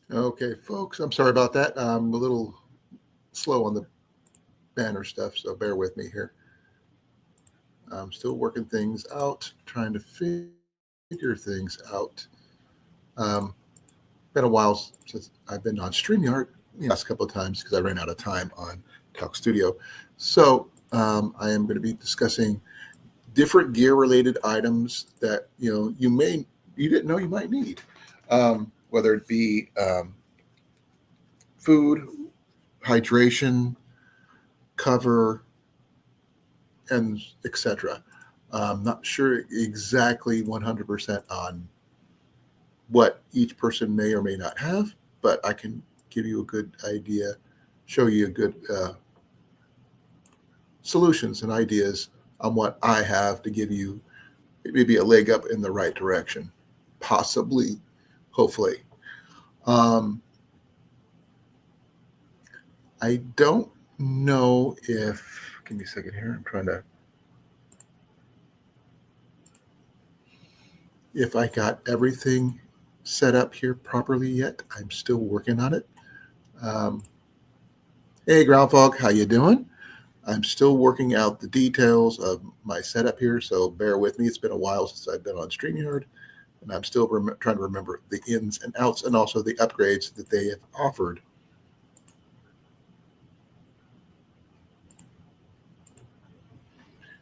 Okay, folks, I'm sorry about that. I'm a little slow on the banner stuff, so bear with me here. I'm still working things out, trying to figure things out. Um, been a while since I've been on StreamYard, last couple of times because I ran out of time on Talk Studio. So I am going to be discussing different gear-related items that you didn't know you might need, whether it be food, hydration, cover, and etc. I'm not sure exactly 100% on what each person may or may not have, but I can give you a good idea, show you a good solutions and ideas on what I have to give you maybe a leg up in the right direction, possibly, hopefully. Um, I don't know if, give me a second here, I'm trying to, if I got everything set up here properly yet. I'm still working on it. Um, hey, Groundhog, how you doing? I'm still working out the details of my setup here, so bear with me. It's been a while since I've been on StreamYard, and I'm still trying to remember the ins and outs and also the upgrades that they have offered.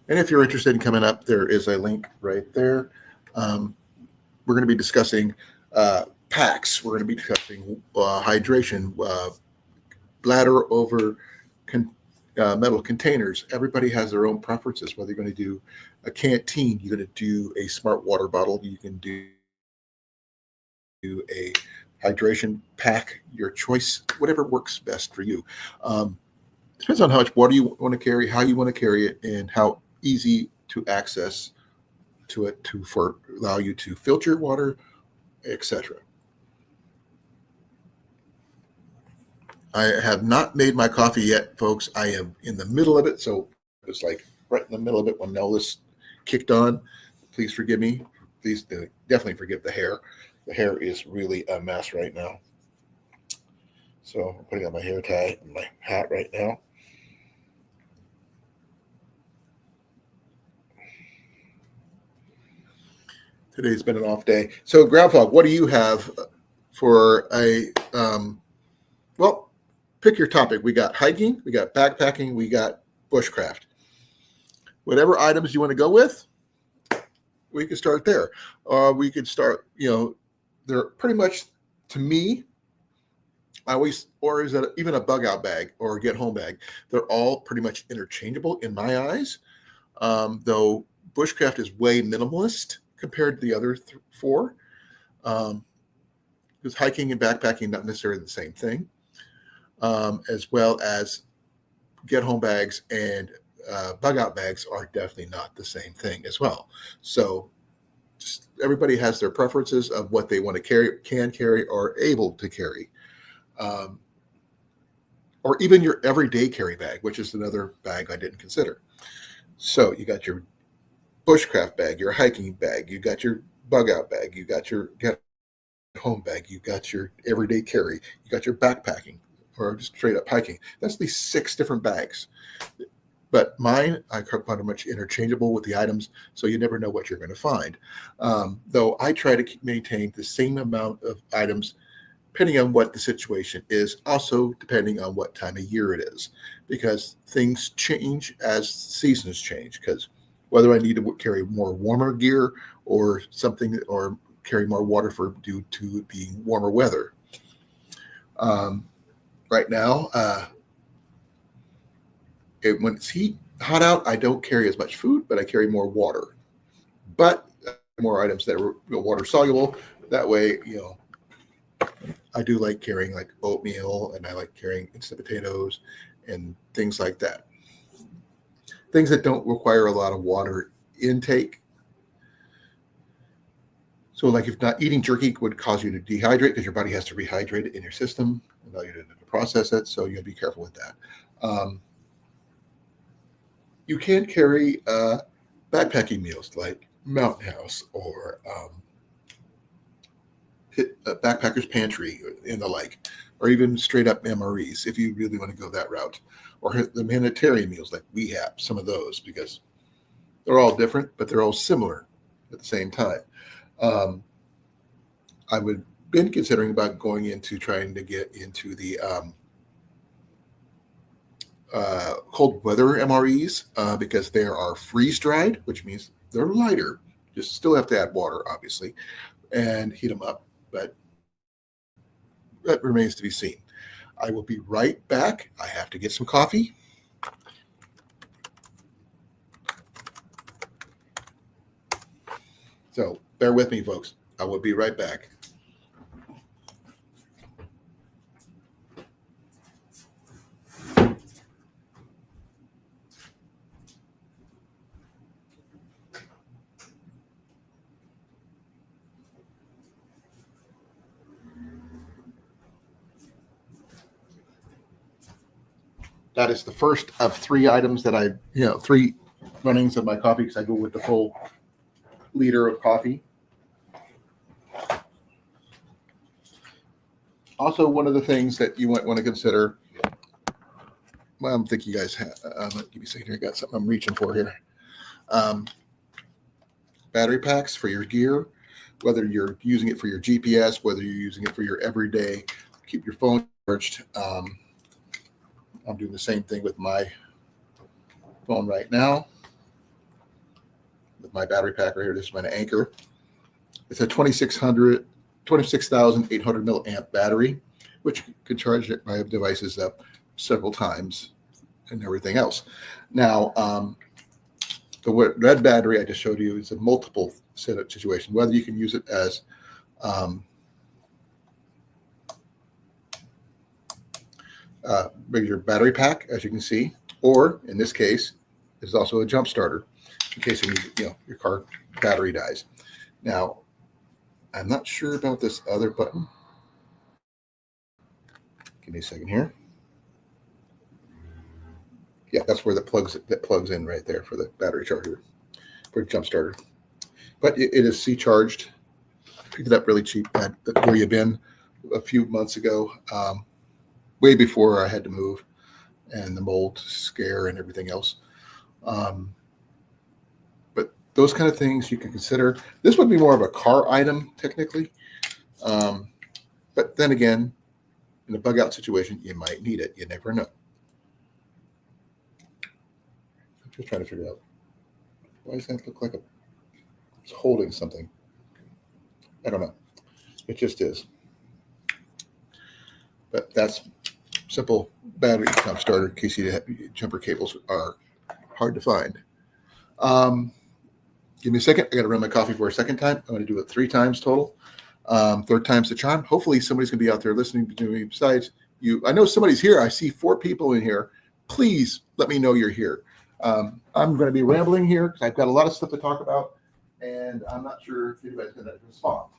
And if you're interested in coming up, there is a link right there. Um, we're going to be discussing packs. We're going to be discussing hydration, bladder over con- metal containers. Everybody has their own preferences, whether you're going to do a canteen, you're going to do a smart water bottle, you can do a hydration pack, your choice, whatever works best for you. Um, Depends on how much water you want to carry, how you want to carry it, and how easy to access to it to for allow you to filter your water, etc. I have not made my coffee yet, folks. I am in the middle of it, so it's like right in the middle of it when all this kicked on. Please forgive me. Please definitely forgive the hair. The hair is really a mess right now. So I'm putting on my hair tie and my hat right now. Today's been an off day. So, Groundhog, what do you have for a, well, pick your topic. We got hiking, we got backpacking, we got bushcraft. Whatever items you want to go with, we could start there. We could start, they're pretty much, to me, I always, or is that even a bug out bag or a get home bag? They're all pretty much interchangeable in my eyes. Though bushcraft is way minimalist compared to the other four. Um, because hiking and backpacking not necessarily the same thing, as well as get home bags and bug out bags are definitely not the same thing as well. So just everybody has their preferences of what they want to carry, can carry, or able to carry. Um, or even your everyday carry bag, which is another bag I didn't consider. So you got your bushcraft bag, your hiking bag, you got your bug out bag, you got your get home bag, you got your everyday carry, you got your backpacking or just straight up hiking. That's these 6 different bags. But mine, I find are much interchangeable with the items, so you never know what you're going to find. Though I try to maintain the same amount of items depending on what the situation is, also depending on what time of year it is, because things change as seasons change. Because whether I need to carry more warmer gear or something, or carry more water for due to it being warmer weather. Um, right now, when it's hot out, I don't carry as much food, but I carry more water. But I carry more items that are water soluble. That way, I do like carrying like oatmeal, and I like carrying instant potatoes and things like that. Things that don't require a lot of water intake. So, like if not eating jerky would cause you to dehydrate because your body has to rehydrate it in your system, allow you to process it. So you got to be careful with that. You can carry backpacking meals like Mountain House or hit a backpacker's pantry and the like, or even straight up MREs if you really want to go that route, or hit the humanitarian meals like we have, some of those, because they're all different, but they're all similar at the same time. I would been considering about going into trying to get into the cold weather MREs because they are freeze dried, which means they're lighter. Just still have to add water, obviously, and heat them up. But that remains to be seen. I will be right back. I have to get some coffee. So bear with me, folks. I will be right back. That is the first of 3 items that I, 3 runnings of my coffee, because I go with the full liter of coffee. Also, one of the things that you might want to consider, well, I think you guys have, give me a second here, I got something I'm reaching for here. Battery packs for your gear, whether you're using it for your GPS, whether you're using it for your everyday, keep your phone charged. I'm doing the same thing with my phone right now. With my battery pack right here, this is my Anchor. It's a 26,800 milliamp battery, which could charge my devices up several times and everything else. Now, the red battery I just showed you is a multiple setup situation, whether you can use it as regular battery pack, as you can see, or in this case, there's also a jump starter in case your car battery dies. Now, I'm not sure about this other button. Give me a second here. Yeah, that's where that plugs in right there for the battery charger, for jump starter. But it is C-charged. I picked it up really cheap at where you've been a few months ago, way before I had to move and the mold scare and everything else. But those kind of things you can consider. This would be more of a car item technically. But then again, in a bug out situation, you might need it. You never know. I'm just trying to figure out, why does that look like it's holding something? I don't know. It just is. But that's simple battery jump starter in case jumper cables are hard to find. Give me a second. I got to run my coffee for a second time. I'm going to do it 3 times total. Third time's the charm. Hopefully somebody's going to be out there listening to me besides you. I know somebody's here. I see 4 people in here. Please let me know you're here. I'm going to be rambling here because I've got a lot of stuff to talk about, and I'm not sure if anybody's going to respond.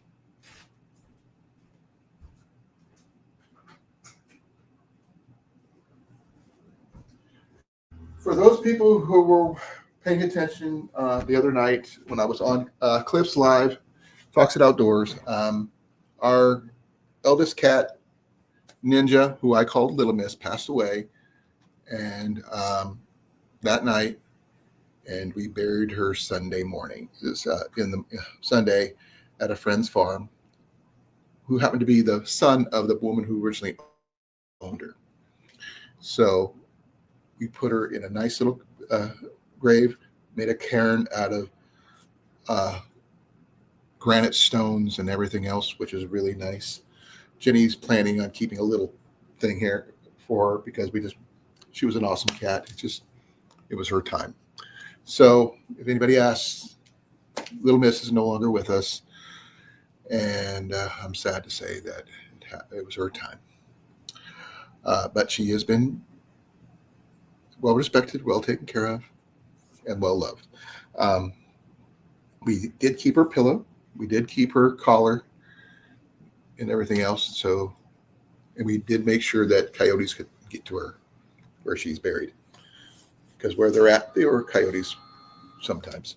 For those people who were paying attention the other night when I was on Cliff's Live, Fox It Outdoors, our eldest cat, Ninja, who I called Little Miss, passed away, and that night, and we buried her Sunday morning. It was in the Sunday at a friend's farm, who happened to be the son of the woman who originally owned her. So we put her in a nice little grave, made a cairn out of granite stones and everything else, which is really nice. Jenny's planning on keeping a little thing here for her because she was an awesome cat. It was her time. So if anybody asks, Little Miss is no longer with us, and I'm sad to say that it was her time. But she has been well respected, well taken care of, and well loved. We did keep her pillow. We did keep her collar and everything else. And we did make sure that coyotes could get to her where she's buried. Because where they're at, there were coyotes sometimes.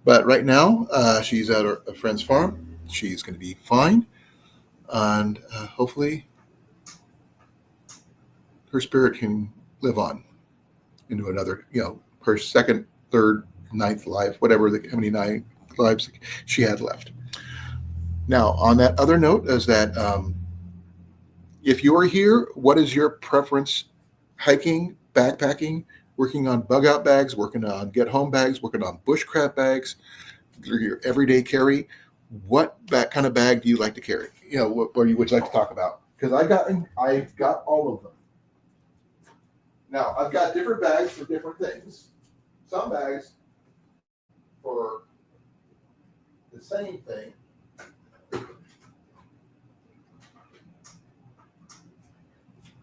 But right now, she's at a friend's farm. She's going to be fine. and hopefully her spirit can live on into another, her second, third, ninth life, whatever how many nine lives she had left. Now, on that other note, is that if you are here, what is your preference? Hiking, backpacking, working on bug out bags, working on get home bags, working on bushcraft bags, your everyday carry. What that kind of bag do you like to carry? What would you like to talk about? Because I've got all of them. Now, I've got different bags for different things. Some bags for the same thing.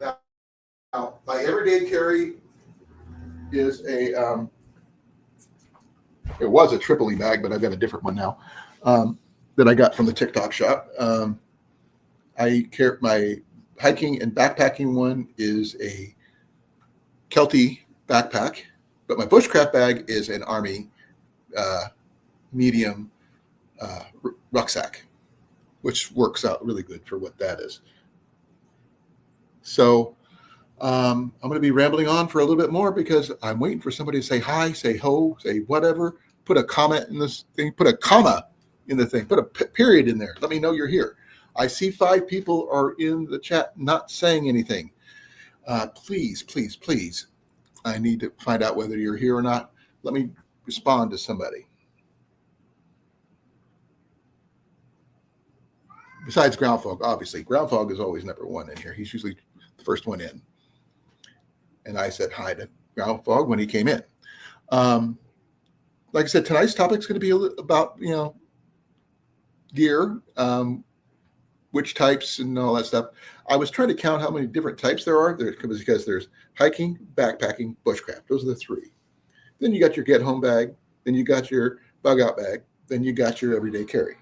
Now, my everyday carry is it was a Tripoli bag, but I've got a different one now that I got from the TikTok shop. I care my hiking and backpacking one is a Kelty backpack, but my bushcraft bag is an Army medium rucksack, which works out really good for what that is. So I'm going to be rambling on for a little bit more because I'm waiting for somebody to say hi, say ho, say whatever, put a comment in this thing, put a comma in the thing, put a period in there. Let me know you're here. I see 5 people are in the chat not saying anything. Please, please, please. I need to find out whether you're here or not. Let me respond to somebody. Besides Ground Fog, obviously. Ground Fog is always number one in here. He's usually the first one in. And I said hi to Ground Fog when he came in. Like I said, tonight's topic is going to be about, gear, which types and all that stuff. I was trying to count how many different types there are. Because there's hiking, backpacking, bushcraft. Those are the 3. Then you got your get home bag. Then you got your bug out bag. Then you got your everyday carry.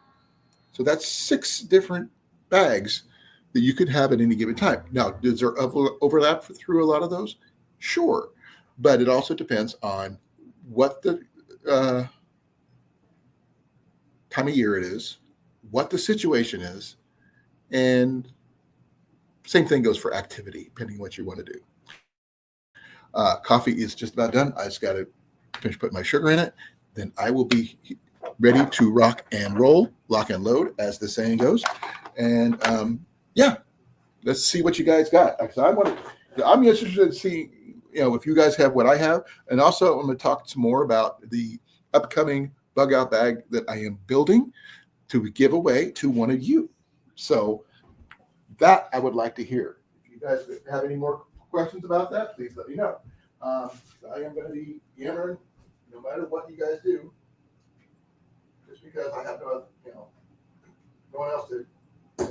So that's 6 different bags that you could have at any given time. Now, does there overlap through a lot of those? Sure. But it also depends on what the time of year it is, what the situation is, and same thing goes for activity, depending on what you want to do. Coffee is just about done. I just got to finish putting my sugar in it. Then I will be ready to rock and roll, lock and load, as the saying goes. And let's see what you guys got. I'm interested to see, if you guys have what I have. And also, I'm going to talk some more about the upcoming bug out bag that I am building to give away to one of you. So that I would like to hear. If you guys have any more questions about that, please let me know. I am going to be yammering no matter what you guys do, just because I have no one else to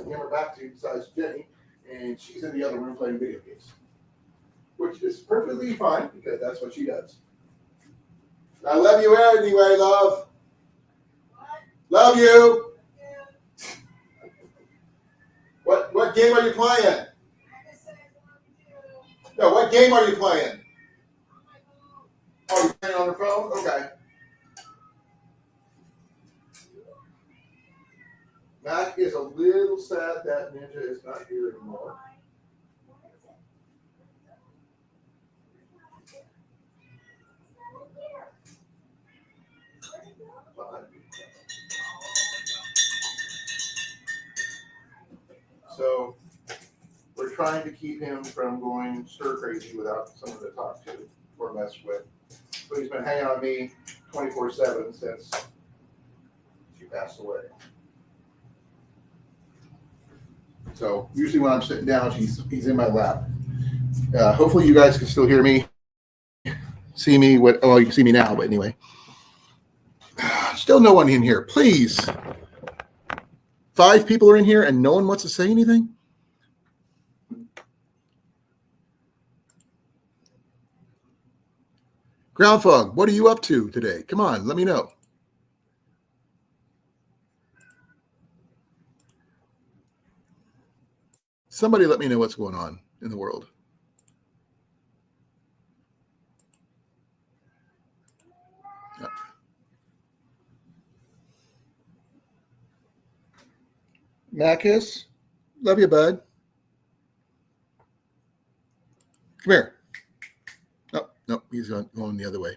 yammer back to besides Jenny, and she's in the other room playing video games, which is perfectly fine because that's what she does. I love you anyway, love. Love you. What game are you playing? No, what game are you playing? Oh, you're playing on the phone? Okay. Mac is a little sad that Ninja is not here anymore. So we're trying to keep him from going stir crazy without someone to talk to or mess with. But he's been hanging on me 24/7 since she passed away. So usually when I'm sitting down, he's in my lap. Hopefully you guys can still hear me, see me. You can see me now, but anyway. Still no one in here. Please. 5 people are in here and no one wants to say anything? Ground Fog, what are you up to today? Come on, let me know. Somebody let me know what's going on in the world. Macus, Love you, bud. Come here. No, he's going the other way.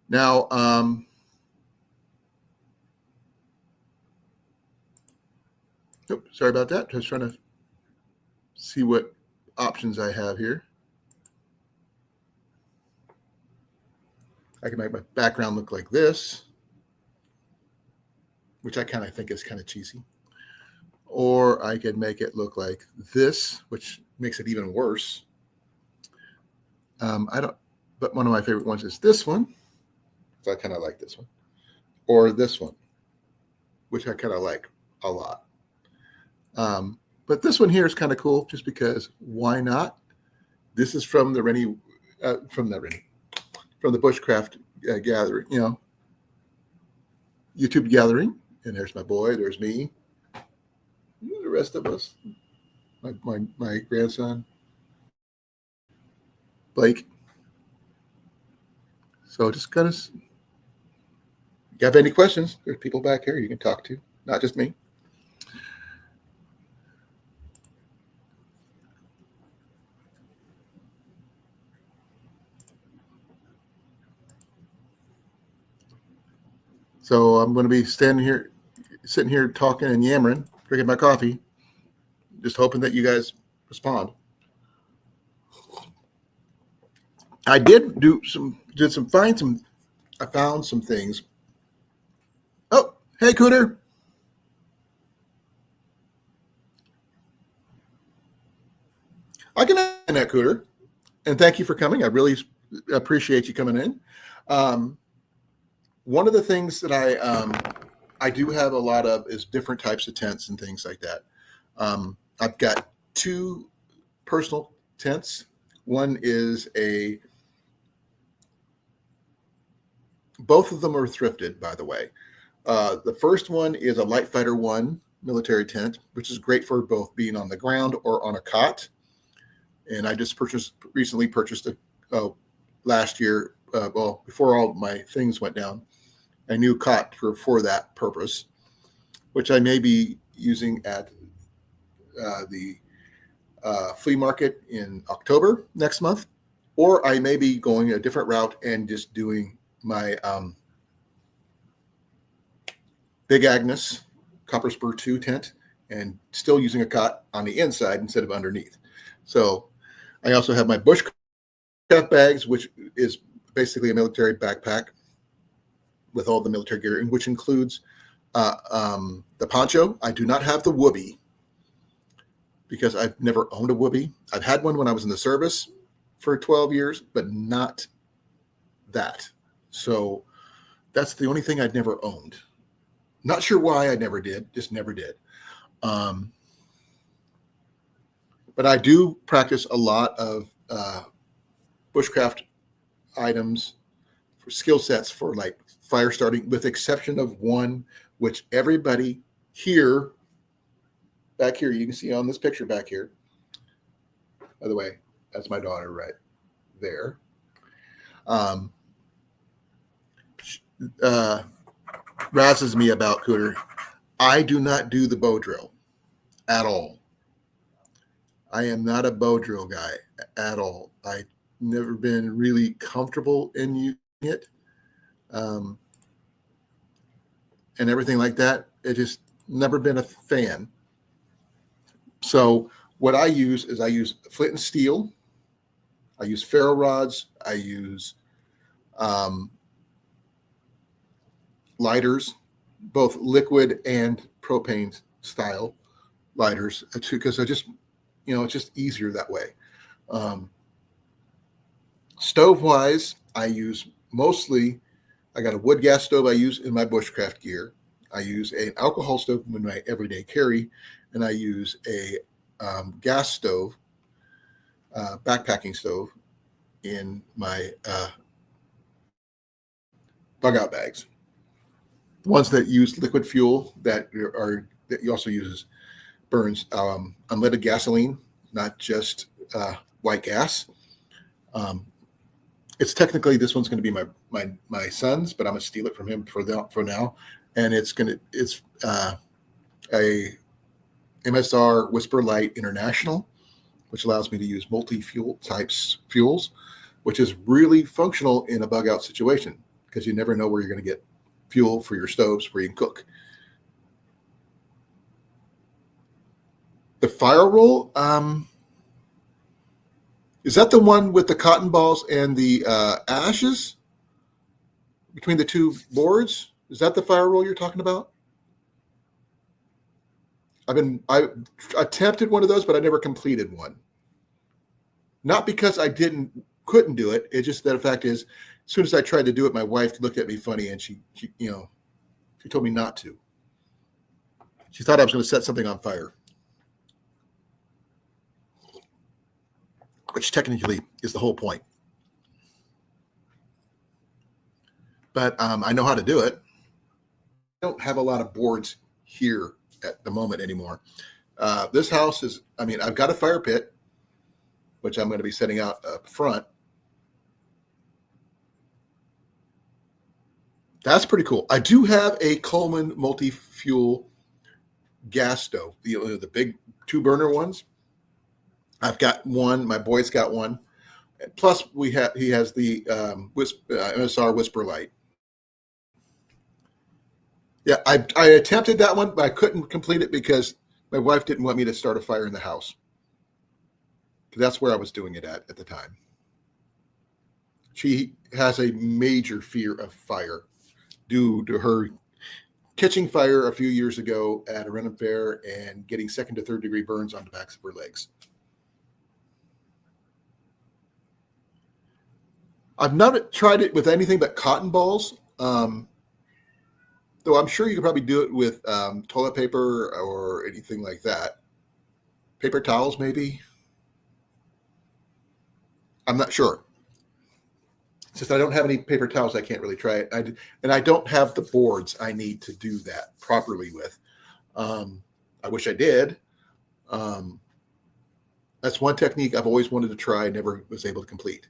Now, sorry about that. I was trying to see what options I have here. I can make my background look like this, which I kind of think is kind of cheesy. Or I could make it look like this, which makes it even worse. But one of my favorite ones is this one. So I kind of like this one. Or this one, which I kind of like a lot. But this one here is kind of cool just because why not? This is from the from the Bushcraft gathering, YouTube gathering. And there's my boy, there's me. The rest of us, my grandson, Blake. So just kind of, if you have any questions, there's people back here you can talk to, not just me. So I'm going to be sitting here talking and yammering, drinking my coffee, just hoping that you guys respond. I did I found some things. Oh, hey, Cooter. I can end that, Cooter. And thank you for coming. I really appreciate you coming in. One of the things that I do have a lot of is different types of tents and things like that. I've got 2 personal tents. One is both of them are thrifted, by the way. The first one is a Light Fighter 1 military tent, which is great for both being on the ground or on a cot. And I just recently purchased it last year, before all my things went down, a new cot for that purpose, which I may be using at the flea market in October next month, or I may be going a different route and just doing my Big Agnes Copper Spur 2 tent and still using a cot on the inside instead of underneath. So I also have my Bushcraft bags, which is basically a military backpack with all the military gear, which includes the poncho. I do not have the whoopee because I've never owned a whoopee. I've had one when I was in the service for 12 years, but not that. So that's the only thing I'd never owned. Not sure why I never did, just never did. But I do practice a lot of bushcraft items for skill sets for like fire starting, with exception of one, which everybody here, back here, you can see on this picture back here. By the way, that's my daughter right there. Razzes me about Cooter. I do not do the bow drill at all. I am not a bow drill guy at all. I've never been really comfortable in using it. And everything like that. It just never been a fan. So what I use is flint and steel. I use ferro rods. I use lighters, both liquid and propane style lighters, because I just, it's just easier that way. Stove wise, I use mostly, I got a wood gas stove I use in my bushcraft gear. I use an alcohol stove in my everyday carry, and I use a gas stove, backpacking stove in my bug out bags. The ones that use liquid fuel that you also use burns unleaded gasoline, not just white gas. It's technically, this one's going to be my son's, but I'm going to steal it from him for now. and it's a MSR Whisper Light International, which allows me to use multi-fuel types fuels, which is really functional in a bug out situation because you never know where you're going to get fuel for your stoves where you can cook. The fire roll, is that the one with the cotton balls and the ashes between the two boards? Is that the fire roll you're talking about? I attempted one of those, but I never completed one. Not because I couldn't do it. It's just that the fact is, as soon as I tried to do it, my wife looked at me funny and she told me not to. She thought I was going to set something on fire, which technically is the whole point. But I know how to do it. I don't have a lot of boards here at the moment anymore. This house is, I've got a fire pit, which I'm going to be setting out up front. That's pretty cool. I do have a Coleman multi-fuel gas stove, the big 2-burner ones. I've got one. My boy's got one. Plus, he has the MSR Whisper Light. Yeah, I attempted that one, but I couldn't complete it because my wife didn't want me to start a fire in the house. That's where I was doing it at the time. She has a major fear of fire due to her catching fire a few years ago at a random fair and getting 2nd to 3rd degree burns on the backs of her legs. I've not tried it with anything but cotton balls, though I'm sure you could probably do it with toilet paper or anything like that. Paper towels, maybe. I'm not sure. Since I don't have any paper towels, I can't really try it. And I don't have the boards I need to do that properly with. I wish I did. That's one technique I've always wanted to try, never was able to complete.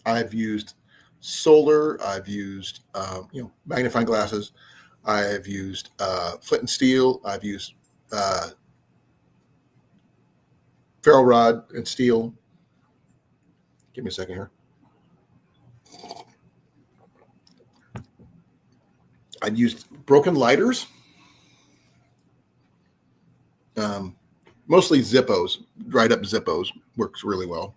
I've used solar. I've used magnifying glasses. I've used flint and steel. I've used ferro rod and steel. Give me a second here. I've used broken lighters, mostly Zippos. Dried up Zippos works really well.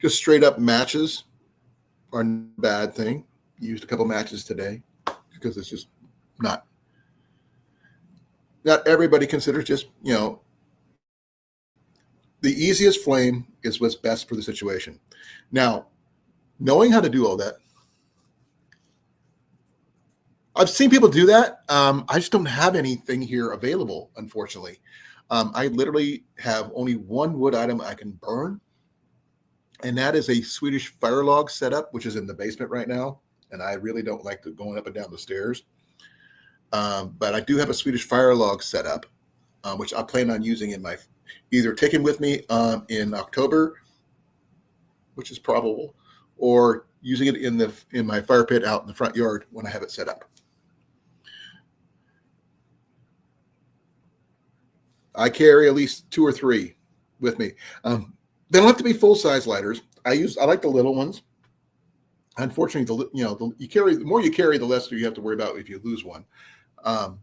Just straight up matches are not a bad thing. Used a couple matches today because it's just not everybody considers just, the easiest flame is what's best for the situation. Now, knowing how to do all that, I've seen people do that. I just don't have anything here available, unfortunately. I literally have only one wood item I can burn, and that is a Swedish fire log setup, which is in the basement right now. And I really don't like going up and down the stairs. But I do have a Swedish fire log setup, which I plan on using either taking with me in October, which is probable, or using it in my fire pit out in the front yard when I have it set up. I carry at least 2 or 3 with me. They don't have to be full size lighters. I like the little ones. Unfortunately, the more you carry, the less you have to worry about if you lose one. But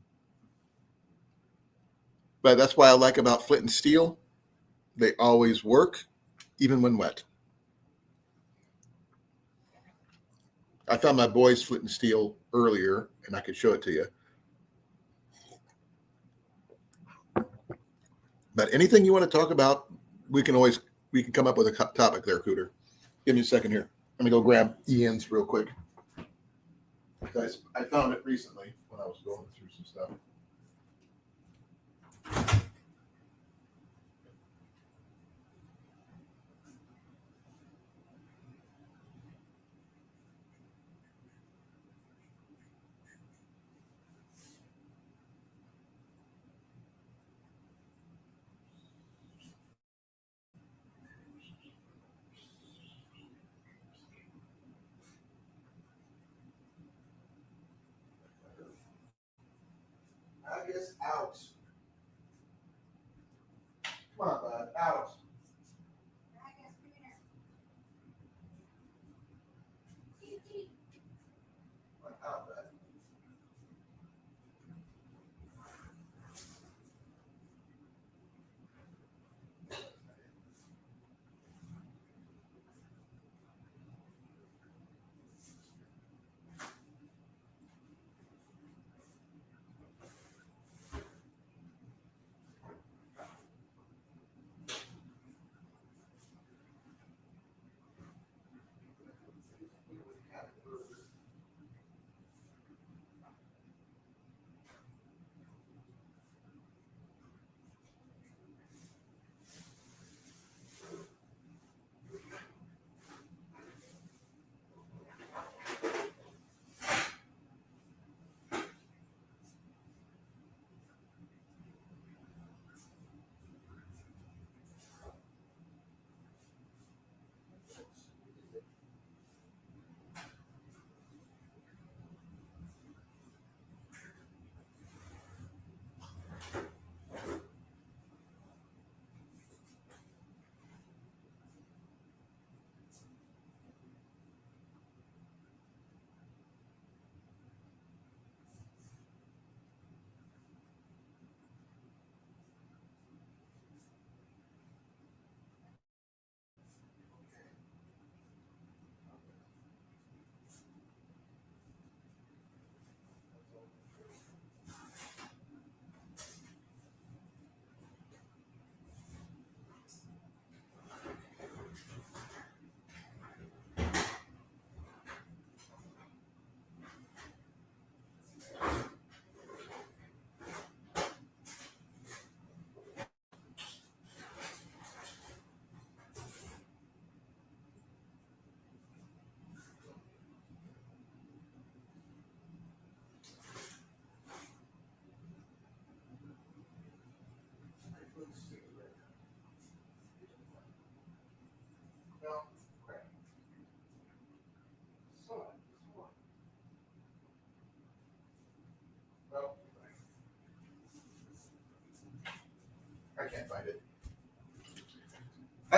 that's why I like about flint and steel. They always work, even when wet. I found my boy's flint and steel earlier, and I could show it to you. But anything you want to talk about, we can come up with a topic there, Cooter. Give me a second here. Let me go grab Ian's real quick. Guys, I found it recently when I was going through some stuff.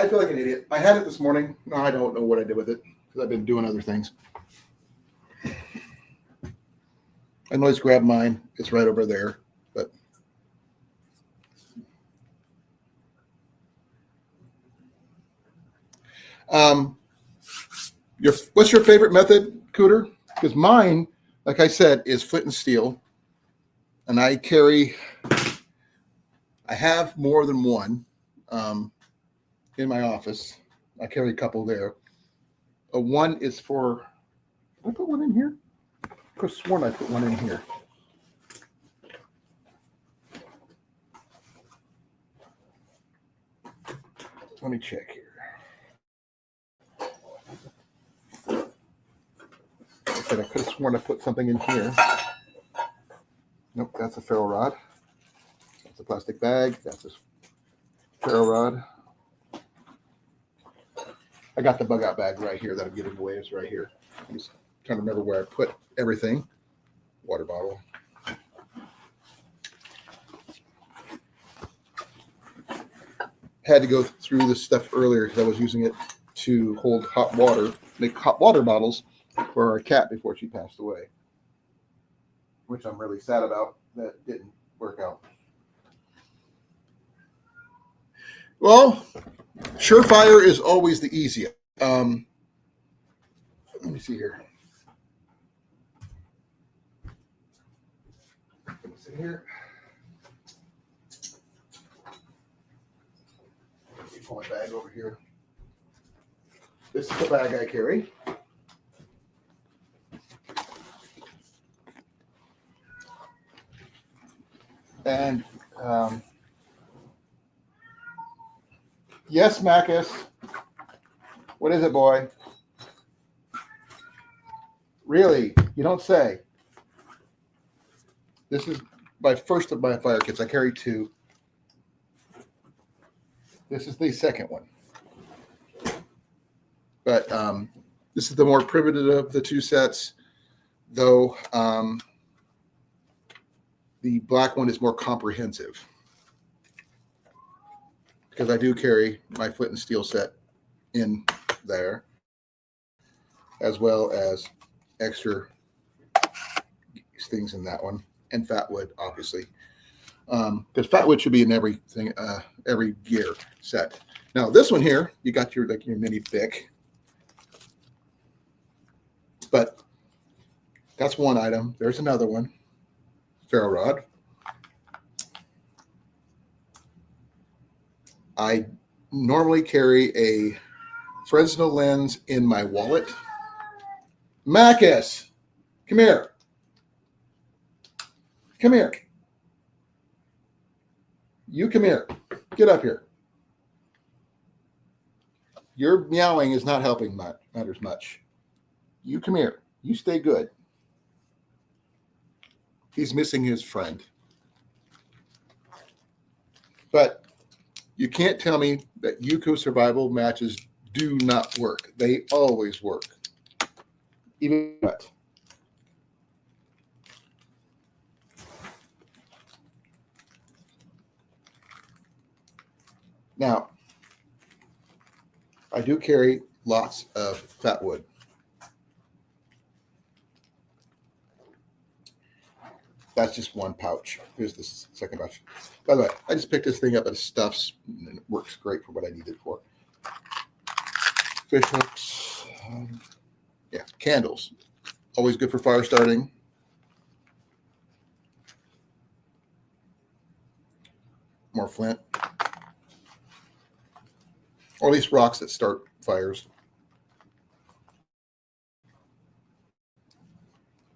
I feel like an idiot. I had it this morning. No, I don't know what I did with it because I've been doing other things. I always grab mine. It's right over there. But what's your favorite method, Cooter? Because mine, like I said, is flint and steel, and I have more than one in my office. I carry a couple there. One is for. Did I put one in here? I could have sworn I put one in here. Let me check here. I said I could have sworn I put something in here. Nope, that's a ferro rod. That's a plastic bag. That's a ferro rod. I got the bug out bag right here that I'm giving away. It's right here. I'm just trying to remember where I put everything. Water bottle. Had to go through this stuff earlier because I was using it to hold hot water, make hot water bottles for our cat before she passed away, which I'm really sad about. That didn't work out. Well, surefire is always the easiest. Let me see here. Let me see here. Let me pull my bag over here. This is the bag I carry. And yes, Macus. What is it, boy? Really? You don't say. This is my first of my fire kits. I carry two. This is the second one. But this is the more primitive of the two sets, though the black one is more comprehensive because I do carry my flint and steel set in there, as well as extra things in that one, and fat wood, obviously, because fat wood should be in everything, every gear set. Now this one here, you got your mini pick, but that's one item. There's another one. Ferro rod. I normally carry a Fresnel lens in my wallet. Macus, come here. Come here. You come here. Get up here. Your meowing is not helping matters much. You come here. You stay good. He's missing his friend. But you can't tell me that Yuko survival matches do not work. They always work. Even what? Now, I do carry lots of fat wood. That's just one pouch. Here's the second pouch. By the way, I just picked this thing up at Stuff's, and it works great for what I need it for. Fish hooks. Yeah, candles. Always good for fire starting. More flint. Or at least rocks that start fires.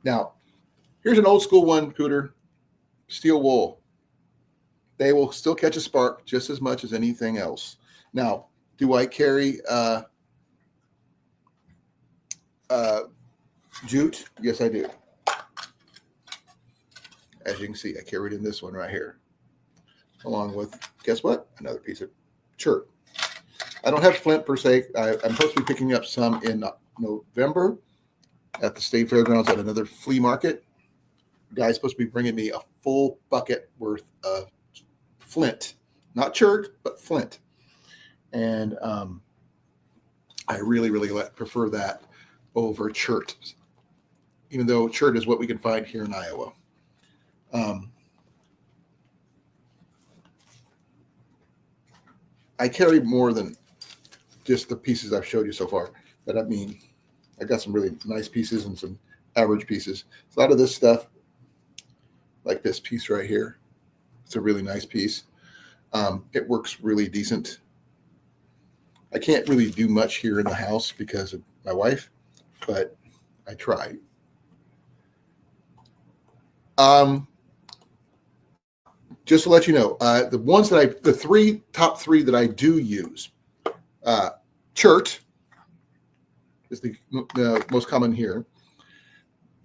Now, here's an old school one, Cooter. Steel wool. They will still catch a spark just as much as anything else. Now, do I carry jute? Yes, I do. As you can see, I carried in this one right here. Along with, guess what? Another piece of chert. I don't have flint per se. I'm supposed to be picking up some in November at the state fairgrounds at another flea market. The guy's supposed to be bringing me a full bucket worth of flint, not chert, but flint. And I really, really prefer that over chert, even though chert is what we can find here in Iowa. I carry more than just the pieces I've showed you so far. But I mean, I got some really nice pieces and some average pieces. A lot of this stuff, like this piece right here, it's a really nice piece. It works really decent. I can't really do much here in the house because of my wife, but I try. Just to let you know, the top three that I do use, chert is the most common here.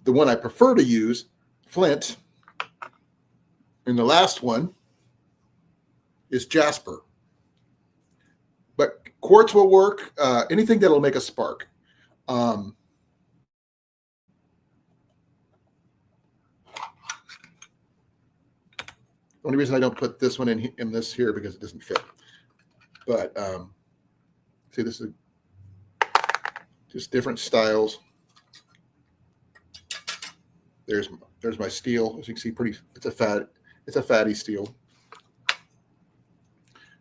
The one I prefer to use, flint, and the last one is jasper. But quartz will work. Anything that'll make a spark. The only reason I don't put this one in this here because it doesn't fit. But see, this is just different styles. There's my steel. As you can see, it's a fatty steel,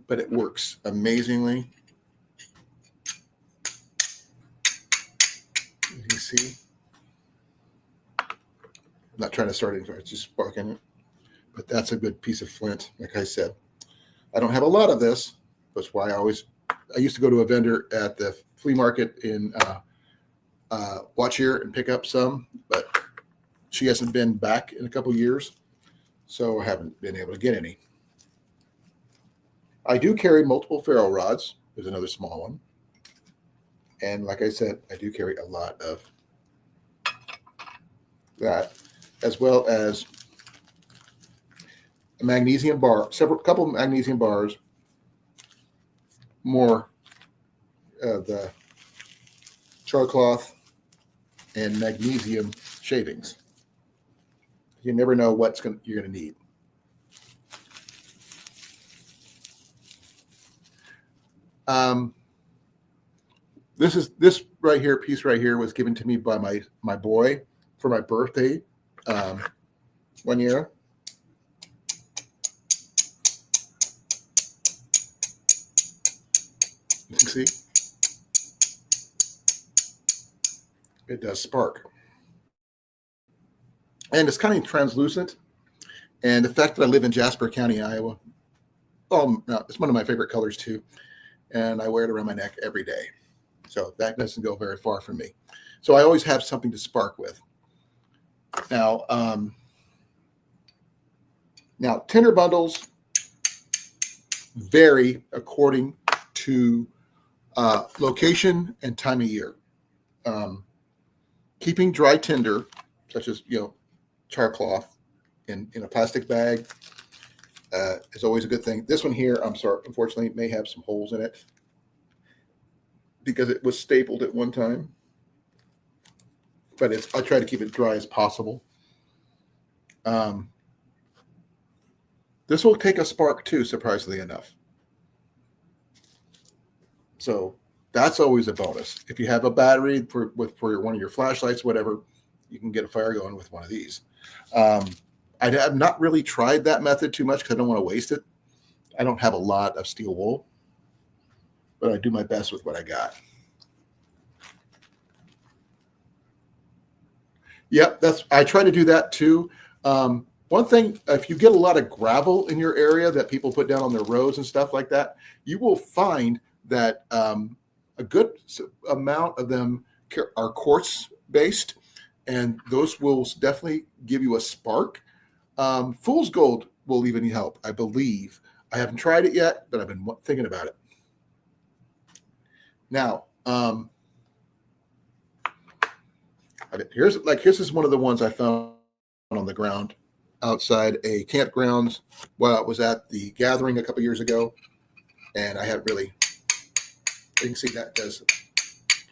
but it works amazingly. As you can see, I'm not trying to start anything. It's just sparking it. But that's a good piece of flint. Like I said, I don't have a lot of this. That's why I used to go to a vendor at the flea market in Watchier and pick up some, but she hasn't been back in a couple years, so I haven't been able to get any. I do carry multiple ferro rods. There's another small one. And like I said, I do carry a lot of that, as well as a magnesium bar, couple of magnesium bars, more of the char cloth, and magnesium shavings. You never know you're going to need. This right here, piece right here, was given to me by my boy for my birthday 1 year. You can see it does spark, and it's kind of translucent. And the fact that I live in Jasper County, Iowa, it's one of my favorite colors too. And I wear it around my neck every day. So that doesn't go very far from me. So I always have something to spark with. Now tinder bundles vary according to location and time of year. Keeping dry tinder, such as char cloth, in a plastic bag is always a good thing. This one here, I'm sorry, unfortunately, may have some holes in it because it was stapled at one time. But I try to keep it dry as possible. This will take a spark too, surprisingly enough. So that's always a bonus. If you have a battery for one of your flashlights, whatever, you can get a fire going with one of these. I have not really tried that method too much because I don't want to waste it. I don't have a lot of steel wool, but I do my best with what I got. Yep, I try to do that too. One thing, if you get a lot of gravel in your area that people put down on their roads and stuff like that, you will find that a good amount of them are quartz based, and those will definitely give you a spark. Fool's gold will even help, I believe. I haven't tried it yet, but I've been thinking about it. Now, here's one of the ones I found on the ground outside a campground while I was at the gathering a couple years ago, and I had really, you can see that does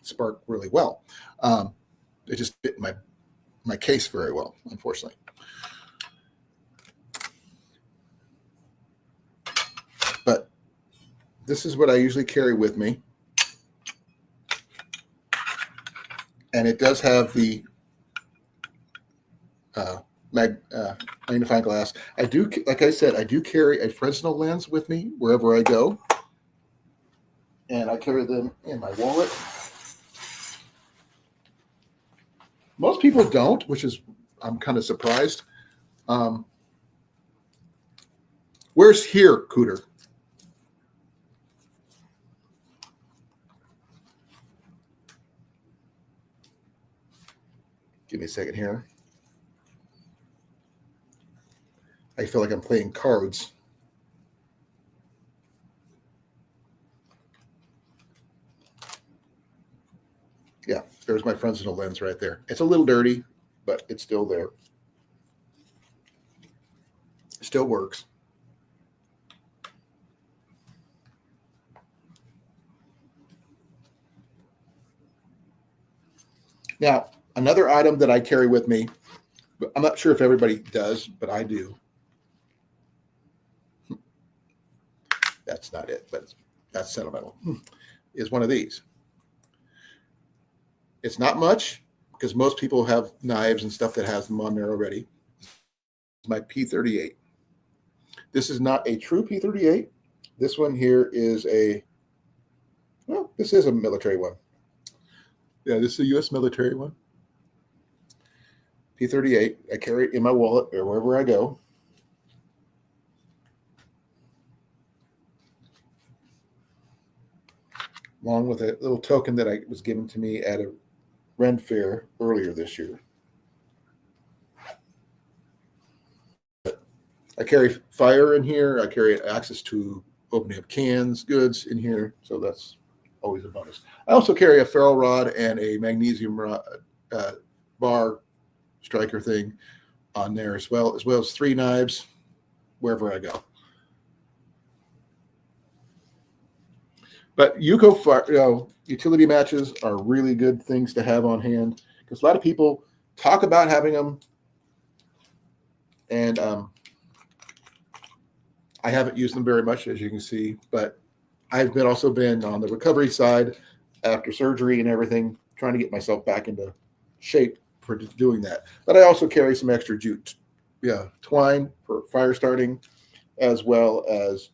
spark really well. It just fit my case very well, unfortunately. But this is what I usually carry with me. And it does have the magnifying glass. I do, like I said, I do carry a Fresnel lens with me wherever I go. And I carry them in my wallet. Most people don't, which is, I'm kind of surprised. Where's here, Cooter? Give me a second here. I feel like I'm playing cards. Yeah, there's my Fresnel lens right there. It's a little dirty, but it's still there. Still works. Now, another item that I carry with me, I'm not sure if everybody does, but I do. That's not it, but that's sentimental. Is one of these. It's not much because most people have knives and stuff that has them on there already. It's my P38. This is not a true P38. This one here is this is a military one. Yeah, this is a U.S. military one. P38. I carry it in my wallet or wherever I go. Along with a little token that was given to me at a Ren Fair earlier this year. I carry fire in here. I carry access to opening up cans, goods in here. So that's always a bonus. I also carry a ferro rod and a magnesium rod, bar striker thing on there as well as 3 knives wherever I go. But Yuko utility matches are really good things to have on hand because a lot of people talk about having them, and I haven't used them very much, as you can see. But I've also been on the recovery side after surgery and everything, trying to get myself back into shape for doing that. But I also carry some extra jute, twine for fire starting, as well as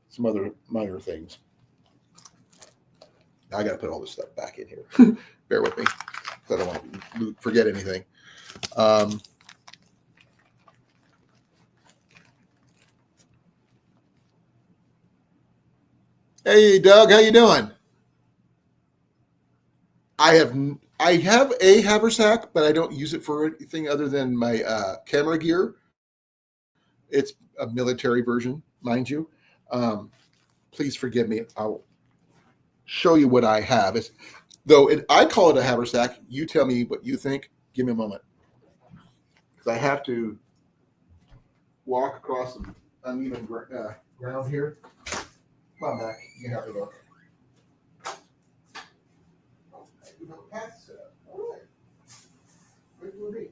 some other minor things. I got to put all this stuff back in here. Bear with me. I don't want to forget anything. Hey, Doug, how you doing? I have a haversack, but I don't use it for anything other than my camera gear. It's a military version, mind you. Please forgive me. I'll show you what I have. I call it a haversack. You tell me what you think. Give me a moment, because I have to walk across some uneven ground here. Come on back. You have a look. All right. Where will it be?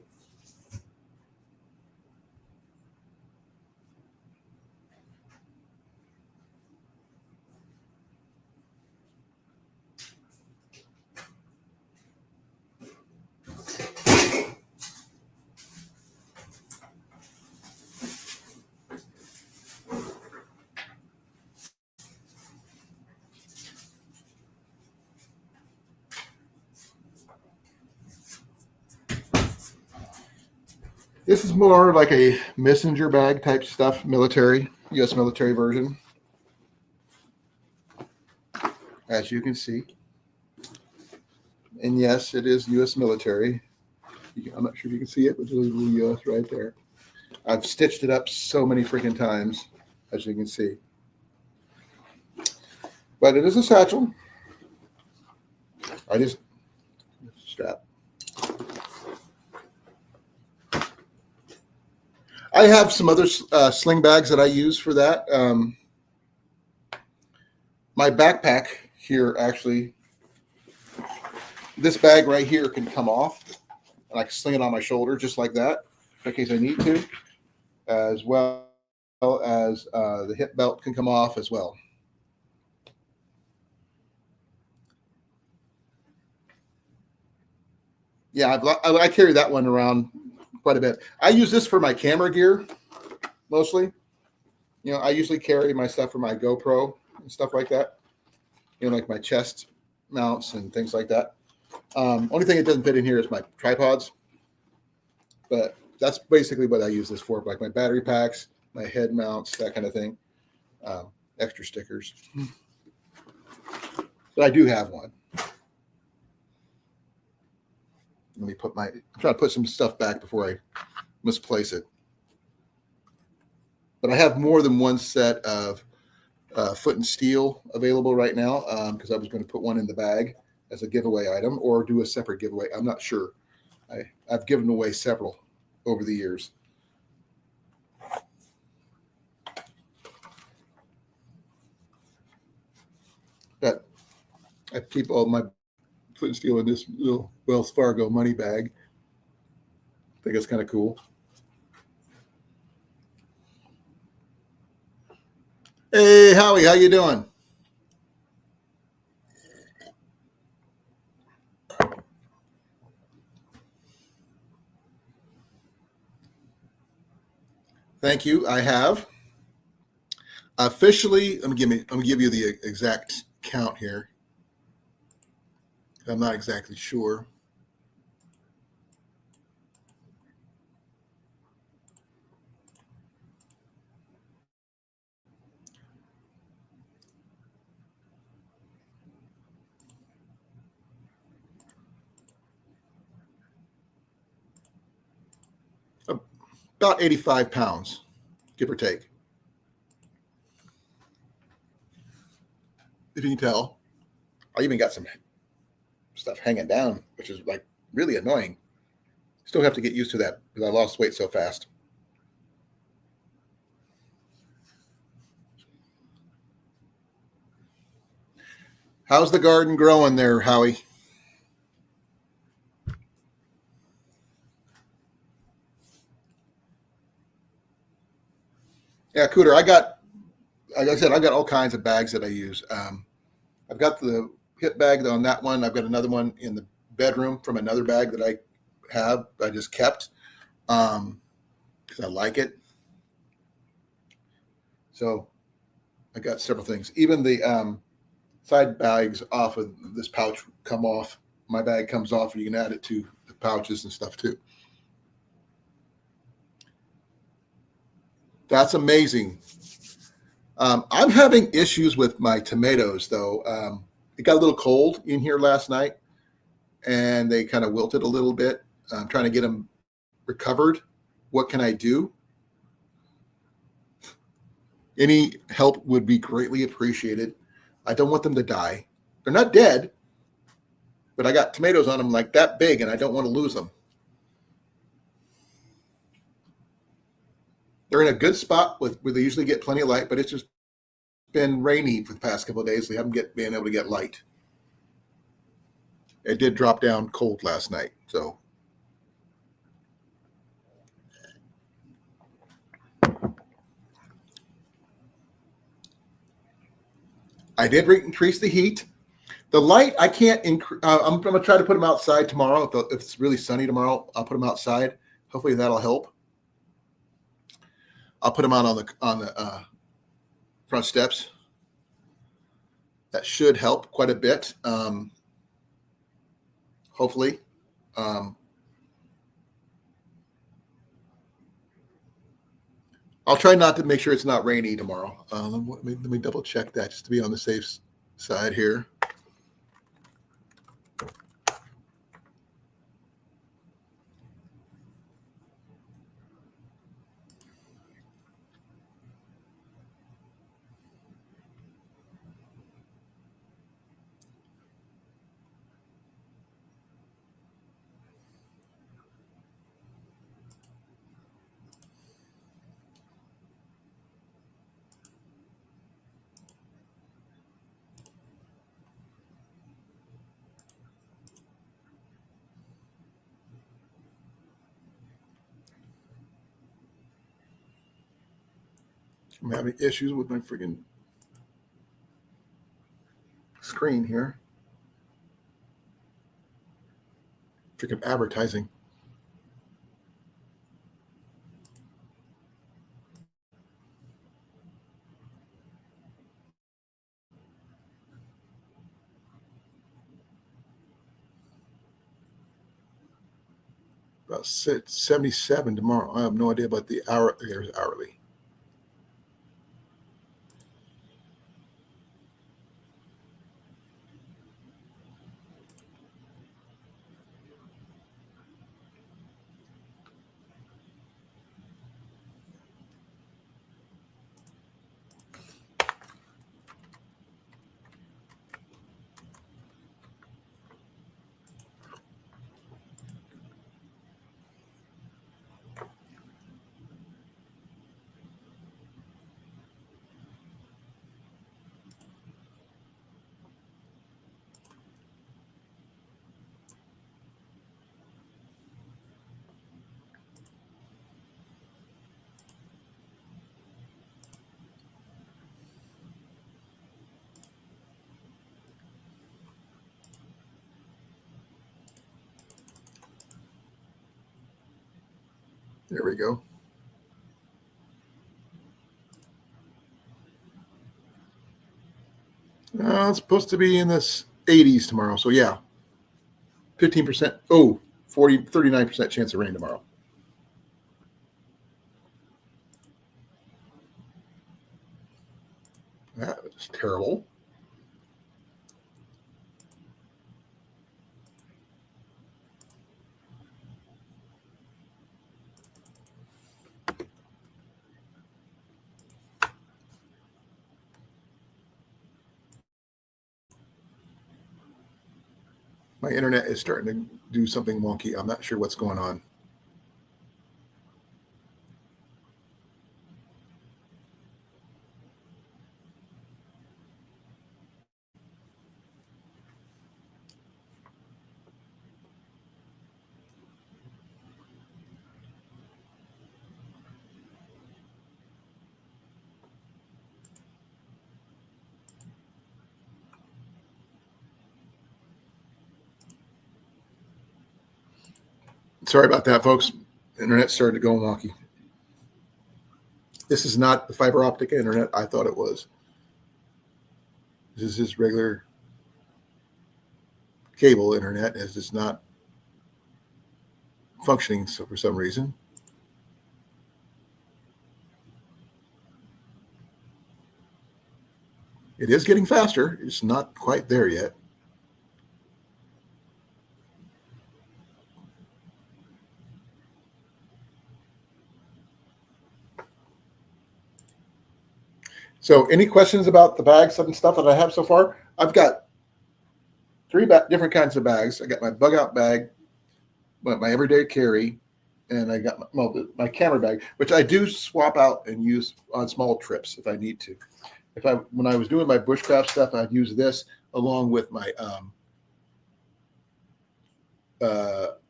This is more like a messenger bag type stuff, military, U.S. military version. As you can see. And yes, it is U.S. military. I'm not sure if you can see it, but there's a little U.S. right there. I've stitched it up so many freaking times, as you can see. But it is a satchel. I just strap. I have some other sling bags that I use for that. My backpack here, actually, this bag right here can come off, and I can sling it on my shoulder just like that, in case I need to, as well as the hip belt can come off as well. Yeah, I carry that one around quite a bit. I use this for my camera gear mostly. I usually carry my stuff for my GoPro and stuff like that. Like my chest mounts and things like that. Only thing it doesn't fit in here is my tripods, but that's basically what I use this for, like my battery packs, my head mounts, that kind of thing. Extra stickers. But I do have one. Let me I'm trying to put some stuff back before I misplace it. But I have more than one set of foot and steel available right now because I was going to put one in the bag as a giveaway item or do a separate giveaway. I'm not sure. I've given away several over the years. But I keep all my foot and steel in this little Wells Fargo money bag. I think it's kind of cool. Hey, Howie, how you doing? Thank you. I have officially. Let me give you the exact count here. I'm not exactly sure. About 85 pounds, give or take. If you can tell, I even got some stuff hanging down, which is like really annoying. Still have to get used to that because I lost weight so fast. How's the garden growing there, Howie? Yeah, Cooter, like I said, I got all kinds of bags that I use. I've got the hip bag on that one. I've got another one in the bedroom from another bag that I just kept because I like it. So I got several things. Even the side bags off of this pouch come off. My bag comes off, and you can add it to the pouches and stuff too. That's amazing. I'm having issues with my tomatoes though. It got a little cold in here last night, and they kind of wilted a little bit. I'm trying to get them recovered. What can I do? Any help would be greatly appreciated. I don't want them to die. They're not dead, but I got tomatoes on them like that big, and I don't want to lose them. They're in a good spot where they usually get plenty of light, but it's just been rainy for the past couple of days. They haven't been able to get light. It did drop down cold last night, so I did increase the heat. The light, I can't increase. I'm going to try to put them outside tomorrow. If it's really sunny tomorrow, I'll put them outside. Hopefully that'll help. I'll put them out on the front steps. That should help quite a bit. Hopefully. I'll try not to make sure it's not rainy tomorrow. Let me double check that just to be on the safe side here. I'm having issues with my freaking screen here. Freaking advertising. About 77 tomorrow. I have no idea about the hour. There's hourly. There we go. It's supposed to be in the 80s tomorrow. So yeah, 15%. Oh, 39% chance of rain tomorrow. That was terrible. My internet is starting to do something wonky. I'm not sure what's going on. Sorry about that, folks. Internet started to go wonky. This is not the fiber optic internet I thought it was. This is just regular cable internet, as it's not functioning for some reason. It is getting faster. It's not quite there yet. So any questions about the bags and stuff that I have so far? I've got three different kinds of bags. I got my bug out bag, my everyday carry, and I got my camera bag, which I do swap out and use on small trips if I need to. When I was doing my bushcraft stuff, I'd use this along with my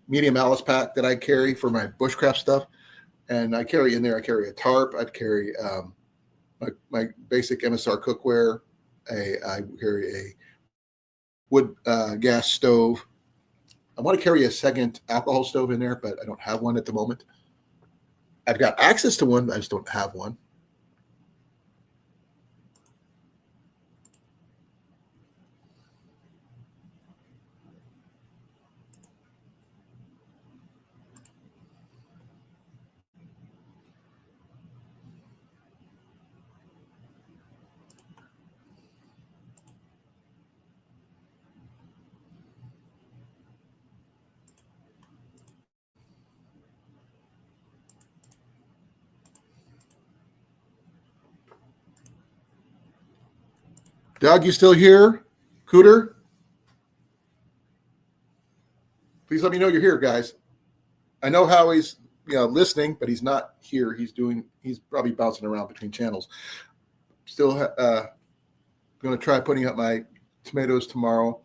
medium Alice pack that I carry for my bushcraft stuff. And I carry in there, I carry a tarp, I'd carry my basic MSR cookware, I carry a wood gas stove. I want to carry a second alcohol stove in there, but I don't have one at the moment. I've got access to one, but I just don't have one. Doug, you still here? Cooter? Please let me know you're here, guys. I know Howie's listening, but he's not here. He's probably bouncing around between channels. Still going to try putting up my tomatoes tomorrow.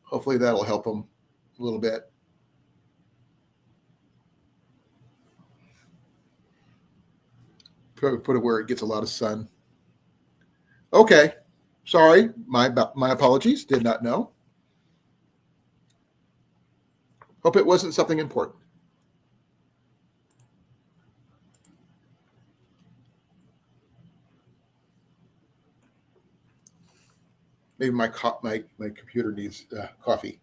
Hopefully that'll help him a little bit. Put it where it gets a lot of sun. Okay. Sorry. My apologies. Did not know. Hope it wasn't something important. Maybe my computer needs coffee.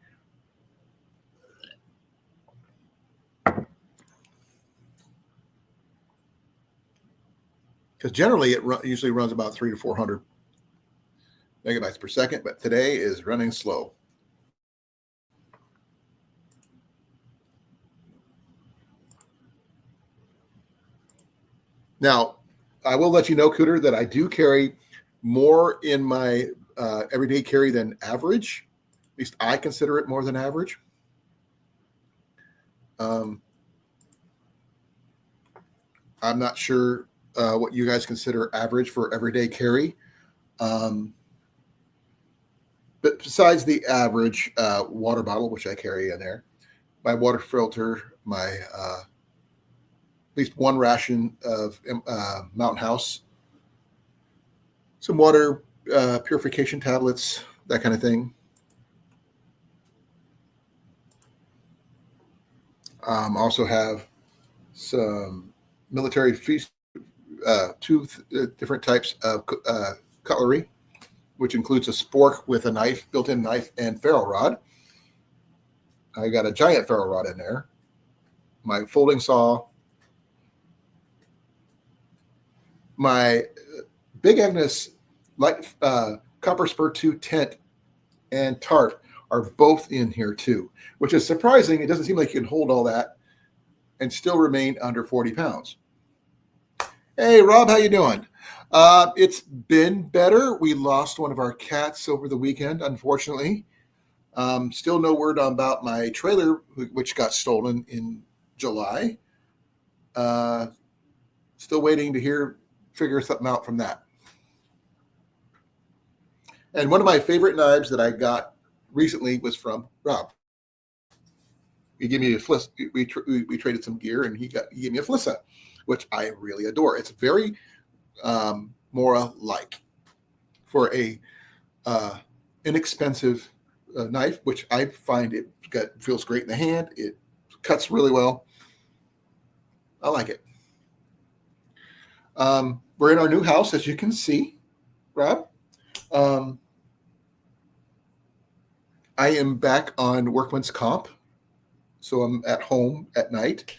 Because generally it usually runs about 300 to 400 megabytes per second, but today is running slow. Now, I will let you know, Cooter, that I do carry more in my everyday carry than average. At least I consider it more than average. I'm not sure what you guys consider average for everyday carry. But besides the average water bottle, which I carry in there, my water filter, my at least one ration of Mountain House, some water purification tablets, that kind of thing. Also have some military feast, two different types of cutlery, which includes a spork with a knife, built-in knife, and ferro rod. I got a giant ferro rod in there. My folding saw, my Big Agnes light copper spur 2 tent and tart are both in here too, which is surprising. It doesn't seem like you can hold all that and still remain under 40 pounds. Hey, Rob, how you doing? It's been better. We lost one of our cats over the weekend, unfortunately. Still no word about my trailer, which got stolen in July. Still waiting to figure something out from that. And one of my favorite knives that I got recently was from Rob. He gave me a Fliss. We traded some gear, and he gave me a Flissa, which I really adore. It's very Mora-like for a inexpensive knife, which I find feels great in the hand. It cuts really well. I like it. We're in our new house, as you can see, Rob. I am back on workman's comp, so I'm at home at night,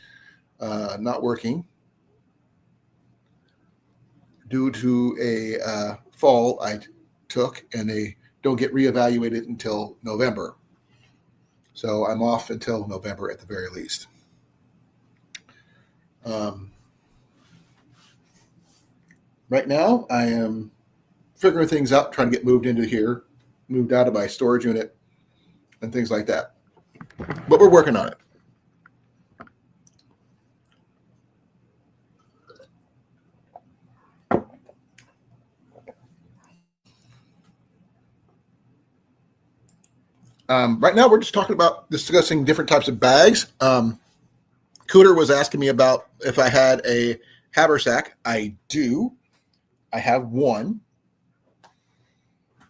not working due to a fall I took, and they don't get reevaluated until November. So I'm off until November at the very least. Right now, I am figuring things out, trying to get moved out of my storage unit, and things like that. But we're working on it. Right now, we're just discussing different types of bags. Cooter was asking me about if I had a haversack. I do. I have one,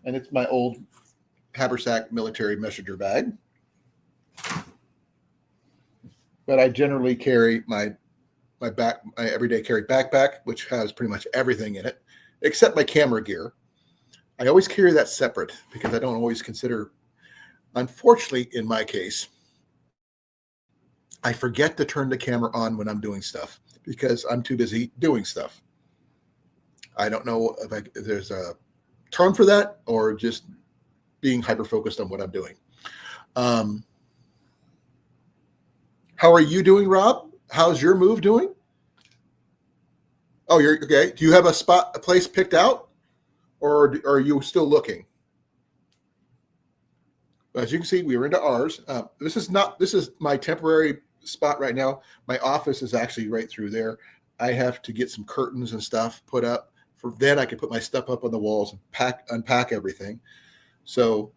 and it's my old haversack military messenger bag. But I generally carry my everyday carry backpack, which has pretty much everything in it, except my camera gear. I always carry that separate because I don't always consider. Unfortunately, in my case, I forget to turn the camera on when I'm doing stuff because I'm too busy doing stuff. I don't know if there's a term for that or just being hyper-focused on what I'm doing. How are you doing, Rob? How's your move doing? Oh, you're okay. Do you have a place picked out, or are you still looking? As you can see, we are into ours. This is my temporary spot right now. My office is actually right through there. I have to get some curtains and stuff put up. Then I can put my stuff up on the walls and unpack everything. So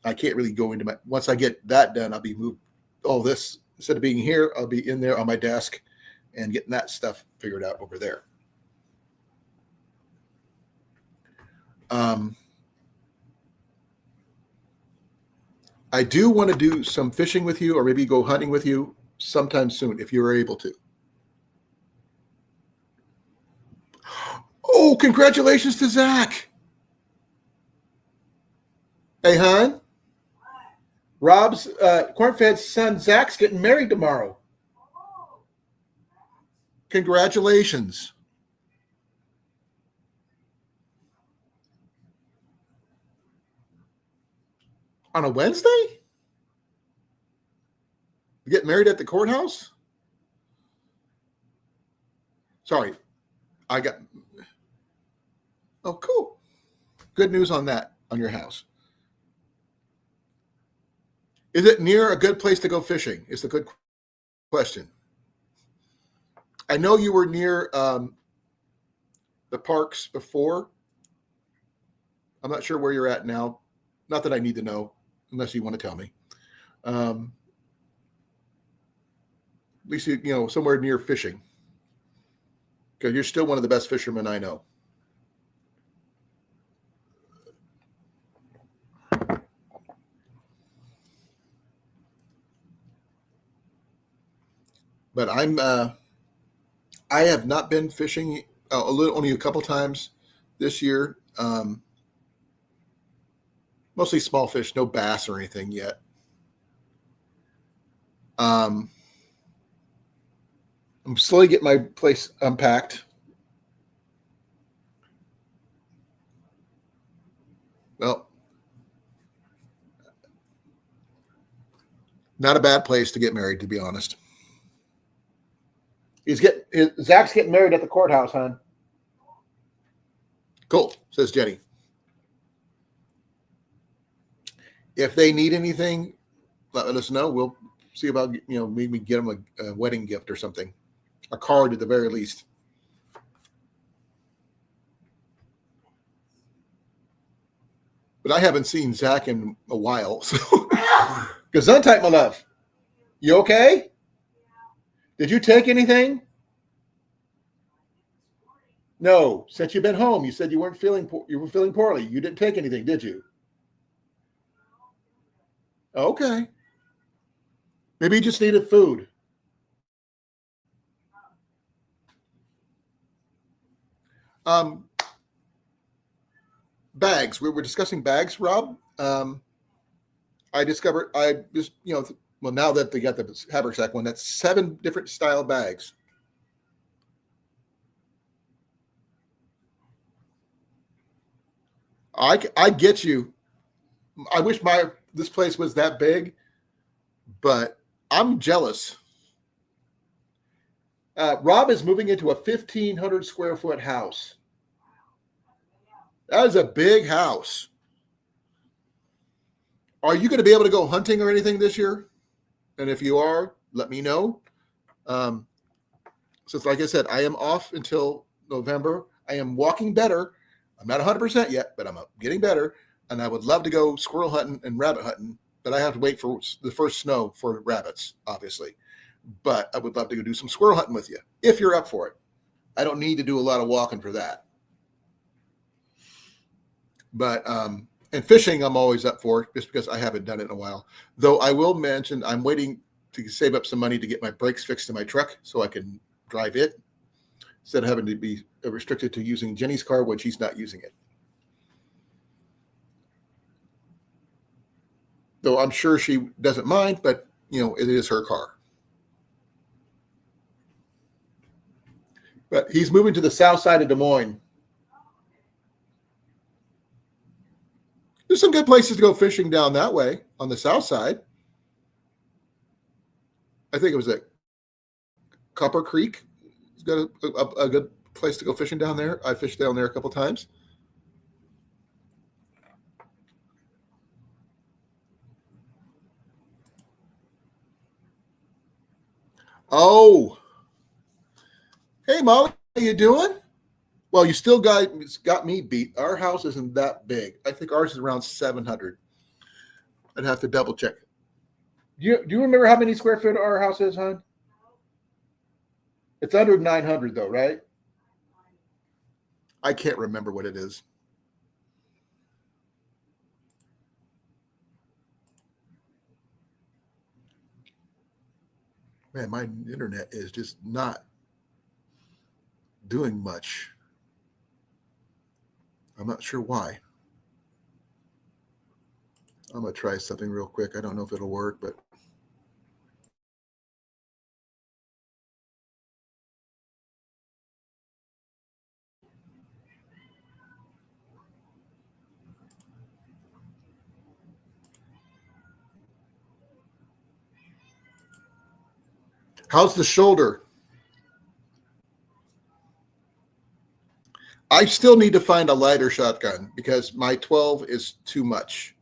I can't really go into once I get that done, I'll be moved. All this, instead of being here, I'll be in there on my desk and getting that stuff figured out over there. I do want to do some fishing with you, or maybe go hunting with you sometime soon if you are able to. Oh, congratulations to Zach. Hey, hon. Rob's corn-fed son Zach's getting married tomorrow. Congratulations. On a Wednesday? You get married at the courthouse? Sorry, I got. Oh, cool. Good news on that, on your house. Is it near a good place to go fishing? Is the good question. I know you were near the parks before. I'm not sure where you're at now. Not that I need to know, unless you want to tell me. At least you know somewhere near fishing, because you're still one of the best fishermen I know. But I have not been fishing only a couple times this year. Mostly small fish, no bass or anything yet. I'm slowly getting my place unpacked. Well, not a bad place to get married, to be honest. Zach's getting married at the courthouse, hon. Cool, says Jenny. If they need anything, let us know. We'll see about maybe get them a wedding gift or something, a card at the very least. But I haven't seen Zach in a while. So, Gesundheit, my love. You okay? Did you take anything? No. Since you've been home, you said you were feeling poorly. You didn't take anything, did you? Okay. Maybe you just needed food. Bags. We were discussing bags, Rob. I just, well, now that they got the haversack one, that's 7 different style bags. I get you. I wish this place was that big, but I'm jealous. Rob is moving into a 1,500 square foot house. That is a big house. Are you going to be able to go hunting or anything this year? And if you are, let me know. Since, like I said, I am off until November. I am walking better. I'm not 100% yet, but I'm getting better. And I would love to go squirrel hunting and rabbit hunting, but I have to wait for the first snow for rabbits, obviously. But I would love to go do some squirrel hunting with you, if you're up for it. I don't need to do a lot of walking for that. But and fishing, I'm always up for, just because I haven't done it in a while. Though I will mention, I'm waiting to save up some money to get my brakes fixed in my truck so I can drive it, instead of having to be restricted to using Jenny's car when she's not using it. Though I'm sure she doesn't mind, but it is her car. But he's moving to the south side of Des Moines. There's some good places to go fishing down that way on the south side. I think it was at Copper Creek. It's got a good place to go fishing down there. I fished down there a couple times. Oh, hey Molly, how you doing? Well, you still got me beat. Our house isn't that big. I think ours is around 700. I'd have to double check. Do you remember how many square feet our house is, hon? It's under 900 though, right? I can't remember what it is. Man, my internet is just not doing much. I'm not sure why. I'm gonna try something real quick. I don't know if it'll work, but how's the shoulder? I still need to find a lighter shotgun because my 12 is too much.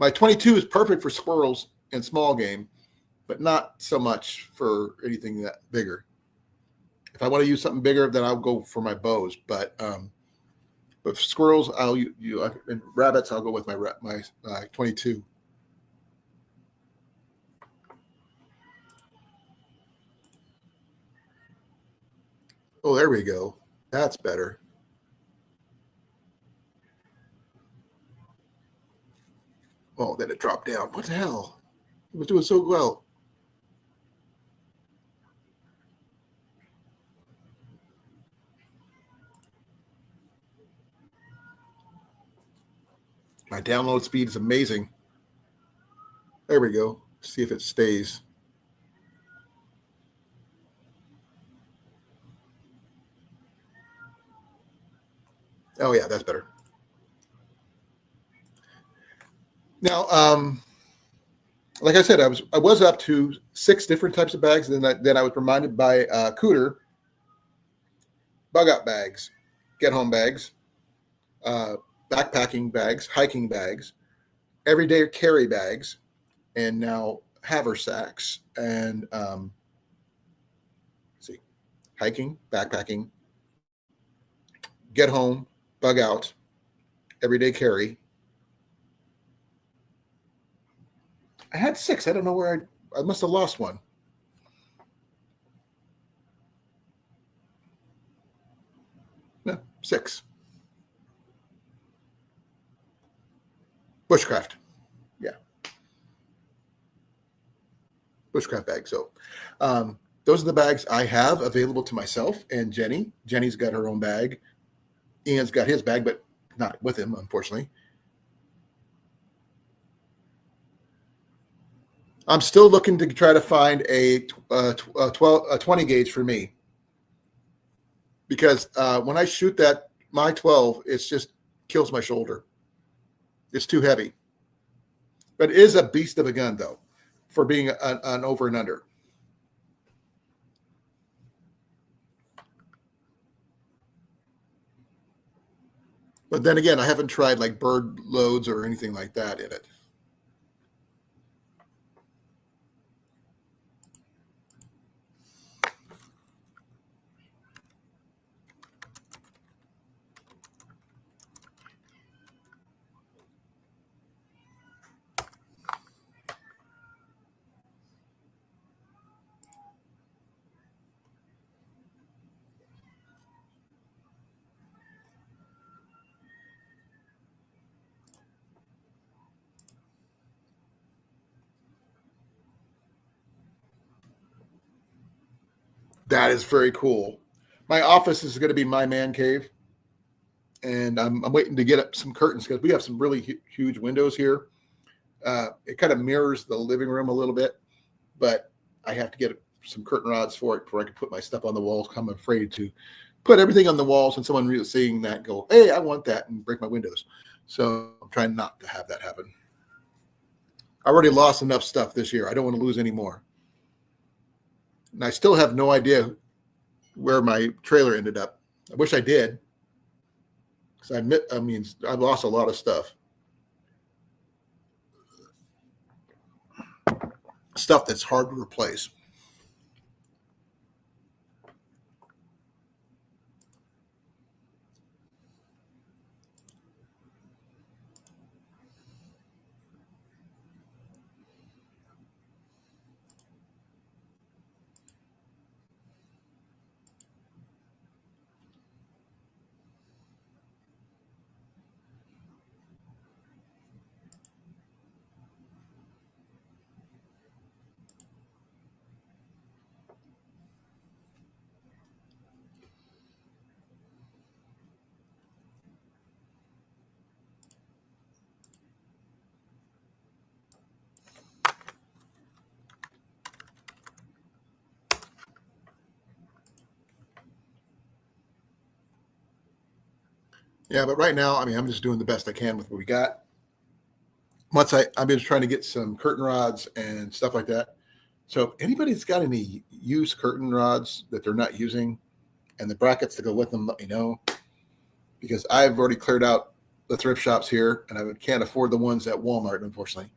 My 22 is perfect for squirrels and small game, but not so much for anything that bigger. If I want to use something bigger, then I'll go for my bows. But for squirrels, and rabbits, I'll go with my 22. Oh, there we go. That's better. Oh, then it dropped down. What the hell? It was doing so well. My download speed is amazing. There we go. See if it stays. Oh yeah, that's better. Now, like I said, I was up to 6 different types of bags. Then I was reminded by Cooter, bug out bags, get home bags, uh, backpacking bags, hiking bags, everyday carry bags, and now haversacks and let's see, hiking, backpacking, get home, bug out, everyday carry. I had 6. I don't know where I must have lost one. No, 6. Bushcraft. Yeah, Bushcraft bag. So those are the bags I have available to myself and Jenny. Jenny's got her own bag. Ian's got his bag, but not with him, unfortunately. I'm still looking to try to find a 20 gauge for me because when I shoot that my 12, it's just kills my shoulder. It's too heavy, but it is a beast of a gun though, for being an over and under. But then again, I haven't tried like bird loads or anything like that in it. That is very cool. My office is going to be my man cave, and I'm waiting to get up some curtains because we have some really huge windows here. It kind of mirrors the living room a little bit, but I have to get some curtain rods for it before I can put my stuff on the walls. I'm afraid to put everything on the walls and someone really seeing that go, hey, I want that, and break my windows. So I'm trying not to have that happen. I already lost enough stuff this year. I don't want to lose any more. And I still have no idea where my trailer ended up. I wish I did because I lost a lot of stuff that's hard to replace. Yeah, but right now, I mean, I'm just doing the best I can with what we got. I've been trying to get some curtain rods and stuff like that. So if anybody's got any used curtain rods that they're not using and the brackets to go with them, let me know, because I've already cleared out the thrift shops here and I can't afford the ones at Walmart, unfortunately.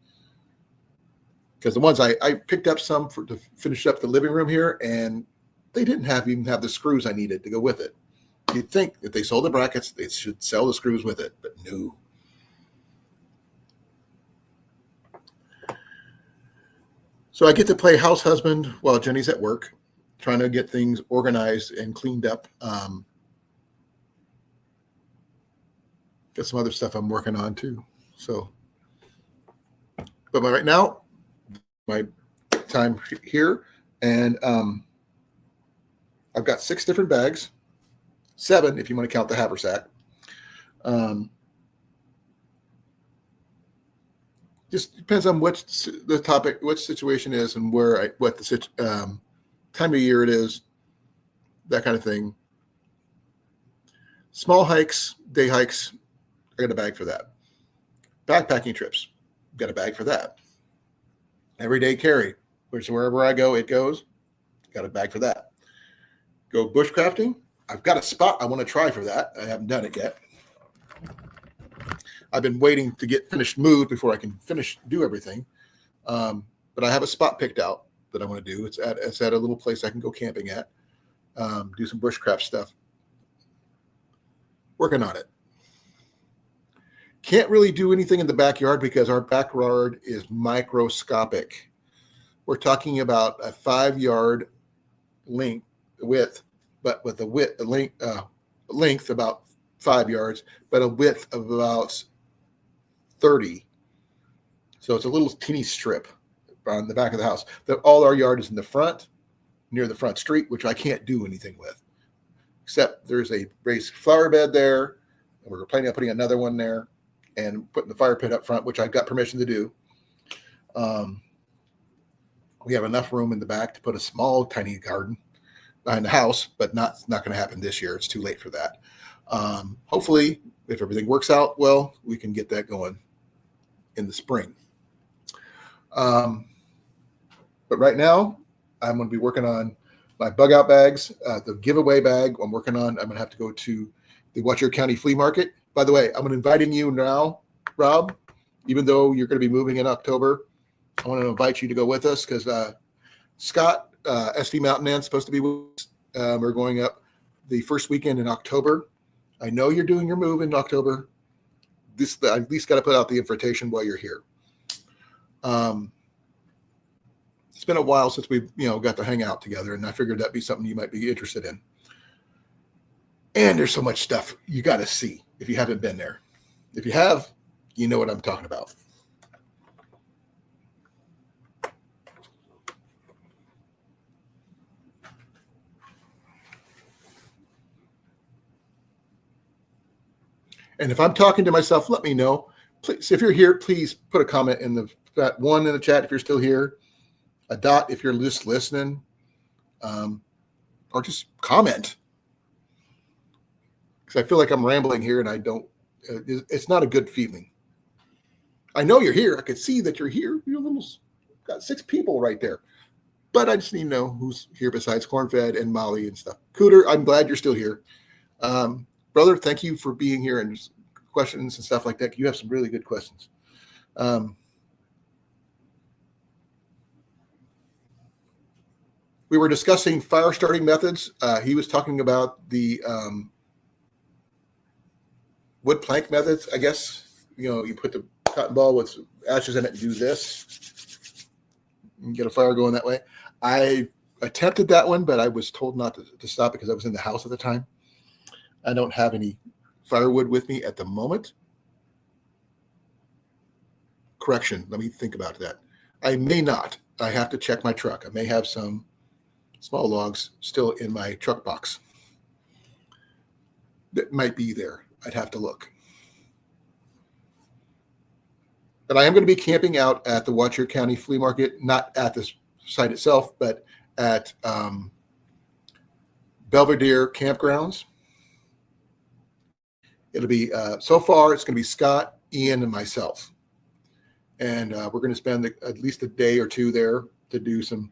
Because the ones I picked up some to finish up the living room here, and they didn't even have the screws I needed to go with it. You'd think if they sold the brackets, they should sell the screws with it, but no. So I get to play house husband while Jenny's at work, trying to get things organized and cleaned up. Got some other stuff I'm working on too. So, but right now, my time here, and I've got 6 different bags, 7 if you want to count the haversack. Just depends on which the topic, which situation is, and what the time of year it is, that kind of thing. Small hikes, day hikes, I got a bag for that. Backpacking trips, got a bag for that. Everyday carry, which wherever I go, it goes, got a bag for that. Go bushcrafting, I've got a spot I want to try for that. I haven't done it yet. I've been waiting to get finished moved before I can do everything. But I have a spot picked out that I want to do. It's at a little place I can go camping at, do some bushcraft stuff. Working on it. Can't really do anything in the backyard because our backyard is microscopic. We're talking about a 5-yard width, but with a length about 5 yards, but a width of about 30. So it's a little teeny strip on the back of the house. All our yard is in the front, near the front street, which I can't do anything with, except there's a raised flower bed there, and we're planning on putting another one there, and putting the fire pit up front, which I got permission to do. We have enough room in the back to put a small, tiny garden behind the house, but not going to happen this year. It's too late for that. Hopefully, if everything works out well, we can get that going in the spring. But right now, I'm going to be working on my bug out bags, the giveaway bag I'm working on. I'm going to have to go to the Watcher County Flea Market. By the way, I'm inviting you now, Rob, even though you're going to be moving in October. I want to invite you to go with us because Scott, SD Mountain Man, is supposed to be with us. We're going up the first weekend in October. I know you're doing your move in October. I at least got to put out the invitation while you're here. It's been a while since we got to hang out together, and I figured that'd be something you might be interested in. And there's so much stuff you got to see if you haven't been there. If you have, you know what I'm talking about. And if I'm talking to myself, let me know. Please, if you're here, please put a comment in that one in the chat if you're still here. A dot if you're just listening, or just comment. Because I feel like I'm rambling here, and I don't. It's not a good feeling. I know you're here. I can see that you're here. You almost got 6 people right there. But I just need to know who's here besides Cornfed and Molly and stuff. Cooter, I'm glad you're still here. Brother, thank you for being here and questions and stuff like that. You have some really good questions. We were discussing fire starting methods. He was talking about the wood plank methods, I guess. You put the cotton ball with ashes in it and do this. And get a fire going that way. I attempted that one, but I was told not to stop because I was in the house at the time. I don't have any firewood with me at the moment. Correction, let me think about that. I may not. I have to check my truck. I may have some small logs still in my truck box that might be there. I'd have to look. But I am going to be camping out at the Watcher County Flea Market, not at the site itself, but at Belvedere Campgrounds. It'll be, so far, it's going to be Scott, Ian, and myself. And we're going to spend at least a day or two there to do some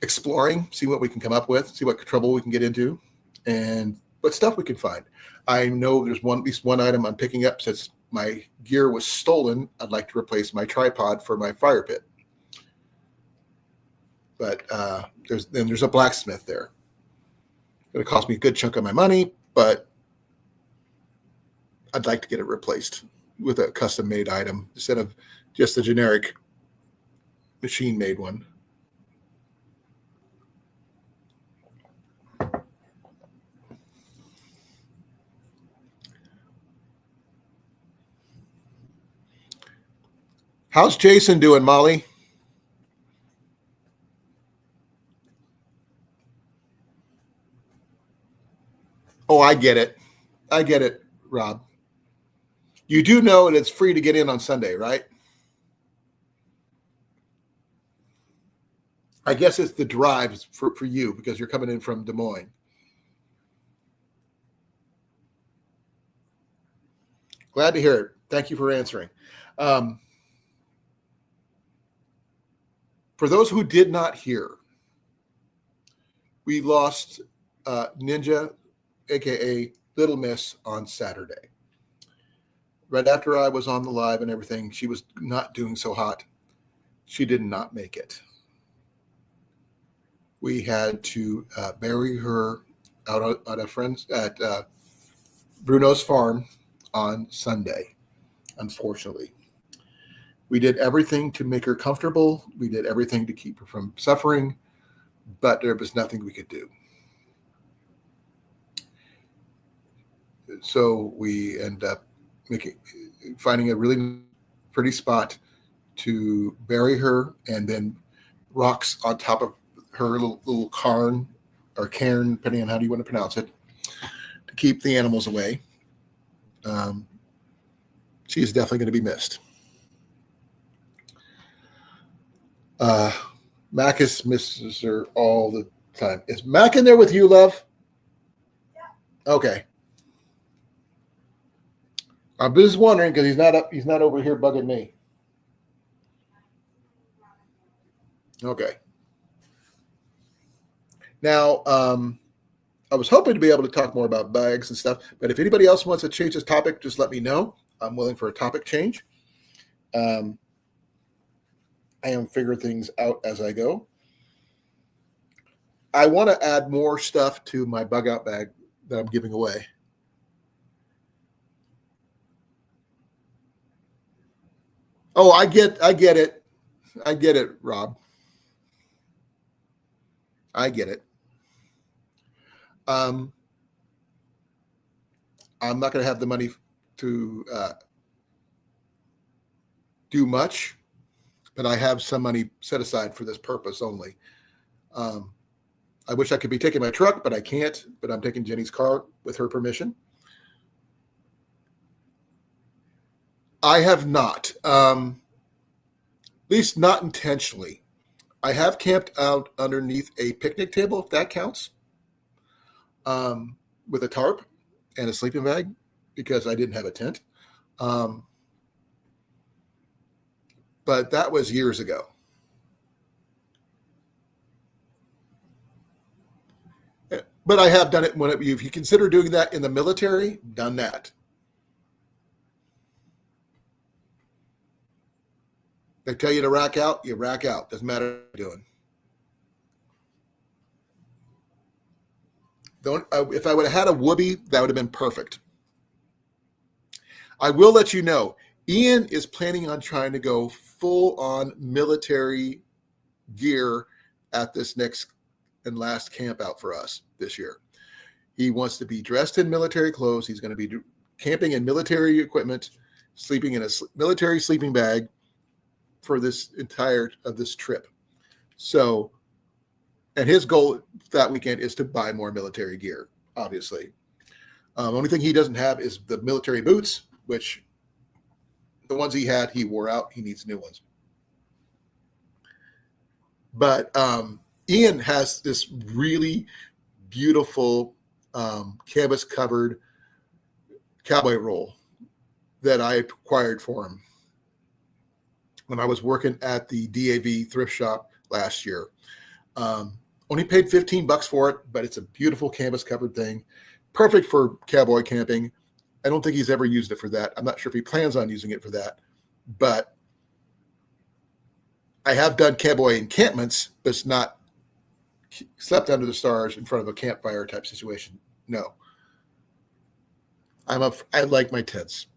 exploring, see what we can come up with, see what trouble we can get into, and what stuff we can find. I know there's at least one item I'm picking up since my gear was stolen. I'd like to replace my tripod for my fire pit. But there's a blacksmith there. It'll cost me a good chunk of my money, but I'd like to get it replaced with a custom-made item instead of just a generic machine-made one. How's Jason doing, Molly? Oh, I get it. I get it, Rob. You do know that it's free to get in on Sunday, right? I guess it's the drives for you because you're coming in from Des Moines. Glad to hear it. Thank you for answering. For those who did not hear, we lost Ninja, aka Little Miss, on Saturday. Right after I was on the live and everything, she was not doing so hot. She did not make it. We had to bury her out at a friend's at Bruno's farm on Sunday, unfortunately. We did everything to make her comfortable. We did everything to keep her from suffering, but there was nothing we could do. So we end up finding a really pretty spot to bury her, and then rocks on top of her little cairn or cairn, depending on how you want to pronounce it, to keep the animals away. She is definitely going to be missed. Macus misses her all the time. Is Mac in there with you, love? Yeah. Okay. I'm just wondering because he's not over here bugging me. Okay. Now, I was hoping to be able to talk more about bags and stuff, but if anybody else wants to change this topic, just let me know. I'm willing for a topic change. I am figuring things out as I go. I want to add more stuff to my bug out bag that I'm giving away. Oh, I get it. I get it, Rob. I get it. I'm not going to have the money to do much, but I have some money set aside for this purpose only. I wish I could be taking my truck, but I can't. But I'm taking Jenny's car with her permission. I have not, at least not intentionally. I have camped out underneath a picnic table, if that counts, with a tarp and a sleeping bag because I didn't have a tent. But that was years ago. But I have done it if you consider doing that in the military, done that. They tell you to rack out, you rack out. Doesn't matter what you're doing. If I would have had a whoopee, that would have been perfect. I will let you know, Ian is planning on trying to go full on military gear at this next and last camp out for us this year. He wants to be dressed in military clothes. He's going to be camping in military equipment, sleeping in a military sleeping bag for this entire of this trip. So, and his goal that weekend is to buy more military gear, obviously. Only thing he doesn't have is the military boots, which the ones he had, he wore out. He needs new ones. But Ian has this really beautiful canvas covered cowboy roll that I acquired for him when I was working at the D.A.V thrift shop last year. Only paid $15 for it, but it's a beautiful canvas covered thing. Perfect for cowboy camping. I don't think he's ever used it for that. I'm not sure if he plans on using it for that, but I have done cowboy encampments, but it's not slept under the stars in front of a campfire type situation. No, I like my tents.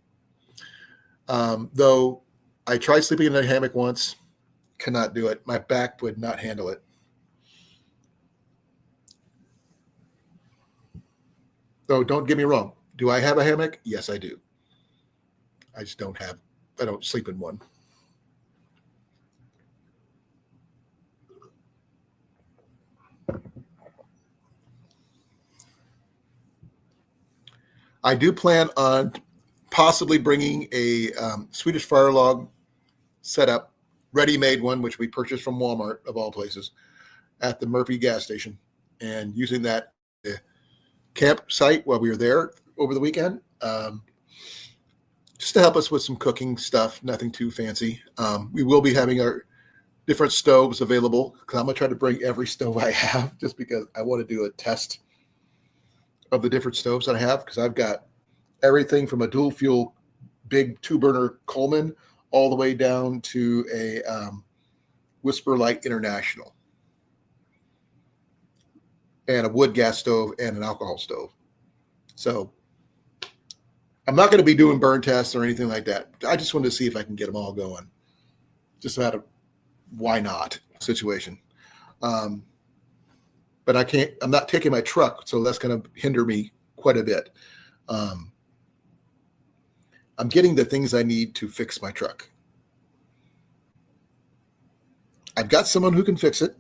Though I tried sleeping in a hammock once, cannot do it. My back would not handle it. Though don't get me wrong. Do I have a hammock? Yes, I do. I don't sleep in one. I do plan on possibly bringing a Swedish fire log setup, ready-made one, which we purchased from Walmart, of all places, at the Murphy gas station, and using that campsite while we were there over the weekend, just to help us with some cooking stuff, nothing too fancy. We will be having our different stoves available, because I'm going to try to bring every stove I have, just because I want to do a test of the different stoves that I have, because I've got everything from a dual fuel big 2-burner Coleman all the way down to a Whisper Light International, and a wood gas stove and an alcohol stove. So I'm not going to be doing burn tests or anything like that. I just wanted to see if I can get them all going. Just out of why not situation. But I'm not taking my truck, so that's going to hinder me quite a bit. I'm getting the things I need to fix my truck. I've got someone who can fix it.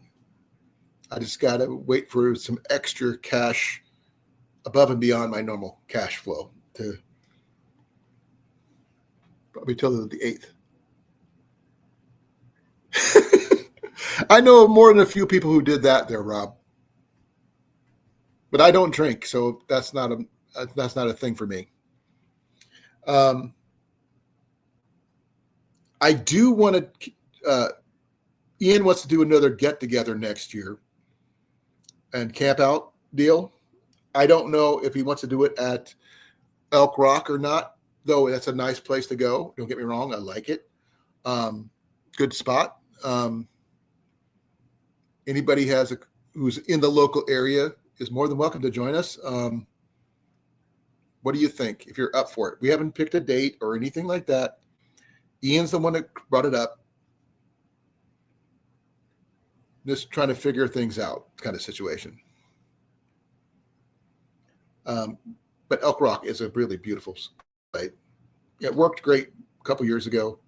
I just got to wait for some extra cash above and beyond my normal cash flow to probably till the 8th. I know more than a few people who did that there, Rob. But I don't drink, so that's not a thing for me. I do want to. Ian wants to do another get together next year and camp out deal. I don't know if he wants to do it at Elk Rock or not, though. That's a nice place to go. Don't get me wrong, I like it. Good spot. Anybody who's in the local area is more than welcome to join us. What do you think if you're up for it? We haven't picked a date or anything like that. Ian's the one that brought it up. Just trying to figure things out kind of situation. But Elk Rock is a really beautiful site. It worked great a couple years ago.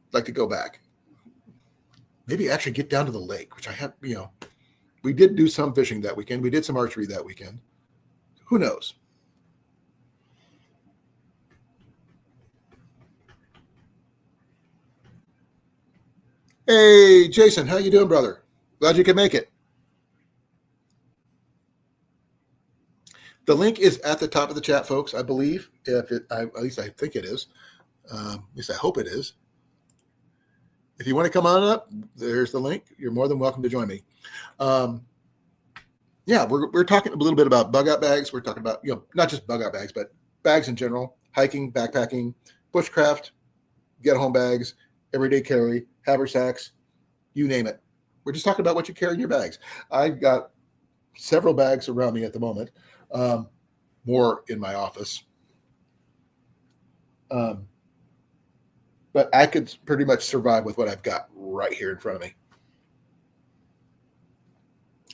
I'd like to go back. Maybe actually get down to the lake, which I have, we did do some fishing that weekend. We did some archery that weekend. Who knows? Hey, Jason, how you doing, brother? Glad you could make it. The link is at the top of the chat, folks, I believe. At least I think it is. At least I hope it is. If you want to come on up, there's the link. You're more than welcome to join me. Yeah, we're talking a little bit about bug out bags. We're talking about, not just bug out bags, but bags in general, hiking, backpacking, bushcraft, get home bags, everyday carry, haversacks, you name it. We're just talking about what you carry in your bags. I've got several bags around me at the moment, more in my office. But I could pretty much survive with what I've got right here in front of me.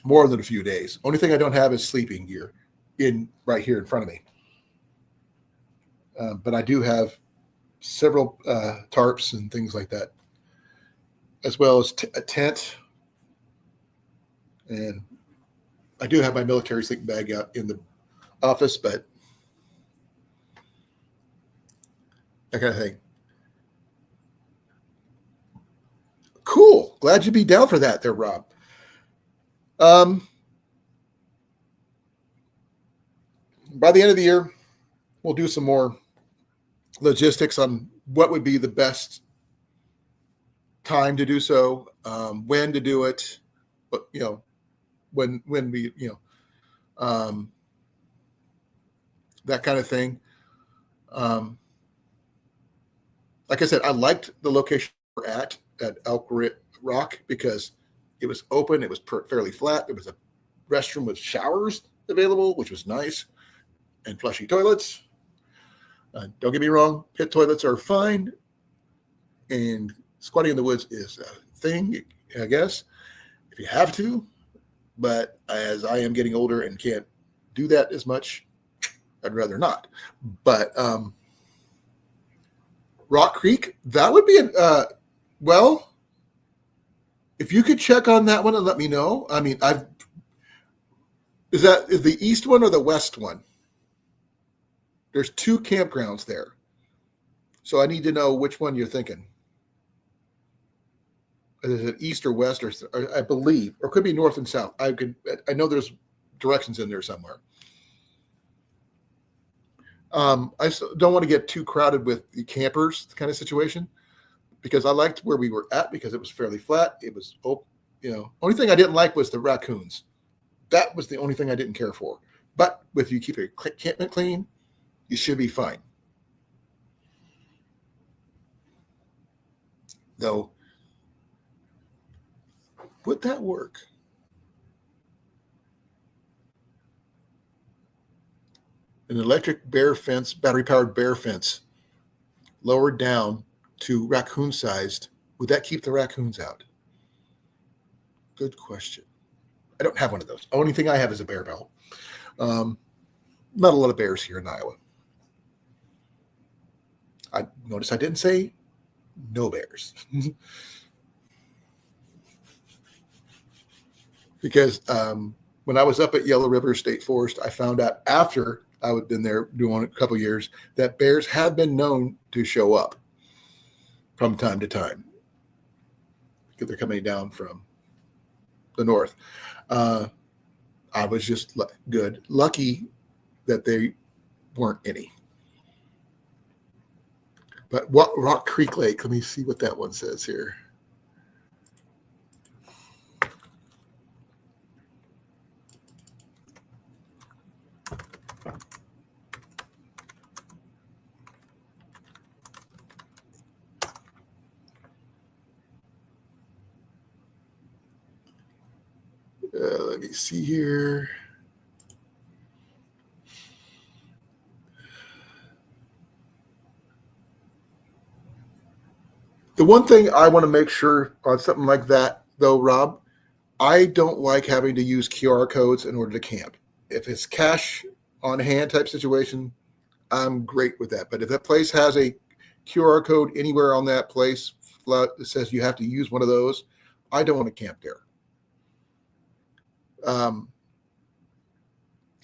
More than a few days. Only thing I don't have is sleeping gear right here in front of me. But I do have several tarps and things like that, as well as a tent. And I do have my military sleeping bag out in the office, but that kind of thing. Cool. Glad you'd be down for that there, Rob. by the end of the year, we'll do some more logistics on what would be the best time to do so, when to do it, but when we that kind of thing. Like I said, I liked the location we're at Elk Rock because it was open, it was fairly flat, there was a restroom with showers available, which was nice, and flushing toilets. Don't get me wrong, pit toilets are fine, and squatting in the woods is a thing, I guess, if you have to. But as I am getting older and can't do that as much, I'd rather not. But Rock Creek, that would be well, if you could check on that one and let me know. I mean, is the east one or the west one? There's 2 campgrounds there. So I need to know which one you're thinking. Is it east or west, or I believe, or it could be north and south. I know there's directions in there somewhere. I don't want to get too crowded with the campers kind of situation, because I liked where we were at because it was fairly flat. It was open, Only thing I didn't like was the raccoons. That was the only thing I didn't care for. But if you keep your campment clean, you should be fine. Though, would that work? An electric bear fence, battery-powered bear fence, lowered down to raccoon-sized, would that keep the raccoons out? Good question. I don't have one of those. The only thing I have is a bear bell. Not a lot of bears here in Iowa. I noticed I didn't say no bears. Because when I was up at Yellow River State Forest, I found out after I had been there doing a couple of years that bears have been known to show up from time to time because they're coming down from the north. I was just lucky that they weren't any. But what Rock Creek Lake? Let me see what that one says here. Let me see here. The one thing I want to make sure on something like that, though, Rob, I don't like having to use QR codes in order to camp. If it's cash on hand type situation, I'm great with that. But if that place has a QR code anywhere on that place that says you have to use one of those, I don't want to camp there.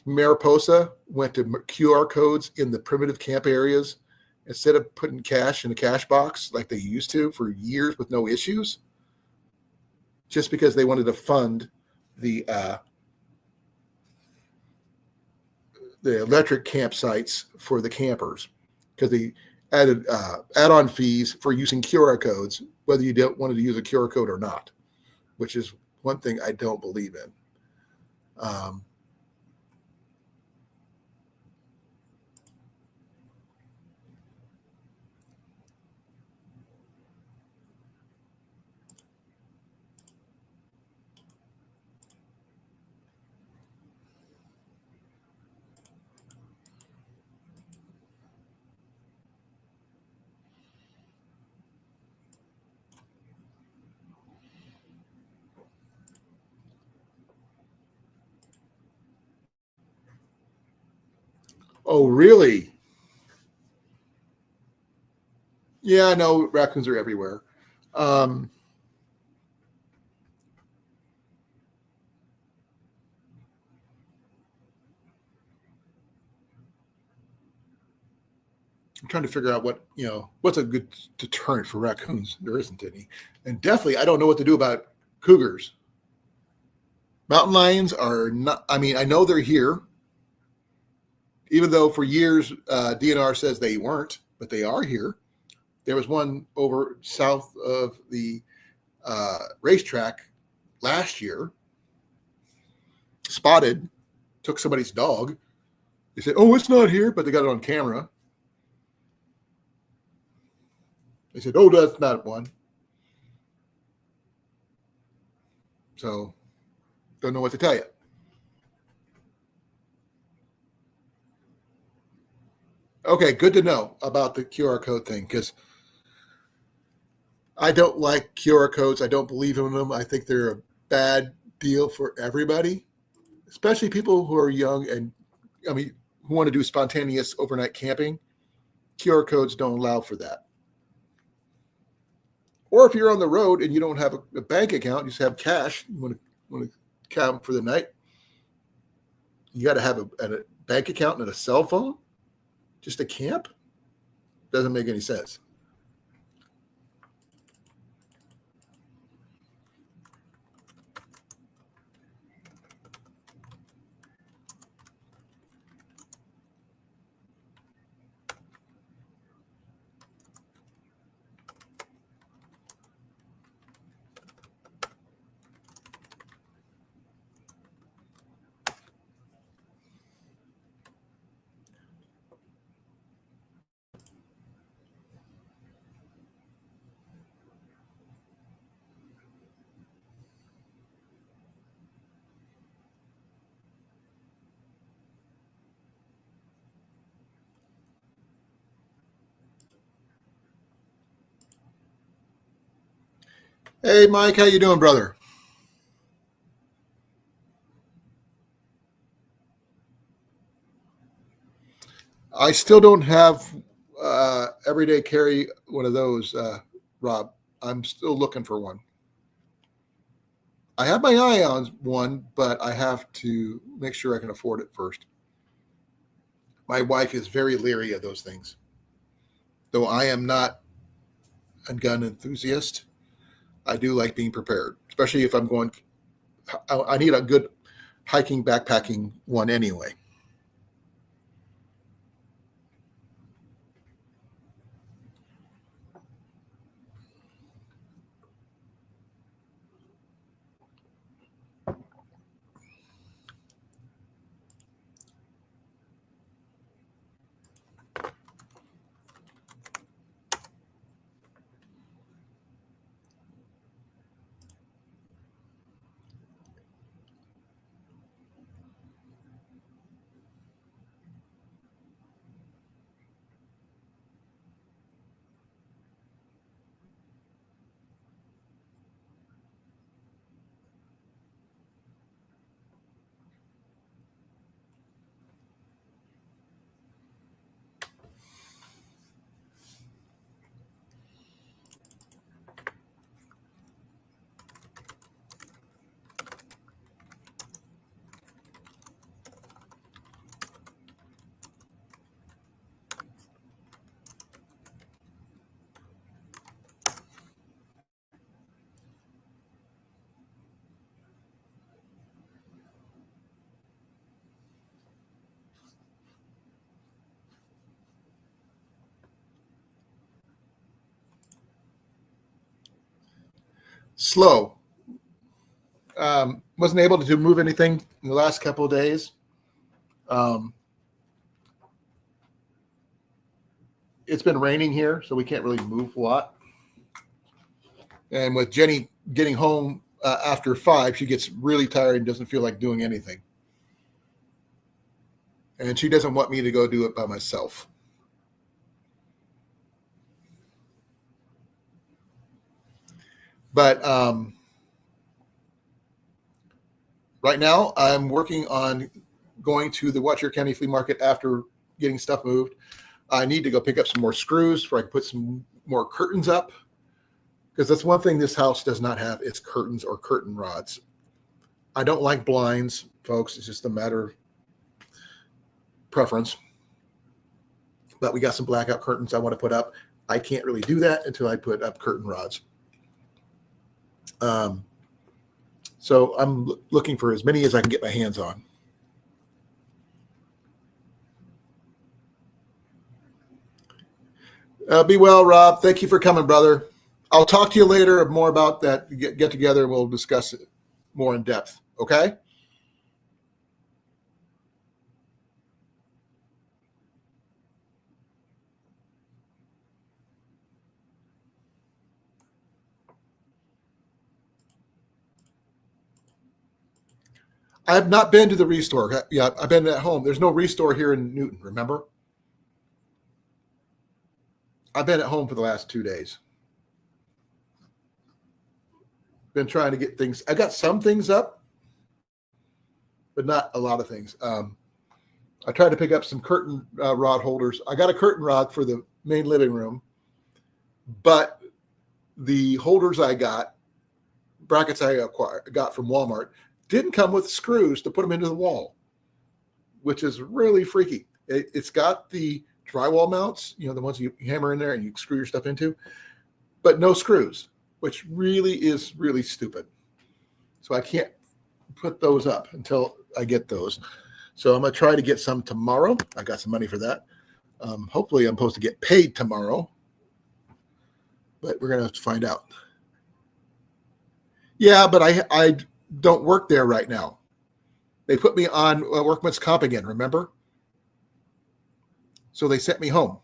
Mariposa went to QR codes in the primitive camp areas instead of putting cash in a cash box like they used to for years with no issues, just because they wanted to fund the electric campsites for the campers, because they added add-on fees for using QR codes, whether you don't wanted to use a QR code or not, which is one thing I don't believe in. Oh, really? Yeah, I know raccoons are everywhere. I'm trying to figure out what's a good deterrent for raccoons. There isn't any. And definitely, I don't know what to do about cougars. Mountain lions are not, I mean, I know they're here even though for years DNR says they weren't, but they are here. There was one over south of the racetrack last year, spotted, took somebody's dog. They said, "Oh, it's not here," but they got it on camera. They said, "Oh, that's not one." So, don't know what to tell you. Okay, good to know about the QR code thing, because I don't like QR codes. I don't believe in them. I think they're a bad deal for everybody, especially people who are young and, who want to do spontaneous overnight camping. QR codes don't allow for that. Or if you're on the road and you don't have a bank account, you just have cash, you want to camp for the night, you got to have a bank account and a cell phone just to camp? Doesn't make any sense. Hey, Mike, how you doing, brother? I still don't have everyday carry one of those, Rob. I'm still looking for one. I have my eye on one, but I have to make sure I can afford it first. My wife is very leery of those things, though I am not a gun enthusiast. I do like being prepared, especially if I'm going. I need a good hiking, backpacking one anyway. Slow. Wasn't able to move anything in the last couple of days. Um, it's been raining here, so we can't really move a lot. And with Jenny getting home after 5, she gets really tired and doesn't feel like doing anything. And she doesn't want me to go do it by myself. But right now, I'm working on going to the Watcher County Flea Market after getting stuff moved. I need to go pick up some more screws so I can put some more curtains up, because that's one thing this house does not have is curtains or curtain rods. I don't like blinds, folks. It's just a matter of preference. But we got some blackout curtains I want to put up. I can't really do that until I put up curtain rods. So I'm looking for as many as I can get my hands on. Be well, Rob. Thank you for coming, brother. I'll talk to you later more about that get together. We'll discuss it more in depth. Okay. I have not been to the Restore. Yeah, I've been at home. There's no Restore here in Newton, remember? I've been at home for the last 2 days. Been trying to get things. I got some things up, but not a lot of things. I tried to pick up some curtain rod holders. I got a curtain rod for the main living room, but the holders I got, brackets I got from Walmart, didn't come with screws to put them into the wall, which is really freaky. It's got the drywall mounts, the ones you hammer in there and you screw your stuff into, but no screws, which really is really stupid. So I can't put those up until I get those. So I'm going to try to get some tomorrow. I got some money for that. Hopefully I'm supposed to get paid tomorrow, but we're going to have to find out. Yeah, but I don't work there right now. They put me on workman's comp again, remember? So they sent me home.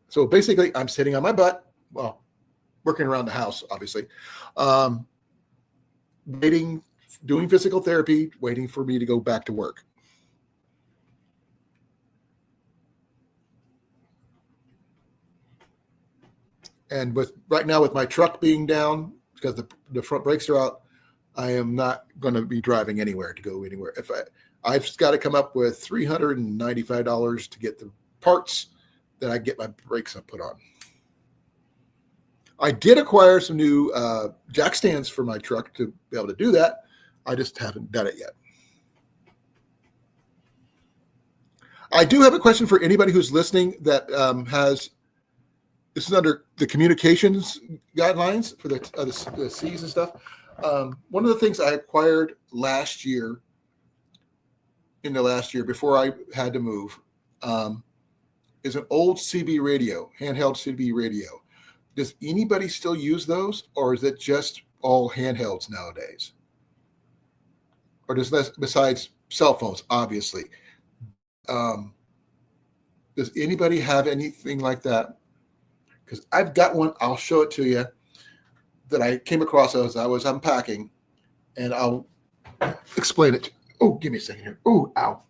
So basically I'm sitting on my butt, well, working around the house, obviously, waiting, doing physical therapy, waiting for me to go back to work. And right now with my truck being down because the front brakes are out, I am not going to be driving anywhere to go anywhere. If I've got to come up with $395 to get the parts that I get my brakes put on. I did acquire some new jack stands for my truck to be able to do that. I just haven't done it yet. I do have a question for anybody who's listening that this is under the communications guidelines for the C's and stuff. One of the things I acquired in the last year before I had to move, is an old CB radio, handheld CB radio. Does anybody still use those, or is it just all handhelds nowadays? Or does that, besides cell phones, obviously? Does anybody have anything like that? Because I've got one, I'll show it to you, that I came across as I was unpacking, and I'll explain it. Oh, give me a second here. Oh, ow.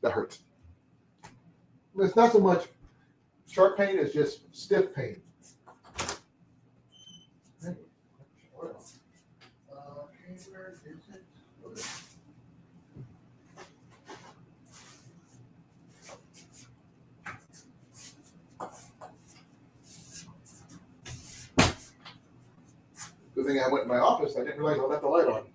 That hurts. It's not so much sharp pain, it's just stiff pain. Where is it? Good thing I went in my office. I didn't realize I left the light on.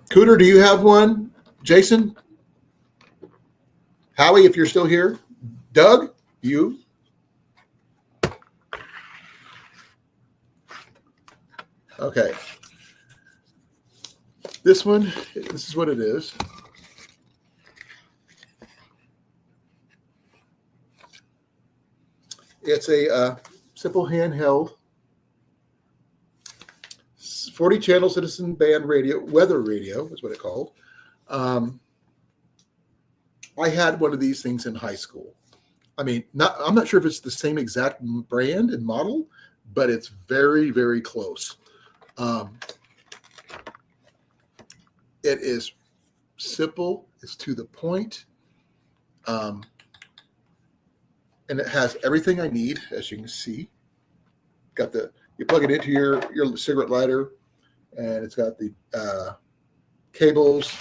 Cooter, do you have one? Jason? Howie, if you're still here? Doug? You? Okay. This one, this is what it is. It's a simple handheld 40 channel citizen band radio, weather radio is what it's called. I had one of these things in high school. I mean, I'm not sure if it's the same exact brand and model, but it's very, very close. It is simple. It's to the point. And it has everything I need, as you can see. Got you plug it into your cigarette lighter, and it's got the cables,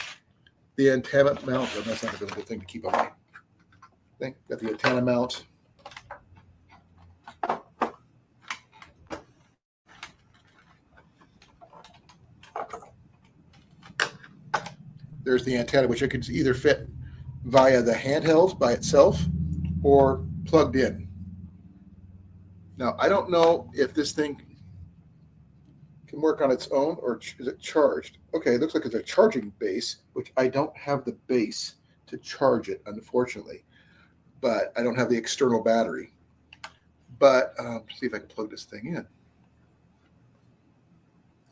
the antenna mount. Oh, that's not a good thing to keep on my thing. Got the antenna mount. There's the antenna, which it could either fit via the handheld by itself or plugged in. Now, I don't know if this thing can work on its own or is it charged. Okay, it looks like it's a charging base, which I don't have the base to charge it, unfortunately. But I don't have the external battery. But see if I can plug this thing in.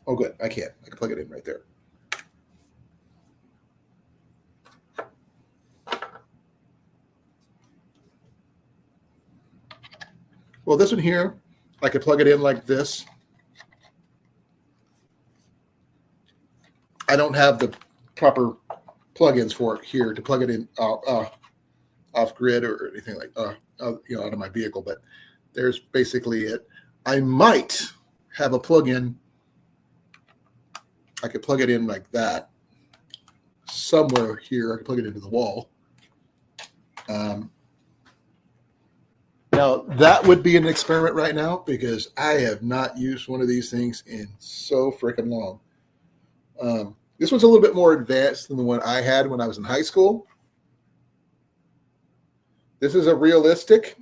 Oh, good. I can. I can plug it in right there. Well, this one here, I could plug it in like this. I don't have the proper plugins for it here to plug it in off grid or anything like out of my vehicle. But there's basically it. I might have a plug-in. I could plug it in like that somewhere here. I could plug it into the wall. Now, that would be an experiment right now because I have not used one of these things in so freaking long. This one's a little bit more advanced than the one I had when I was in high school. This is a realistic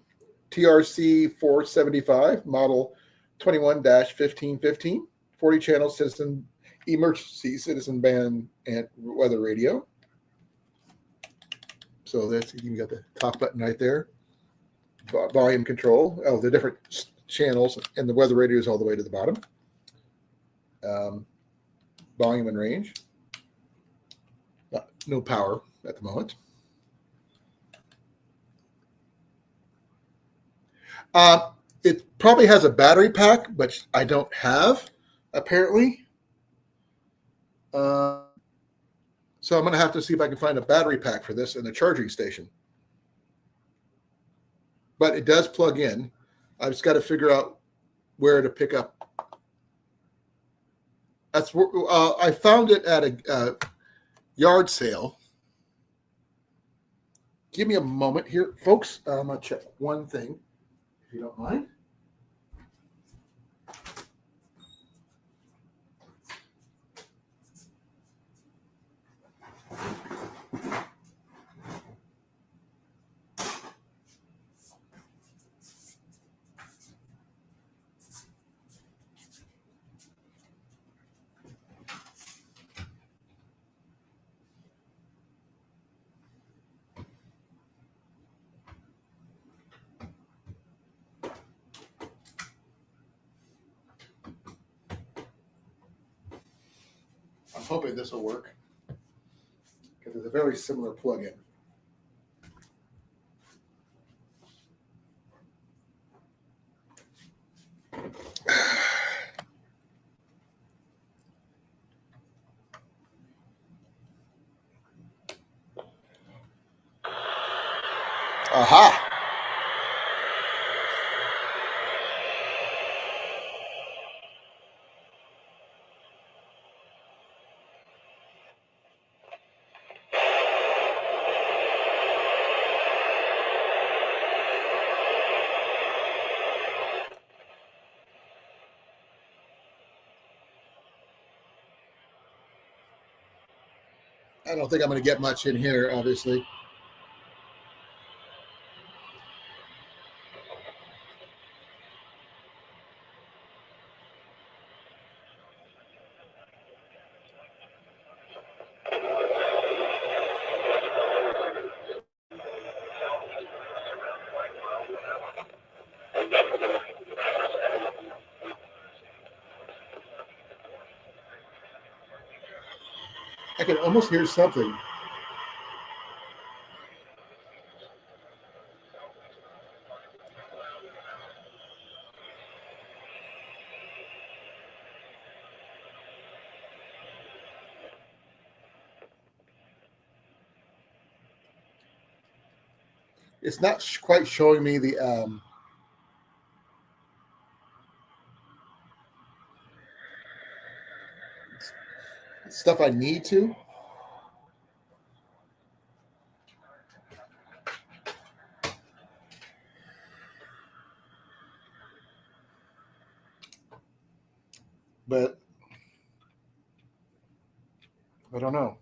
TRC 475 model 21-1515, 40 channel citizen emergency citizen band and weather radio. So that's, you got the top button right there. Volume control. Oh, the different channels, and the weather radio is all the way to the bottom. Volume and range. No power at the moment. It probably has a battery pack, but I don't have, apparently. So I'm going to have to see if I can find a battery pack for this and a charging station. But it does plug in. I've just got to figure out where to pick up. That's where I found it at a yard sale. Give me a moment here, folks. I'm going to check one thing, if you don't mind. I'm hoping this will work because it's a very similar plugin. Aha! I don't think I'm going to get much in here, obviously. I can almost hear something. It's not quite showing me the stuff I need to. But I don't know.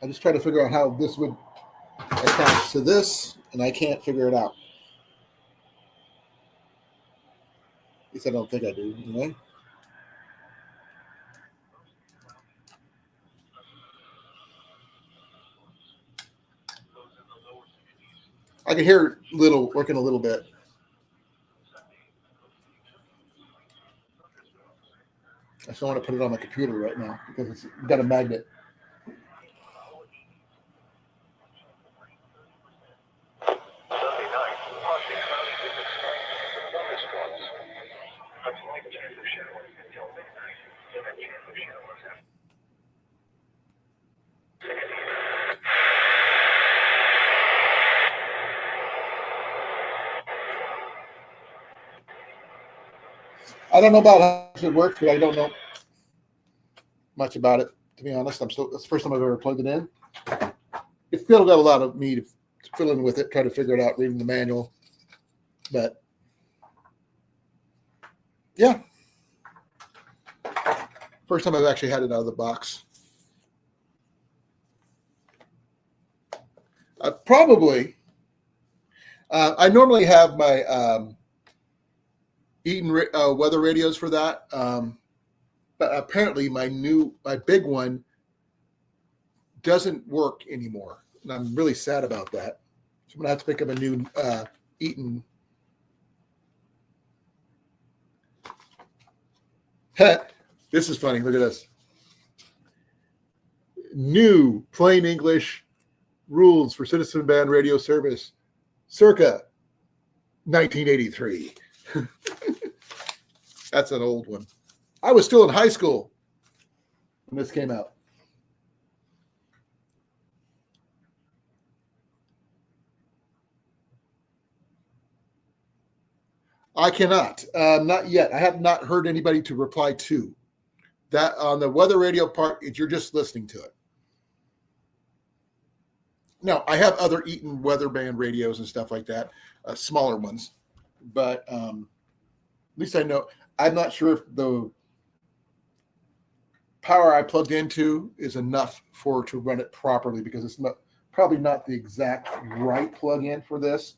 I just try to figure out how this would attach to this, and I can't figure it out. At least I don't think I do. Anyway. I can hear working a little bit. I just don't want to put it on my computer right now because it's got a magnet. I don't know about how it works, but I don't know much about it, to be honest. That's the first time I've ever plugged it in. It's still got a lot of me to fill in with it, try to figure it out, reading the manual. But yeah, first time I've actually had it out of the box. I normally have my Eaton weather radios for that. But apparently my big one doesn't work anymore. And I'm really sad about that. So I'm going to have to pick up a new Eaton. This is funny. Look at this. New plain English rules for citizen band radio service circa 1983. That's an old one. I was still in high school when this came out. I cannot. Not yet. I have not heard anybody to reply to that on the weather radio part. You're just listening to it. No, I have other Eaton weather band radios and stuff like that, smaller ones. But at least I know. I'm not sure if the power I plugged into is enough to run it properly, because it's probably not the exact right plug-in for this,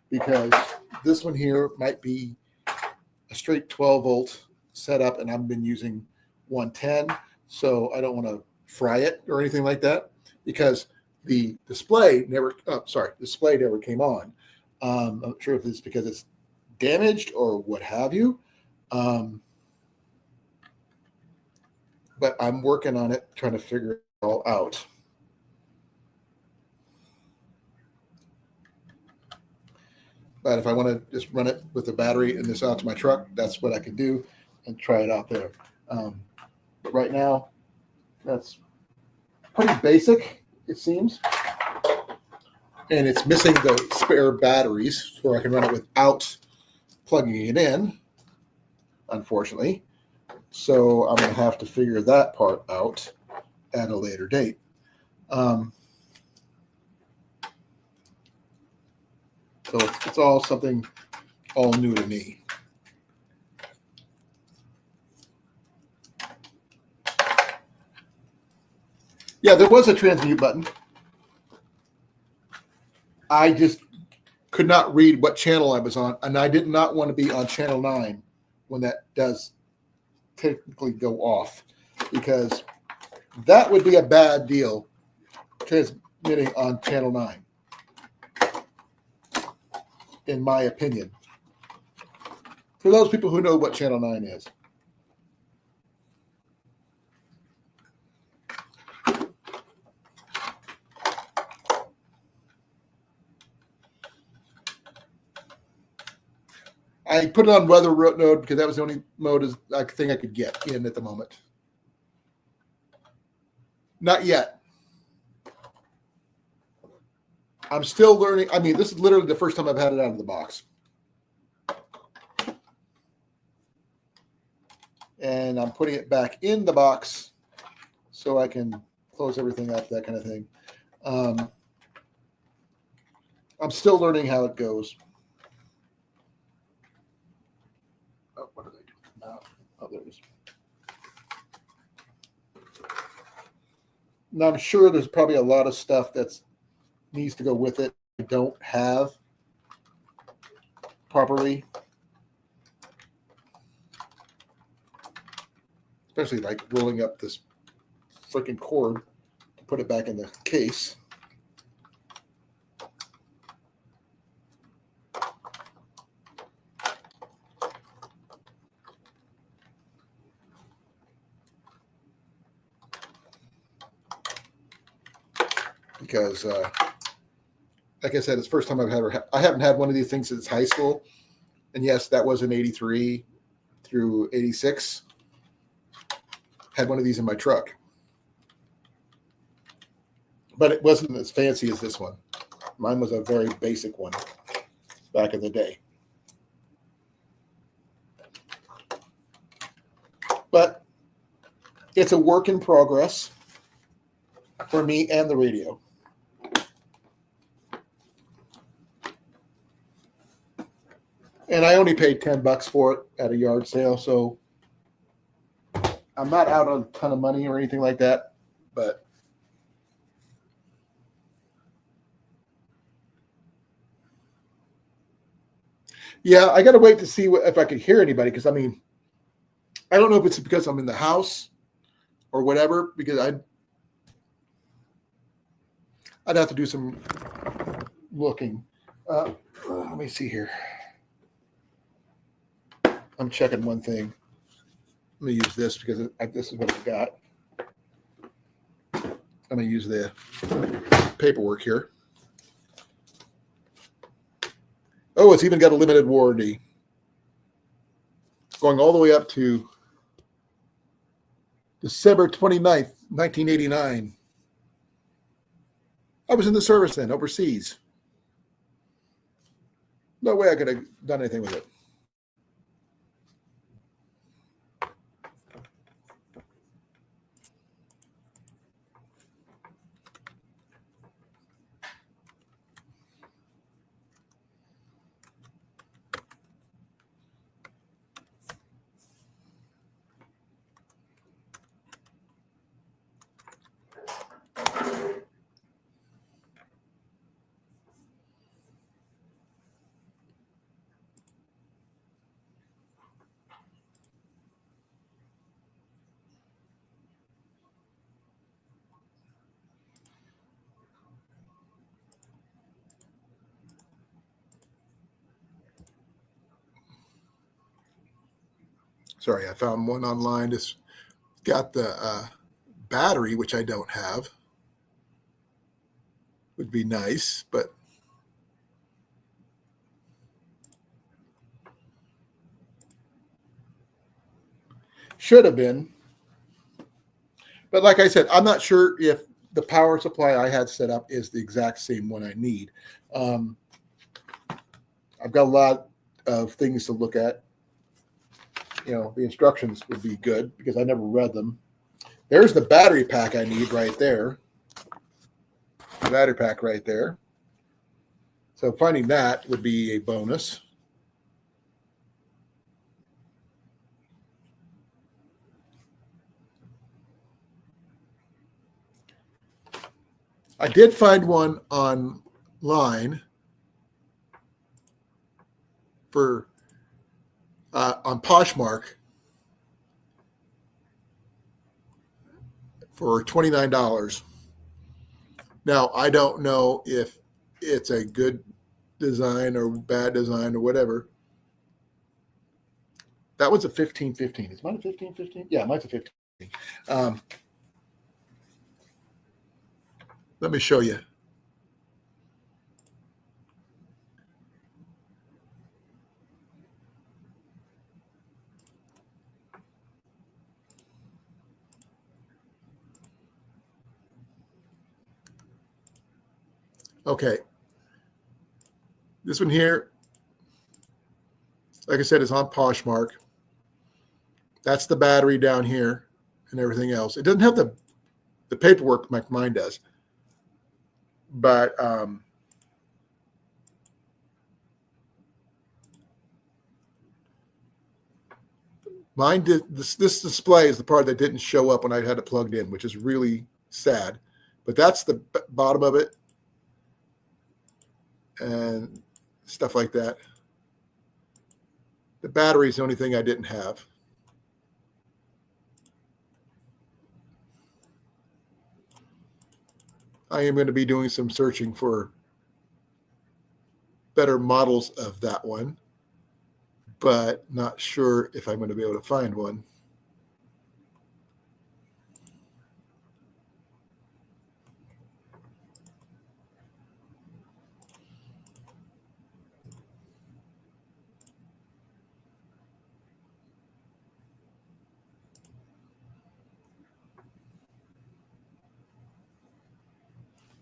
because this one here might be a straight 12-volt setup, and I've been using 110, so I don't want to fry it or anything like that, because the display never came on. I'm not sure if it's because it's damaged or what have you. But I'm working on it, trying to figure it all out. But if I want to just run it with the battery and this out to my truck, that's what I can do and try it out there. But right now, that's pretty basic, it seems. And it's missing the spare batteries where I can run it without plugging it in, unfortunately. So I'm going to have to figure that part out at a later date. So it's all something all new to me. Yeah, there was a transmute button. I just could not read what channel I was on, and I did not want to be on channel 9 when that does technically go off, because that would be a bad deal, transmitting on channel 9, in my opinion. For those people who know what channel 9 is. I put it on weather mode because that was the only thing I could get in at the moment. Not yet. I'm still learning. I mean, this is literally the first time I've had it out of the box. And I'm putting it back in the box so I can close everything up, that kind of thing. I'm still learning how it goes. Oh, what did I do now? Oh, there it is. Now I'm sure there's probably a lot of stuff that's needs to go with it I don't have properly, especially like rolling up this freaking cord to put it back in the case. Because, like I said, it's the first time I haven't had one of these things since high school. And yes, that was in 83 through 86. Had one of these in my truck. But it wasn't as fancy as this one. Mine was a very basic one back in the day. But it's a work in progress for me and the radio. And I only paid $10 for it at a yard sale, so I'm not out on a ton of money or anything like that. But yeah, I got to wait to see if I could hear anybody, because I mean, I don't know if it's because I'm in the house or whatever, because I'd have to do some looking. Let me see here. I'm checking one thing. Let me use this because this is what I got. I'm going to use the paperwork here. Oh, it's even got a limited warranty. Going all the way up to December 29th, 1989. I was in the service then, overseas. No way I could have done anything with it. Sorry, I found one online. It's got the battery, which I don't have. Would be nice, but should have been. But like I said, I'm not sure if the power supply I had set up is the exact same one I need. I've got a lot of things to look at. You know, the instructions would be good because I never read them. There's the battery pack I need right there. The battery pack right there. So finding that would be a bonus. I did find one online for on Poshmark for $29. Now, I don't know if it's a good design or bad design or whatever. That was a 1515. Is mine a 1515? Yeah, mine's a 15. Let me show you. Okay. This one here, like I said, is on Poshmark. That's the battery down here and everything else. It doesn't have the paperwork like mine does. But mine did this display is the part that didn't show up when I had it plugged in, which is really sad. But that's the bottom of it and stuff like that. The battery is the only thing I didn't have. I am going to be doing some searching for better models of that one, but not sure if I'm going to be able to find one.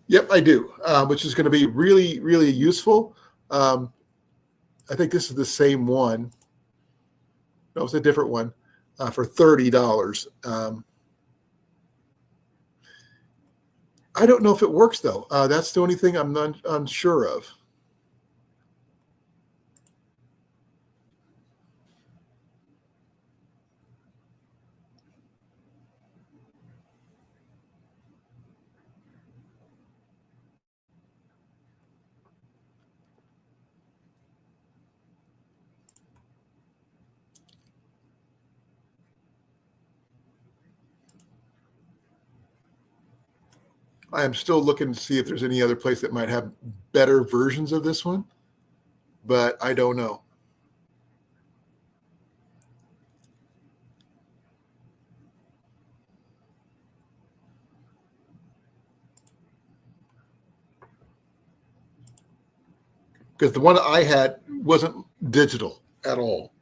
Yep, I do, which is going to be really, really useful. I think this is the same one. No, it's a different one for $30. I don't know if it works, though. That's the only thing I'm not unsure of. I am still looking to see if there's any other place that might have better versions of this one, but I don't know. Because the one I had wasn't digital at all.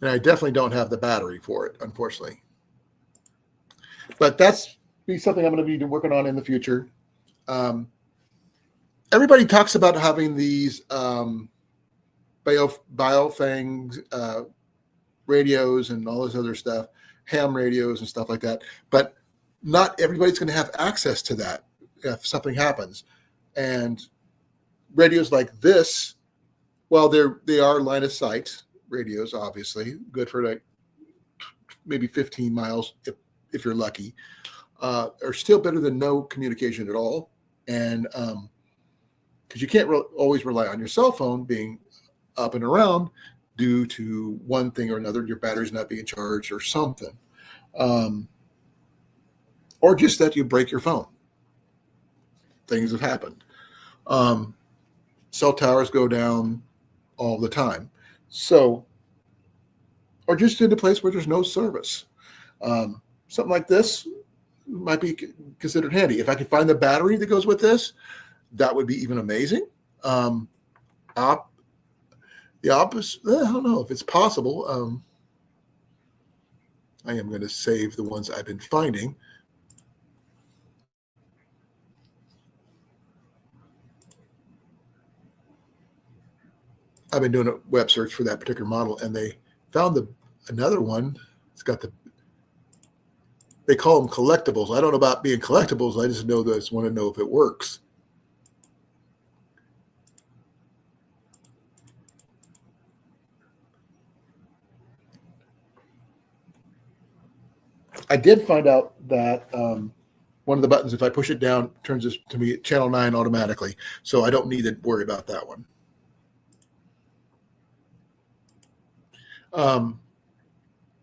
And I definitely don't have the battery for it, unfortunately. But that's be something I'm going to be working on in the future. Everybody talks about having these Biofang radios and all this other stuff, ham radios and stuff like that. But not everybody's going to have access to that if something happens. And radios like this, well, they are line of sight radios, obviously, good for like maybe 15 miles if you're lucky, are still better than no communication at all. And because you can't always rely on your cell phone being up and around due to one thing or another, your battery's not being charged or something. Or just that you break your phone. Things have happened. Cell towers go down all the time. So, or just in a place where there's no service. Something like this might be considered handy. If I could find the battery that goes with this, that would be even amazing. The opposite, I don't know if it's possible. I am going to save the ones I've been finding. I've been doing a web search for that particular model, and they found another one. It's got they call them collectibles. I don't know about being collectibles. I just know that I just want to know if it works. I did find out that one of the buttons, if I push it down, turns this to me channel 9 automatically. So I don't need to worry about that one.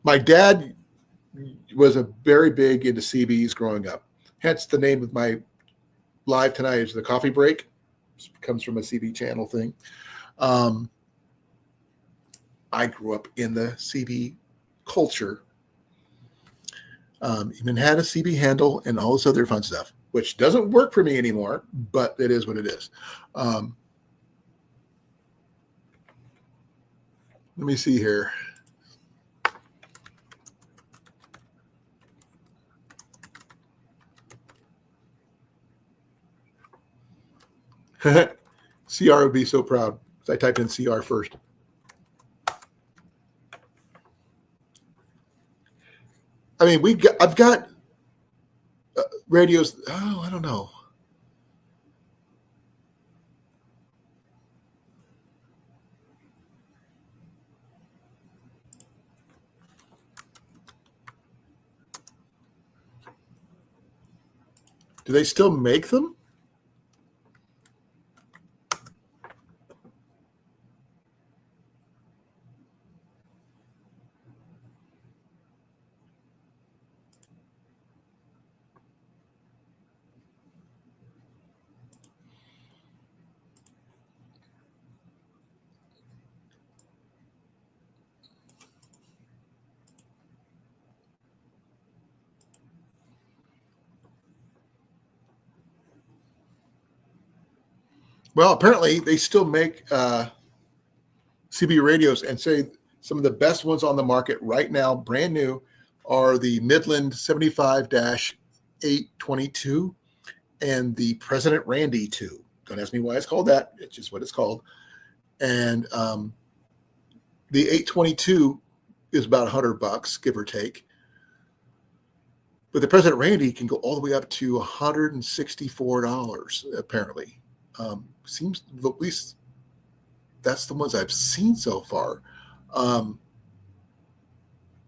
My dad was a very big into CBs growing up. Hence the name of my live tonight is the coffee break. It comes from a CB channel thing. I grew up in the CB culture. Even had a CB handle and all this other fun stuff, which doesn't work for me anymore, but it is what it is. Let me see here. CR would be so proud. I typed in CR first. I mean, I've got radios. Oh, I don't know. Do they still make them? Well, apparently they still make CB radios, and say some of the best ones on the market right now, brand new, are the Midland 75-822 and the President Randy 2. Don't ask me why it's called that. It's just what it's called. And the 822 is about $100, give or take. But the President Randy can go all the way up to $164, apparently. Seems, at least that's the ones I've seen so far.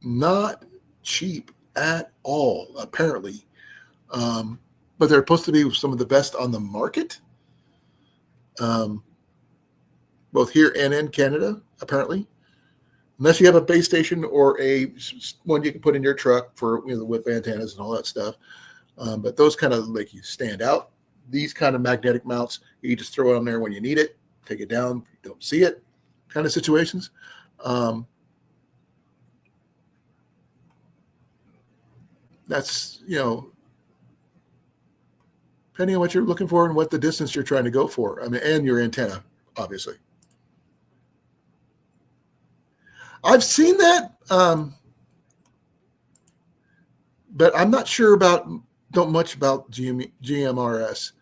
Not cheap at all, apparently. But they're supposed to be some of the best on the market, both here and in Canada, apparently. Unless you have a base station or a one you can put in your truck for the whip antennas and all that stuff. But those kind of make you stand out. These kind of magnetic mounts, you just throw it on there when you need it, take it down, you don't see it, kind of situations. That's, depending on what you're looking for and what the distance you're trying to go for. I mean, and your antenna, obviously. I've seen that, but I'm not sure don't much about GMRS.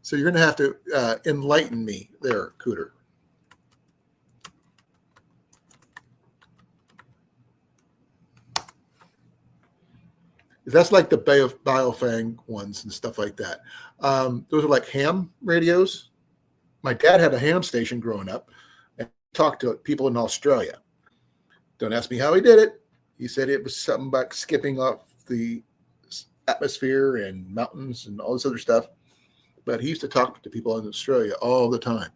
So you're going to have to enlighten me there, Cooter. That's like the Biofang ones and stuff like that. Those are like ham radios. My dad had a ham station growing up and talked to people in Australia. Don't ask me how he did it. He said it was something about skipping off the atmosphere and mountains and all this other stuff. But he used to talk to people in Australia all the time.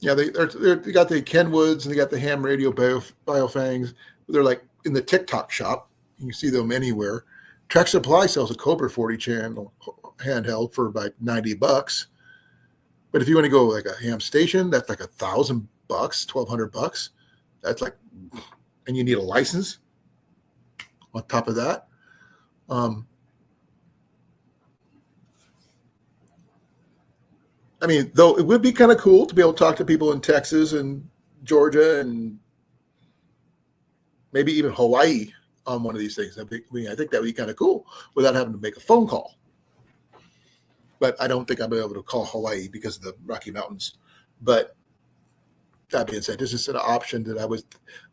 Yeah, they got the Kenwoods and they got the ham radio Biofangs. They're like in the TikTok shop. You can see them anywhere. Track Supply sells a Cobra 40 channel handheld for about $90. But if you want to go like a ham station, that's like $1,000, $1,200. That's like, and you need a license on top of that. I mean, though it would be kind of cool to be able to talk to people in Texas and Georgia and maybe even Hawaii on one of these things. I think that would be kind of cool without having to make a phone call. But I don't think I'll be able to call Hawaii because of the Rocky Mountains. But that being said, this is an option that I would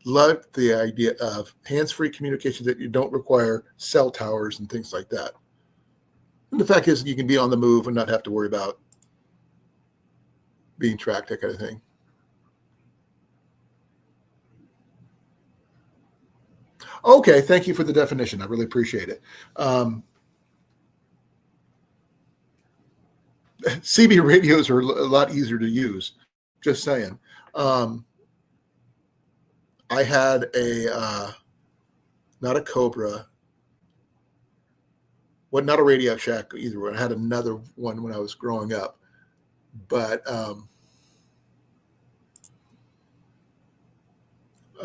love the idea of hands-free communications that you don't require cell towers and things like that. And the fact is you can be on the move and not have to worry about being tracked, that kind of thing. Okay, thank you for the definition. I really appreciate it. CB radios are a lot easier to use. Just saying. I had not a Cobra, not a Radio Shack either. I had another one when I was growing up, but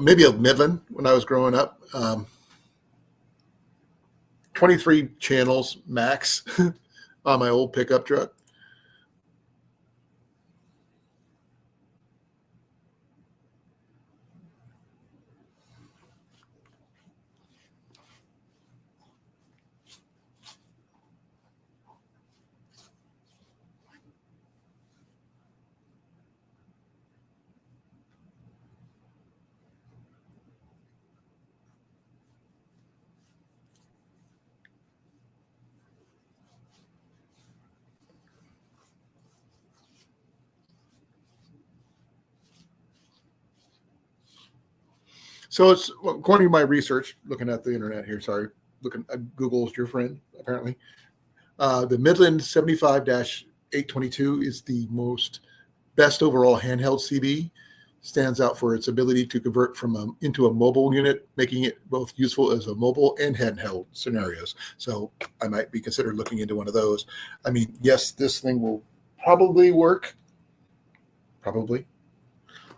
maybe a Midland when I was growing up. 23 channels max on my old pickup truck. So it's, well, according to my research, looking at the internet here. Sorry, looking at Google's your friend apparently. The Midland 75-822 is the most best overall handheld CB. Stands out for its ability to convert from into a mobile unit, making it both useful as a mobile and handheld scenarios. So I might be considered looking into one of those. I mean, yes, this thing will probably work, probably,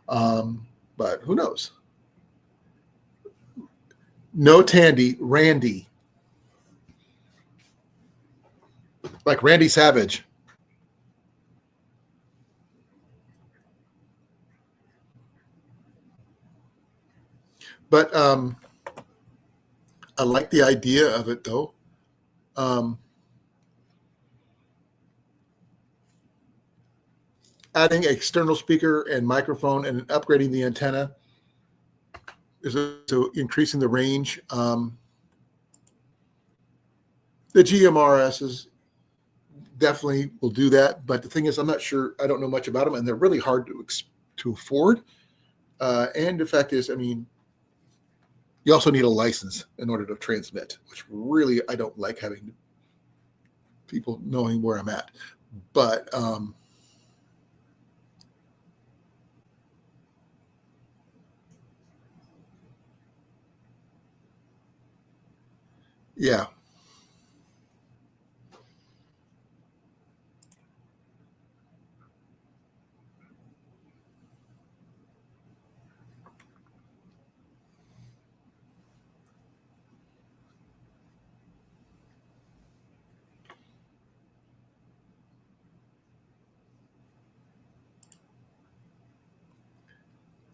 but who knows? No Tandy, Randy, like Randy Savage. But I like the idea of it though. Um, Adding external speaker and microphone and upgrading the antenna is so increasing the range. The GMRS is definitely will do that, but the thing is, I'm not sure. I don't know much about them, and they're really hard to afford. And the fact is, I mean, you also need a license in order to transmit, which really I don't like having people knowing where I'm at. But yeah.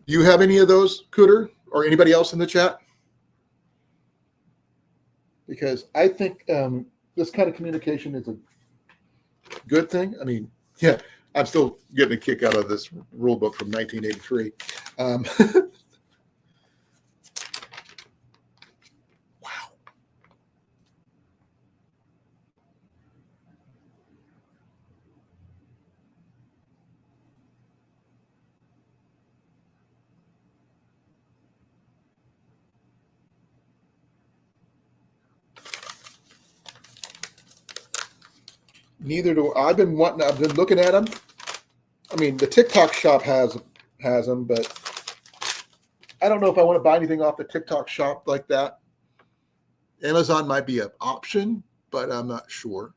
Do you have any of those, Cooter, or anybody else in the chat? Because I think this kind of communication is a good thing. I mean, yeah, I'm still getting a kick out of this rule book from 1983. Um, wow. Neither do I've been wanting. I've been looking at them. I mean, the TikTok shop has them, but I don't know if I want to buy anything off the TikTok shop like that. Amazon might be an option, but I'm not sure.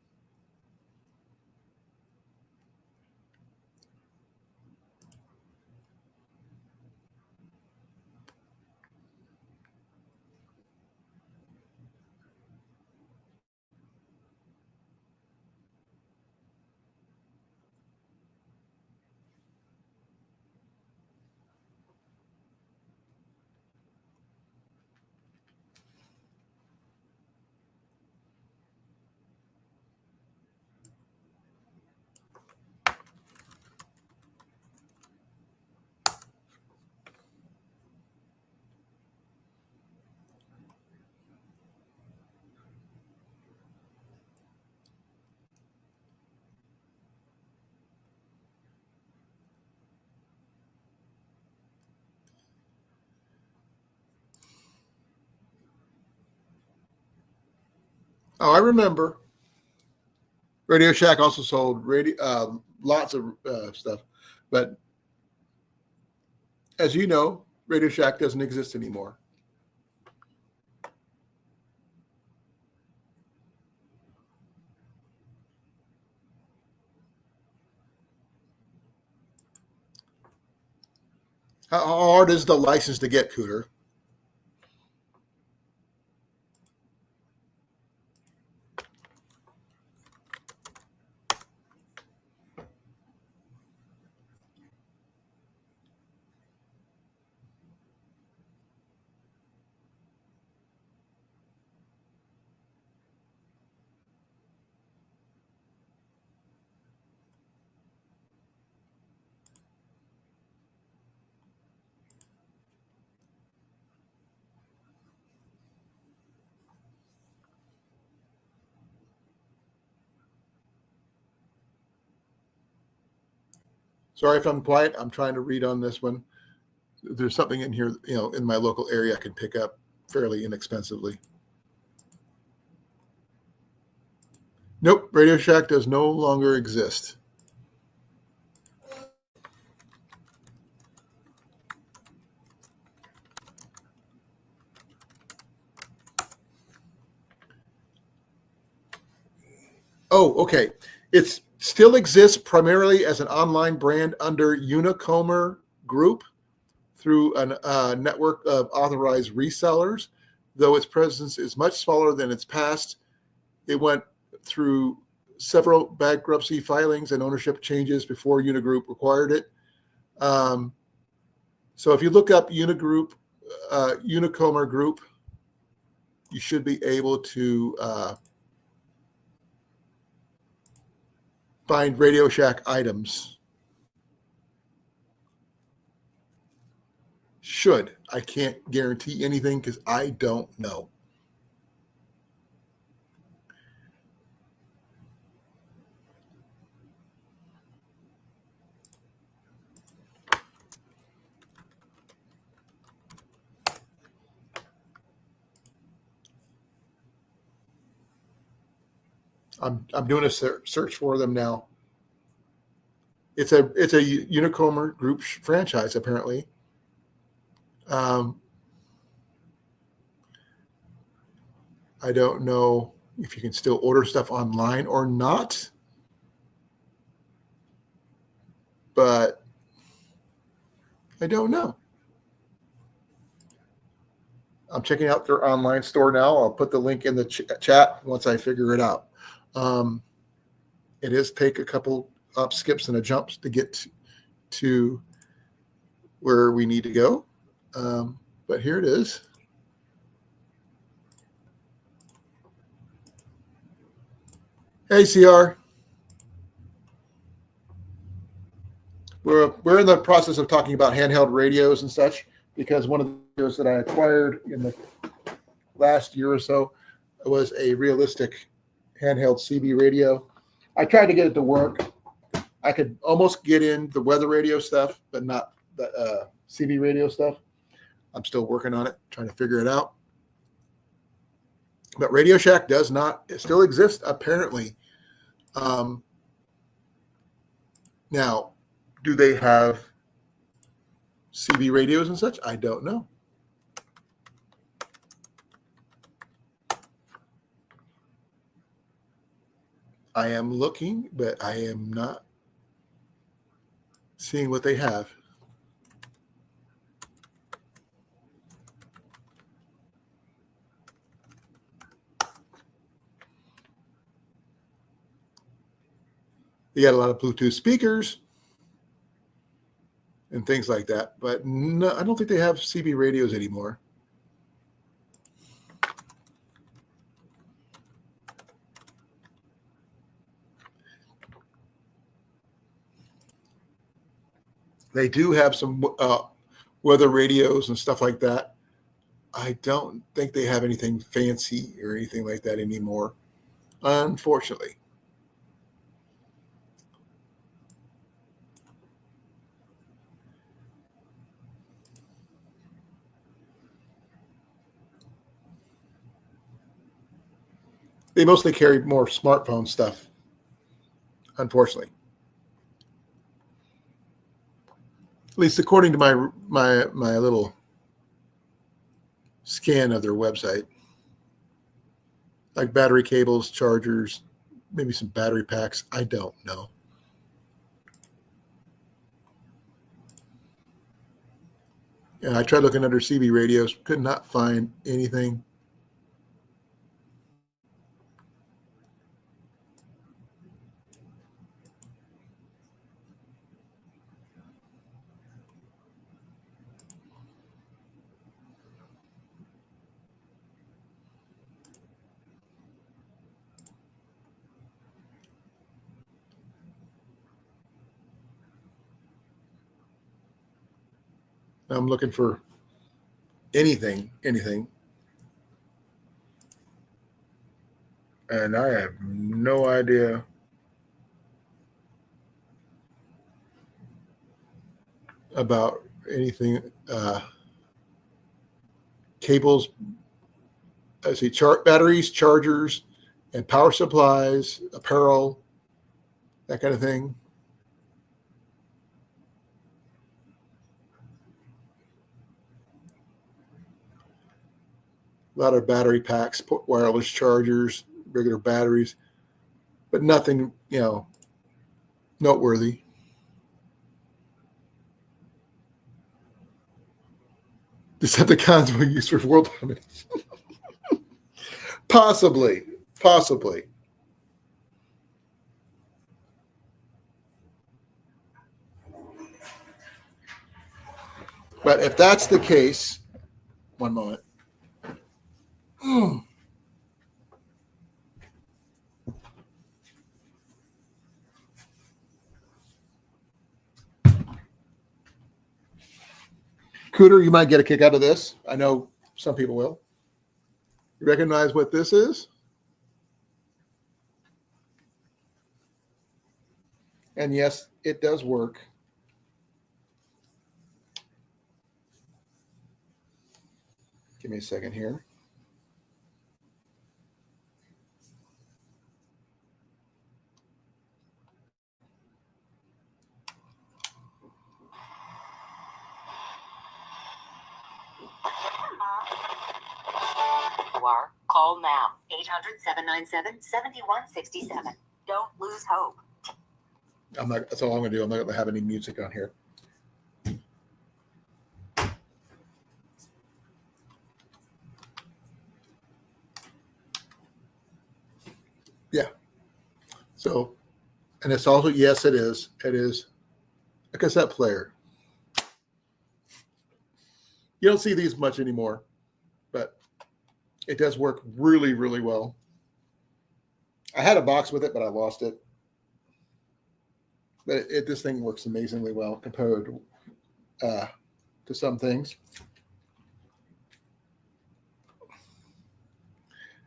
Oh, I remember. Radio Shack also sold lots of stuff, but as you know, Radio Shack doesn't exist anymore. How hard is the license to get, Cooter? Sorry if I'm quiet. I'm trying to read on this one. there's something in here, in my local area I can pick up fairly inexpensively. Nope, Radio Shack does no longer exist. Oh, okay. It still exists primarily as an online brand under Unicomer Group through a network of authorized resellers, though its presence is much smaller than its past. It went through several bankruptcy filings and ownership changes before Unigroup acquired it. So if you look up Unicomer Group, you should be able to find Radio Shack items. Should. I can't guarantee anything because I don't know. I'm doing a search for them now. It's a Unicomer Group franchise apparently. I don't know if you can still order stuff online or not, but I don't know. I'm checking out their online store now. I'll put the link in the chat once I figure it out. It is take a couple up skips and a jumps to get to where we need to go. But here it is. Hey, CR. We're in the process of talking about handheld radios and such, because one of the radios that I acquired in the last year or so was a realistic handheld CB radio. I tried to get it to work. I could almost get in the weather radio stuff, but not the CB radio stuff. I'm still working on it, trying to figure it out. But Radio Shack does not, it still exists apparently. Now, do they have CB radios and such? I don't know. I am looking, but I am not seeing what they have. They got a lot of Bluetooth speakers and things like that, but no, I don't think they have CB radios anymore. They do have some weather radios and stuff like that. I don't think they have anything fancy or anything like that anymore, unfortunately. They mostly carry more smartphone stuff, unfortunately. At least according to my little scan of their website. Like battery cables, chargers, maybe some battery packs. I don't know. And I tried looking under CB radios, could not find anything. I'm looking for anything. And I have no idea about anything. Cables, I see batteries, chargers, and power supplies, apparel, that kind of thing. A lot of battery packs, wireless chargers, regular batteries, but nothing, noteworthy. Decepticons were used for world dominance. Possibly. But if that's the case, one moment. Cooter, you might get a kick out of this. I know some people will. You recognize what this is? And yes, it does work. Give me a second here. Call now. 800-797-7167. Don't lose hope. That's all I'm going to do. I'm not going to have any music on here. Yeah. So, and it's also, yes, it is. It is a cassette player. You don't see these much anymore, but it does work really, really well. I had a box with it, but I lost it. But this thing works amazingly well compared to some things.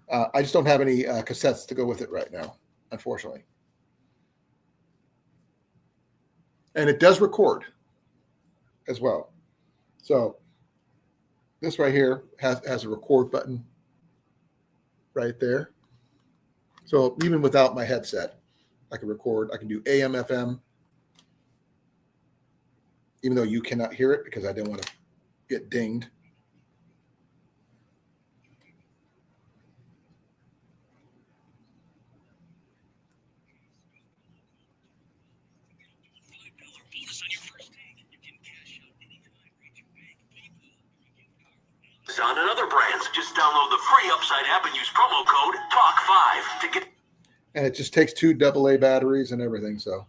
I just don't have any cassettes to go with it right now, unfortunately. And it does record as well. So this right here has a record button right there. So even without my headset, I can record. I can do AM, FM, even though you cannot hear it because I don't want to get dinged. On another brands, just download the free Upside app and use promo code TALK5 to get. And it just takes 2 AA batteries and everything, so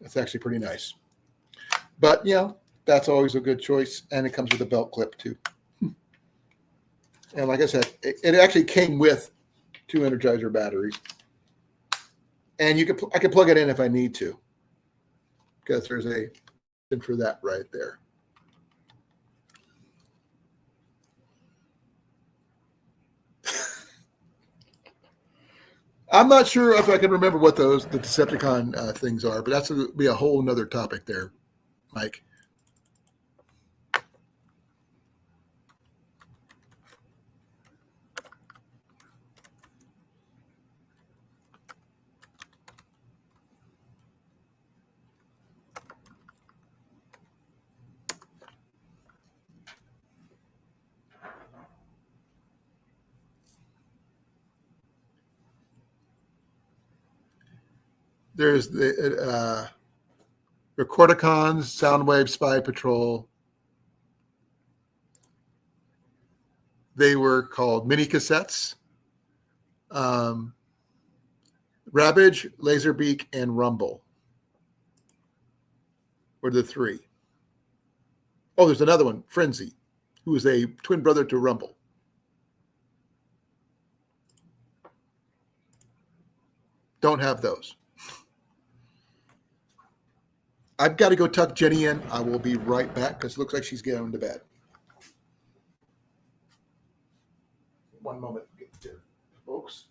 it's actually pretty nice. But that's always a good choice, and it comes with a belt clip too. And like I said, it actually came with 2 Energizer batteries, and I can plug it in if I need to, because there's a for that right there. I'm not sure if I can remember what the Decepticon things are, but that's going to be a whole nother topic there, Mike. There's the Recordicons, Soundwave, Spy Patrol. They were called mini cassettes. Ravage, Laserbeak, and Rumble were the 3. Oh, there's another one, Frenzy, who is a twin brother to Rumble. Don't have those. I've got to go tuck Jenny in. I will be right back because it looks like she's getting to bed. One moment, folks.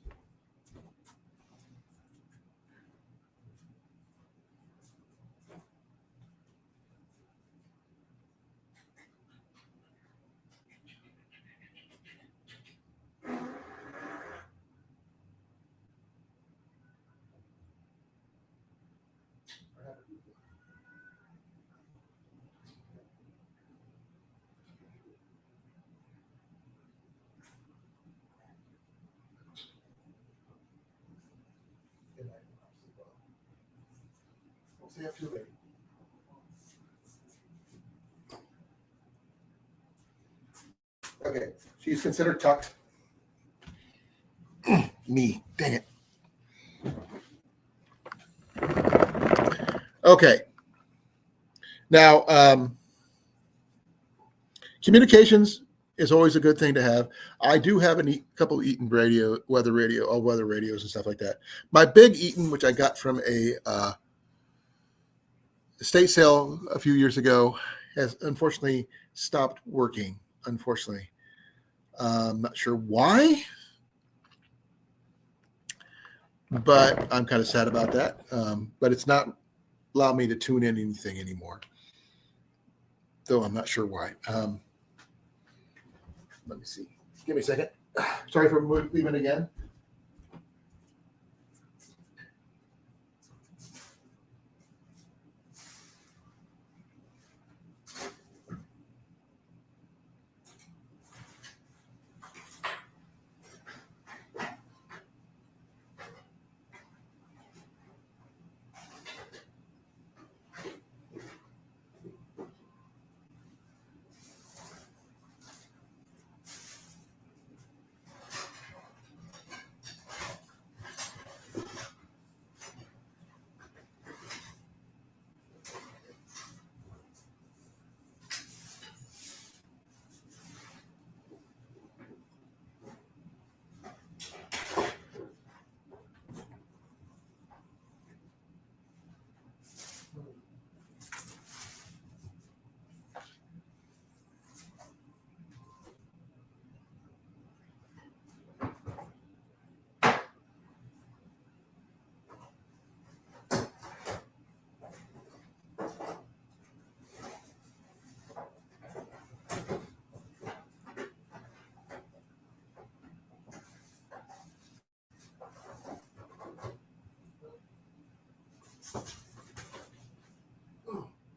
stay up too late. Okay, she's considered tucked. Me, dang it. Okay. Now, communications is always a good thing to have. I do have a couple of Eaton weather radios and stuff like that. My big Eaton, which I got from a estate sale a few years ago, has unfortunately stopped working. Unfortunately, I'm not sure why, but I'm kind of sad about that. But it's not allowing me to tune in anything anymore, though I'm not sure why. Let me see. Give me a second. Sorry for leaving again.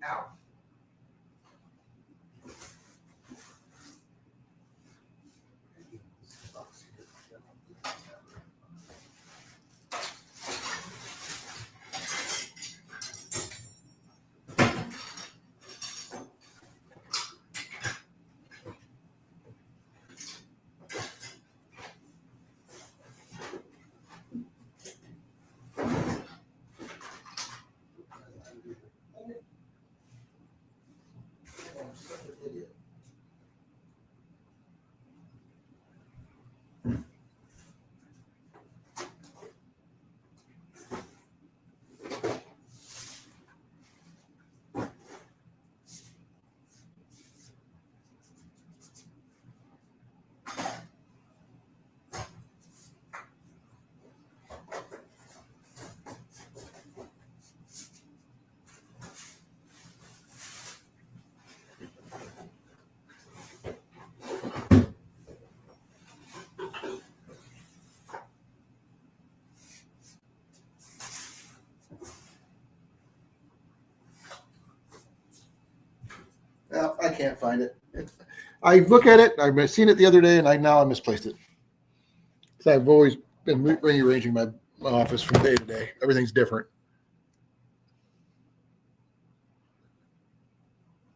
Ow. Well, I can't find it. I look at it. I've seen it the other day, and I misplaced it. So I've always been rearranging my office from day to day. Everything's different.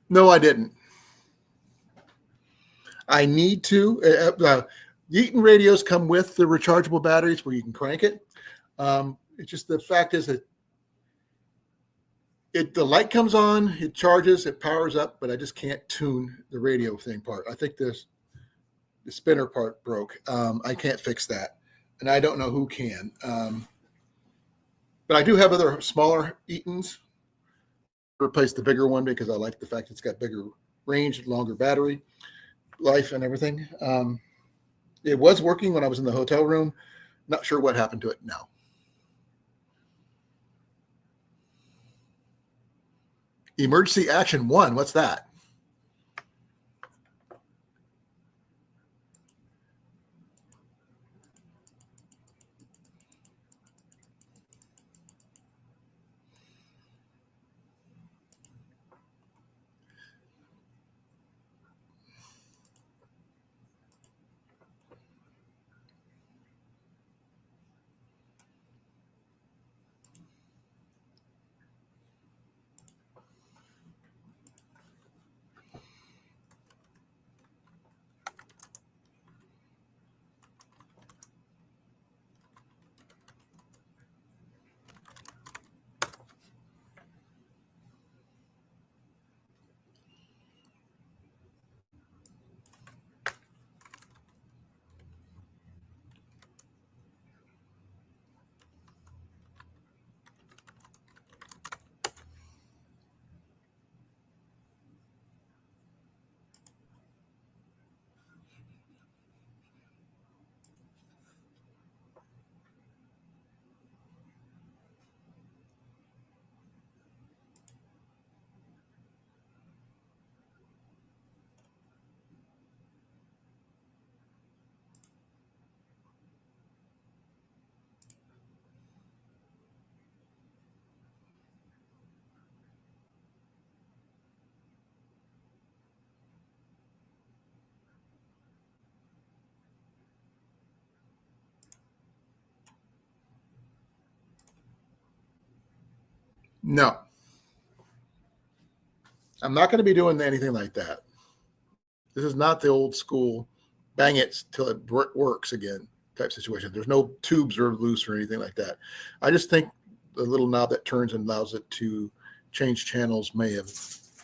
No, I didn't. I need to. Eaton radios come with the rechargeable batteries where you can crank it. It's just the fact is that the light comes on, it charges, it powers up, but I just can't tune the radio thing part. I think the spinner part broke. I can't fix that, and I don't know who can. But I do have other smaller Eatons. Replace the bigger one because I like the fact it's got bigger range, longer battery life, and everything. It was working when I was in the hotel room. Not sure what happened to it now. Emergency Action 1. What's that? No, I'm not going to be doing anything like that. This is not the old school bang it till it works again type situation. There's no tubes are loose or anything like that. I just think the little knob that turns and allows it to change channels may have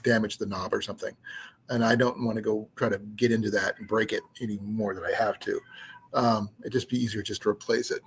damaged the knob or something. And I don't want to go try to get into that and break it any more than I have to. It'd just be easier just to replace it.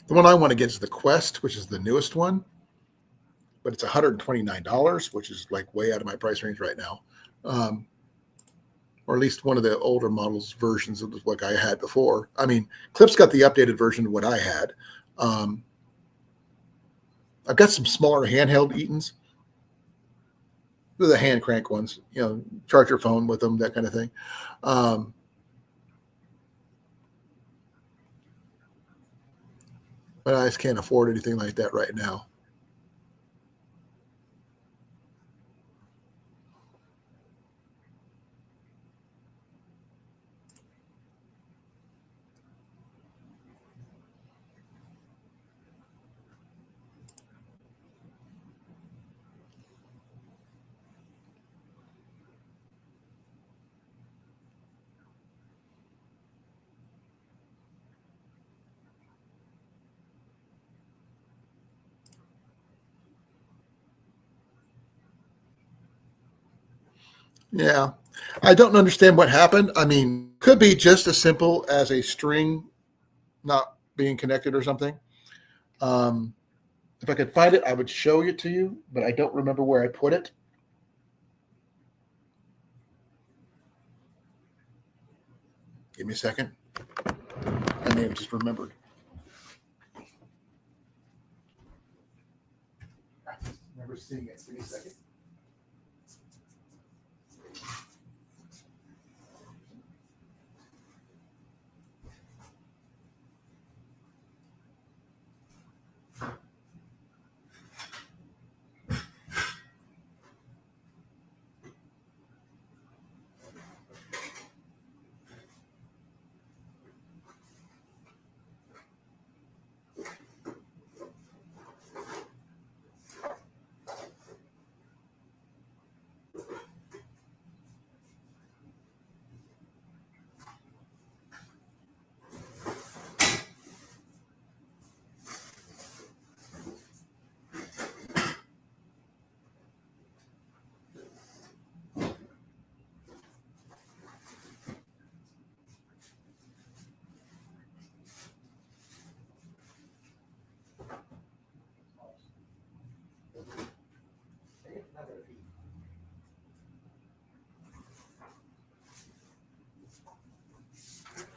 The one I want to get is the Quest, which is the newest one, but it's $129, which is like way out of my price range right now. Or at least one of the older models versions of what I had before. I mean, Clip's got the updated version of what I had. I've got some smaller handheld Eatons. They're the hand crank ones, charge your phone with them, that kind of thing. But I just can't afford anything like that right now. Yeah. I don't understand what happened. I mean, could be just as simple as a string not being connected or something. If I could find it, I would show it to you, but I don't remember where I put it. Give me a second. I may have just remembered. I remember seeing it. Give me a second.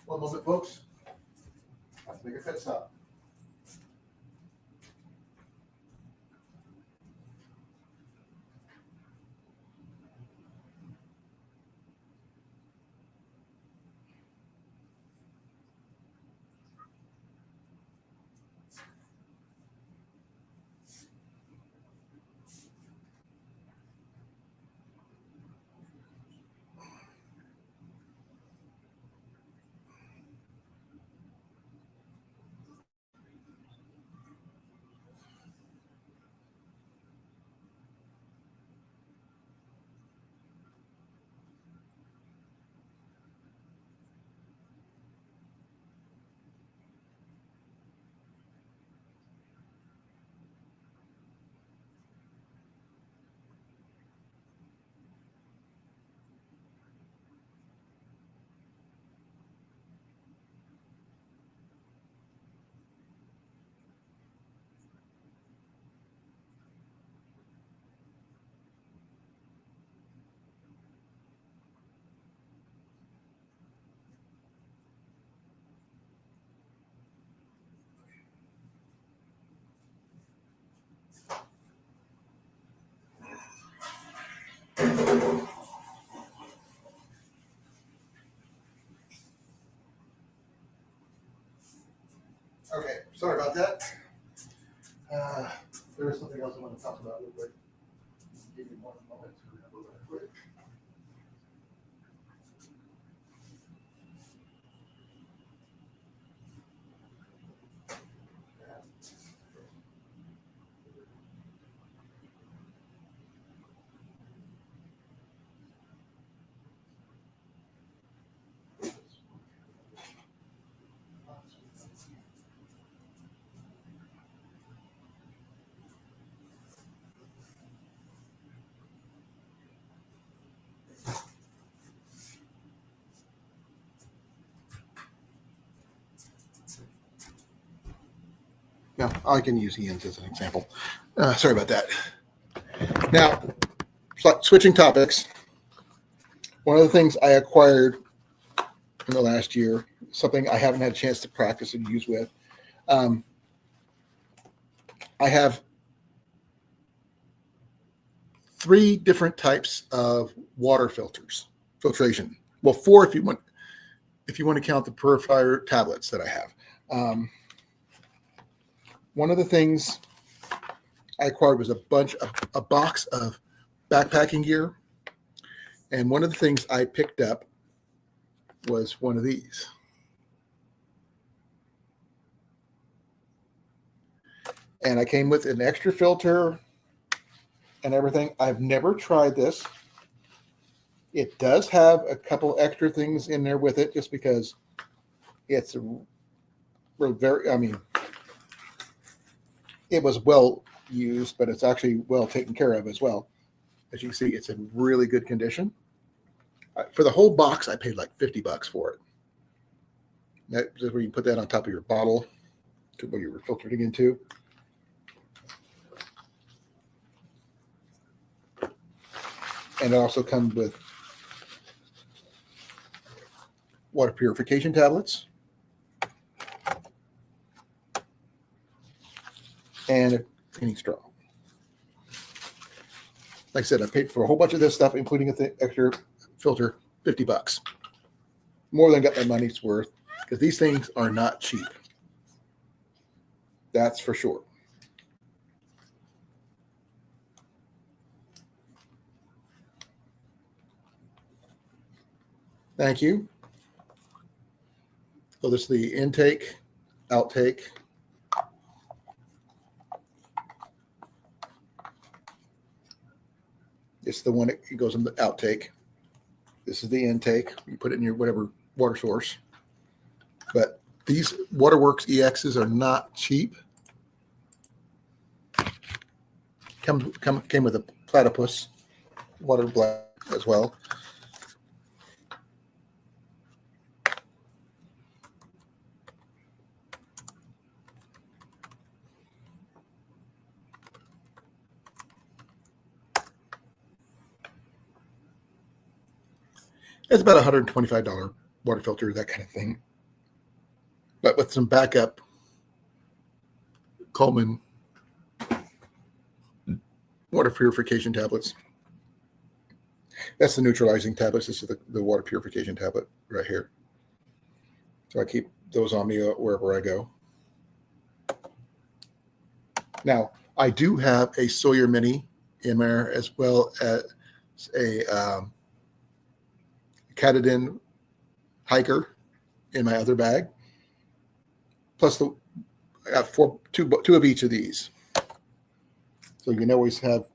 One moment, folks. I have to make a pit stop. Okay, sorry about that. There was something else I want to talk about real quick. Give me one moment to remember that quick. Now, I can use Ian's as an example. Sorry about that. Now, switching topics. One of the things I acquired in the last year, something I haven't had a chance to practice and use with, I have 3 different types of water filtration. Well, 4 if you want to count the purifier tablets that I have. One of the things I acquired was a box of backpacking gear, and one of the things I picked up was one of these. And I came with an extra filter and everything. I've never tried this. It does have a couple extra things in there with it, just because it's it was well used, but it's actually well taken care of as well. As you can see, it's in really good condition. For the whole box, I paid like $50 for it. That's where you put that on top of your bottle to where you were filtering into. And it also comes with water purification tablets and a cleaning straw. Like I said, I paid for a whole bunch of this stuff, including an extra filter, $50. More than got my money's worth, because these things are not cheap. That's for sure. Thank you. So this is the intake, outtake. It's the one that goes in the outtake. This is the intake. You put it in your whatever water source. But these Waterworks EXs are not cheap. Came with a platypus water black as well. It's about $125 water filter, that kind of thing. But with some backup Colan water purification tablets. That's the neutralizing tablets. This is the water purification tablet right here. So I keep those on me wherever I go. Now, I do have a Sawyer Mini in there, as well as a Katadyn hiker in my other bag. Plus, I got two of each of these. So you can always have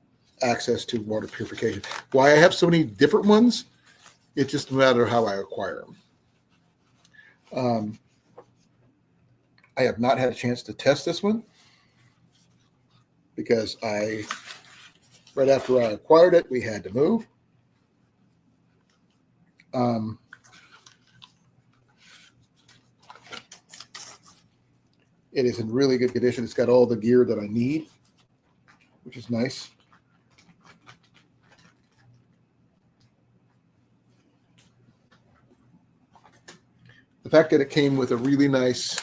access to water purification. Why I have so many different ones, it's just a matter how I acquire them. I have not had a chance to test this one because right after I acquired it, we had to move. It is in really good condition. It's got all the gear that I need, which is nice. The fact that it came with a really nice,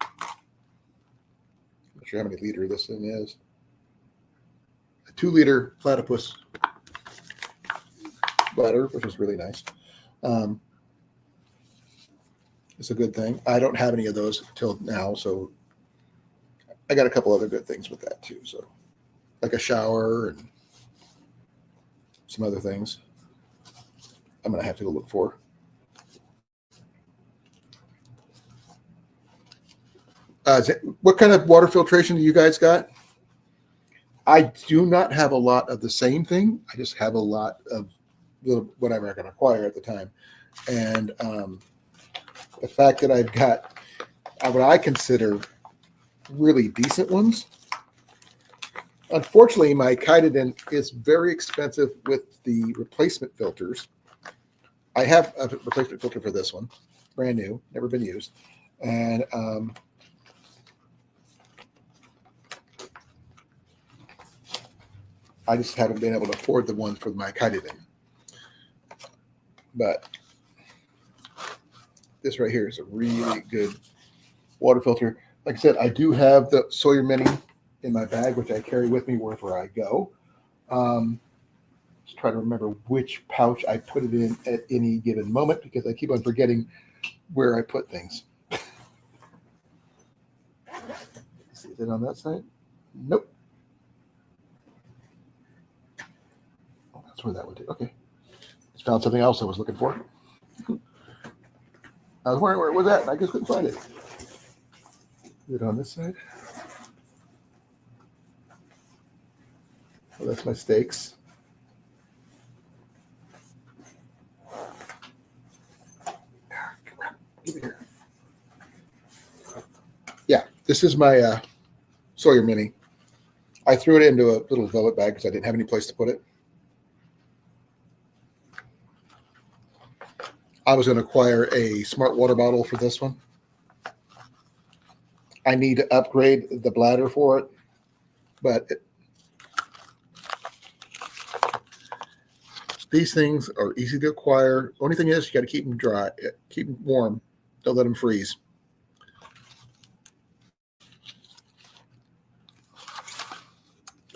I'm not sure how many liter this thing is, a 2-liter platypus bladder, which is really nice. It's a good thing. I don't have any of those till now, so I got a couple other good things with that too. So, like a shower and some other things. I'm gonna have to go look for. What kind of water filtration do you guys got? I do not have a lot of the same thing. I just have a lot of whatever I can acquire at the time. And the fact that I've got what I consider really decent ones. Unfortunately, my didnt is very expensive with the replacement filters. I have a replacement filter for this one, brand new, never been used. And I just haven't been able to afford the one for my didnt. But this right here is a really good water filter. Like I said, I do have the Sawyer Mini in my bag, which I carry with me wherever I go. Just try to remember which pouch I put it in at any given moment because I keep on forgetting where I put things. Is it on that side? Nope. Oh, that's where that would do. Okay. Just found something else I was looking for. I was wondering where it was at, and I just couldn't find it. Is it on this side? Oh, that's my steaks. Give it here. Yeah, this is my Sawyer Mini. I threw it into a little velvet bag because I didn't have any place to put it. I was going to acquire a smart water bottle for this one. I need to upgrade the bladder for it, but these things are easy to acquire. Only thing is you got to keep them dry, keep them warm. Don't let them freeze.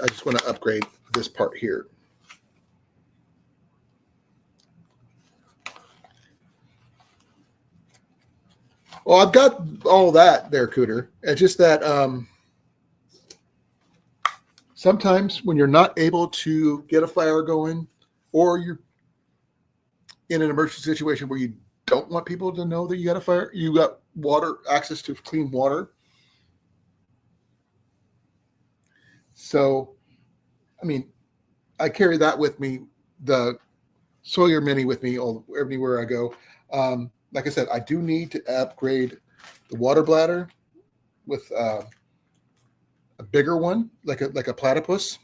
I just want to upgrade this part here. Well, I've got all that there, Cooter. It's just that sometimes when you're not able to get a fire going, or you're in an emergency situation where you don't want people to know that you got a fire, you got water, access to clean water. So, I mean, I carry that with me, the Sawyer Mini with me everywhere I go. Like I said, I do need to upgrade the water bladder with a bigger one, like a platypus.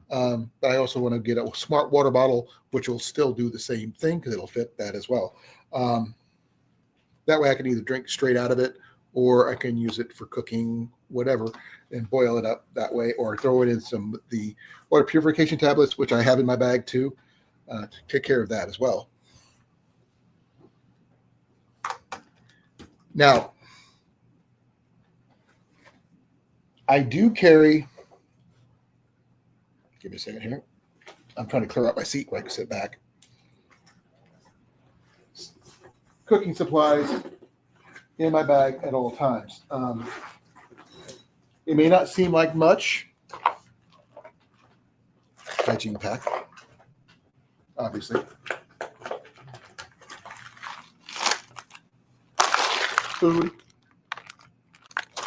But I also want to get a smart water bottle, which will still do the same thing because it'll fit that as well. That way I can either drink straight out of it, or I can use it for cooking, whatever, and boil it up that way, or throw it in the water purification tablets, which I have in my bag too, to take care of that as well. Now, I do carry, give me a second here. I'm trying to clear out my seat where I can sit back. Cooking supplies in my bag at all times. It may not seem like much. Hygiene pack, obviously. Food.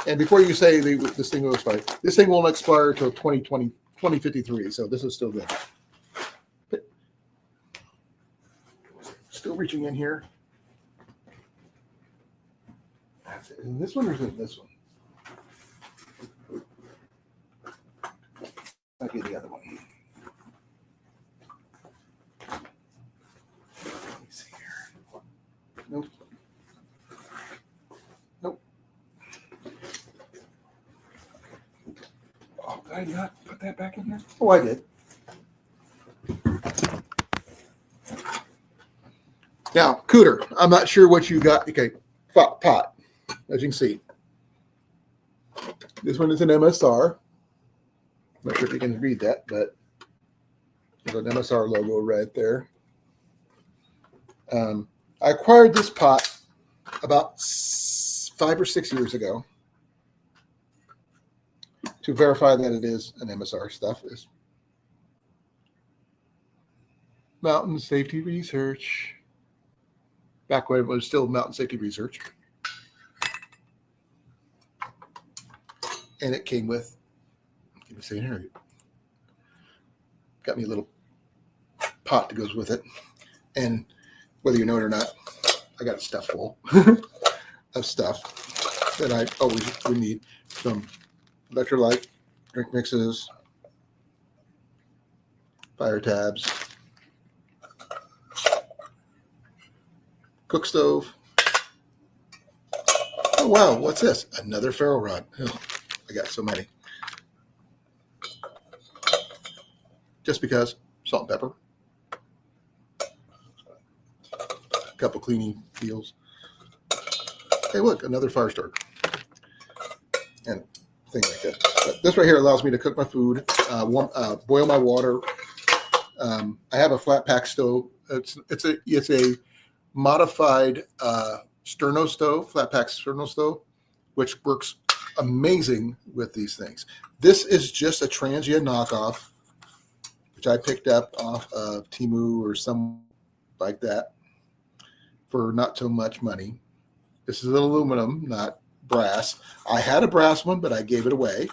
And before you say this thing will expire, this thing won't expire until 2053, so this is still good. Still reaching in here. That's it. Is this one or is it this one? Might be the other one. Let me see here. Nope. Nope. Oh, did I not put that back in here? Oh, I did. Now, Cooter, I'm not sure what you got. Okay, pot, as you can see. This one is an MSR. I'm not sure if you can read that, but There's an MSR logo right there. I acquired this pot about 5 or 6 years ago to verify that it is an MSR stuff. It's Mountain Safety Research. Back when it was still Mountain Safety Research. And it came with, let me see here, got me a little pot that goes with it. And whether you know it or not, I got a stuff full of stuff that I always would need. Some electrolyte drink mixes, fire tabs, cook stove. Oh wow, what's this? Another ferro rod. Oh, I got so many. Just because, salt and pepper. A couple cleaning deals. Hey, look, another fire starter. And things like that. But this right here allows me to cook my food, boil my water. I have a flat pack stove. It's a modified sterno stove, flat pack sterno stove, which works amazing with these things. This is just a transient knockoff, which I picked up off of Temu or some like that for not so much money. This is aluminum, not brass. I had a brass one, but I gave it away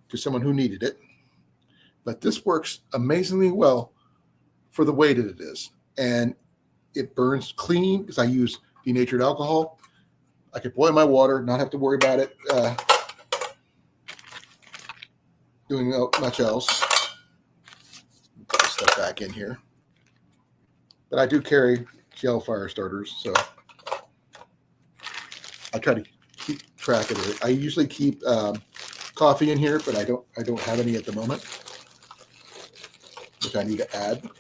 to someone who needed it. But this works amazingly well for the weight that it is. And it burns clean because I use denatured alcohol. I could boil my water, not have to worry about it doing much else. Put this stuff back in here. But I do carry gel fire starters, so I try to keep track of it. I usually keep coffee in here, but I don't have any at the moment, which I need to add.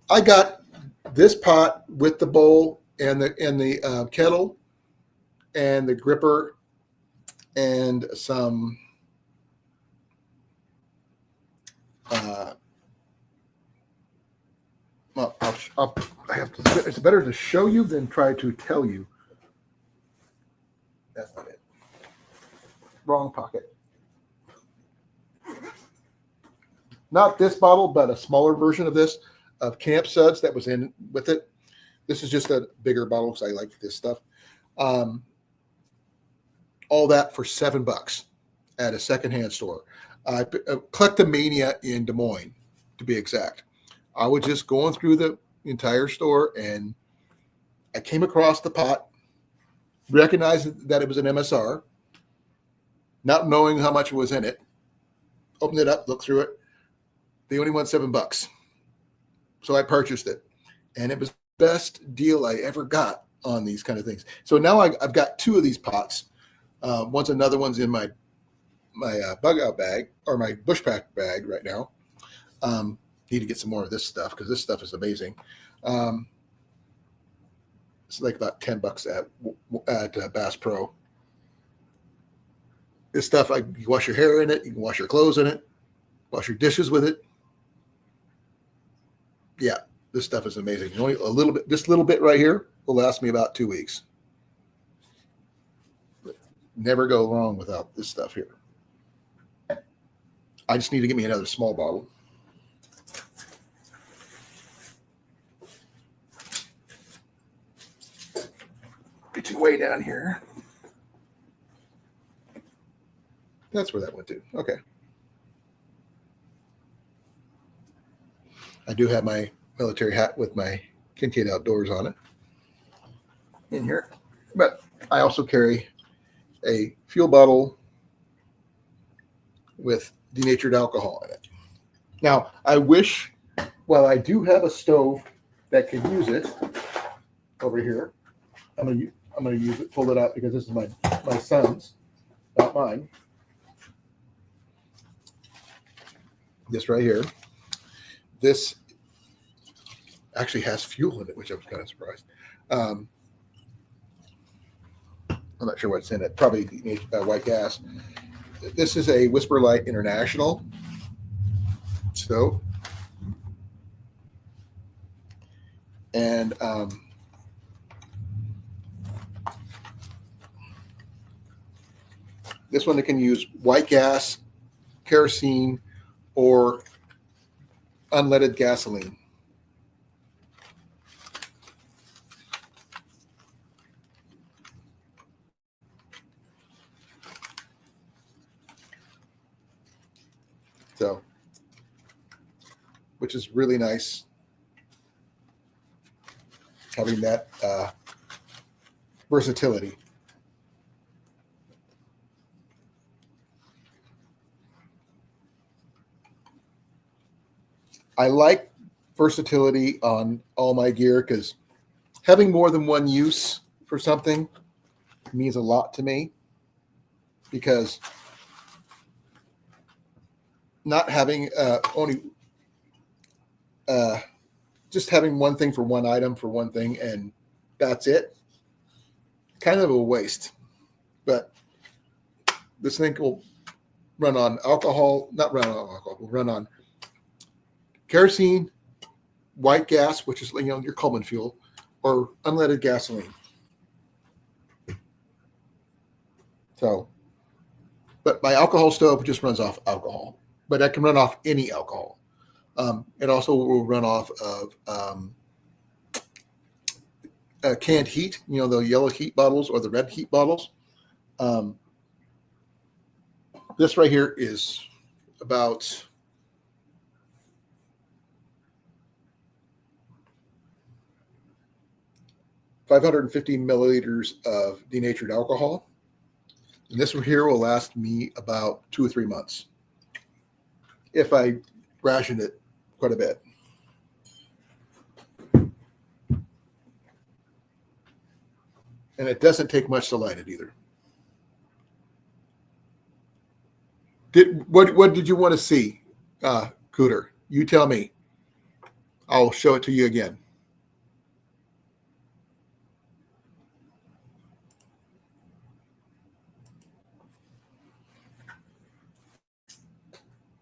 I got this pot with the bowl and the kettle and the gripper and some well, I have to. It's better to show you than try to tell you. That's not it. Wrong pocket. Not this bottle, but a smaller version of this. Of camp suds that was in with it. This is just a bigger bottle because I like this stuff. All that for $7 at a secondhand store. Kleptomania in Des Moines, to be exact. I was just going through the entire store and I came across the pot, recognized that it was an MSR, not knowing how much was in it. Opened it up, looked through it. They only want $7. So I purchased it, and it was the best deal I ever got on these kind of things. So now I've got 2 of these pots. Another one's in my bug out bag or my Bushcraft bag right now. Need to get some more of this stuff because this stuff is amazing. It's like about $10 at Bass Pro. This stuff, you can wash your hair in it, you can wash your clothes in it, wash your dishes with it. Yeah, this stuff is amazing. Only a little bit, this little bit right here will last me about 2 weeks. Never go wrong without this stuff here. I just need to get me another small bottle. Get you way down here. That's where that went to. Okay. I do have my military hat with my Kincaid Outdoors on it in here, but I also carry a fuel bottle with denatured alcohol in it. Now, I wish, well, I do have a stove that can use it over here. I'm gonna use it, pull it out because this is my son's, not mine. this right here. This actually has fuel in it, which I was kind of surprised. I'm not sure what's in it. Probably white gas. This is a Whisper Light International stove. And this one can use white gas, kerosene, or unleaded gasoline. So, which is really nice, having that versatility. I like versatility on all my gear because having more than one use for something means a lot to me, because not having only just having one thing for one item for one thing and that's it, kind of a waste. But this thing will run on alcohol, not run on alcohol, will run on kerosene, white gas, which is your Colan fuel, or unleaded gasoline. So, but my alcohol stove just runs off alcohol, but I can run off any alcohol. It also will run off of canned heat, the yellow heat bottles or the red heat bottles. This right here is about 550 milliliters of denatured alcohol. And this one here will last me about 2 or 3 months if I ration it quite a bit. And it doesn't take much to light it either. What did you want to see, Cooter? You tell me. I'll show it to you again.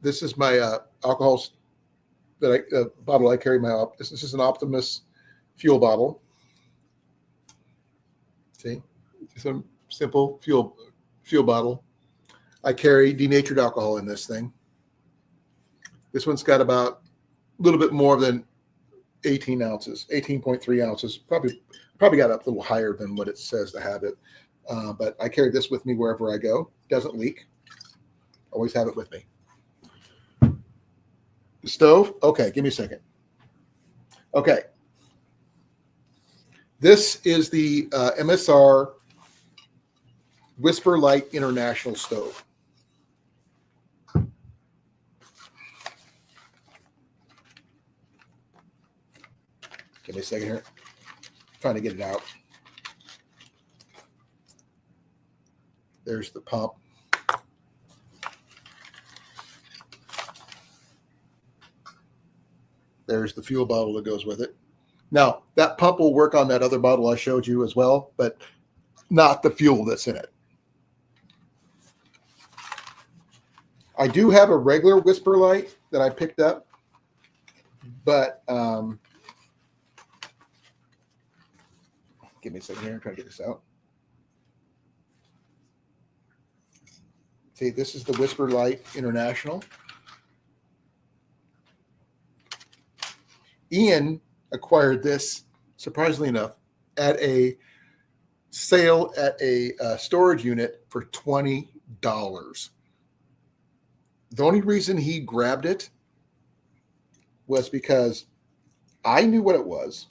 This is my alcohol that bottle I carry. This is an Optimus fuel bottle. See, some simple fuel bottle. I carry denatured alcohol in this thing. This one's got about a little bit more than 18 ounces, 18.3 ounces. Probably got up a little higher than what it says to have it. But I carry this with me wherever I go. Doesn't leak. Always have it with me. The stove. Okay, give me a second. Okay. This is the MSR Whisper Light International stove. Give me a second here. Trying to get it out. There's the pump. There's the fuel bottle that goes with it. Now, that pump will work on that other bottle I showed you as well, but not the fuel that's in it. I do have a regular Whisper Light that I picked up, but give me a second here. I'm trying to get this out. See, this is the Whisper Light International. Ian acquired this, surprisingly enough, at a sale at a storage unit for $20. The only reason he grabbed it was because I knew what it was,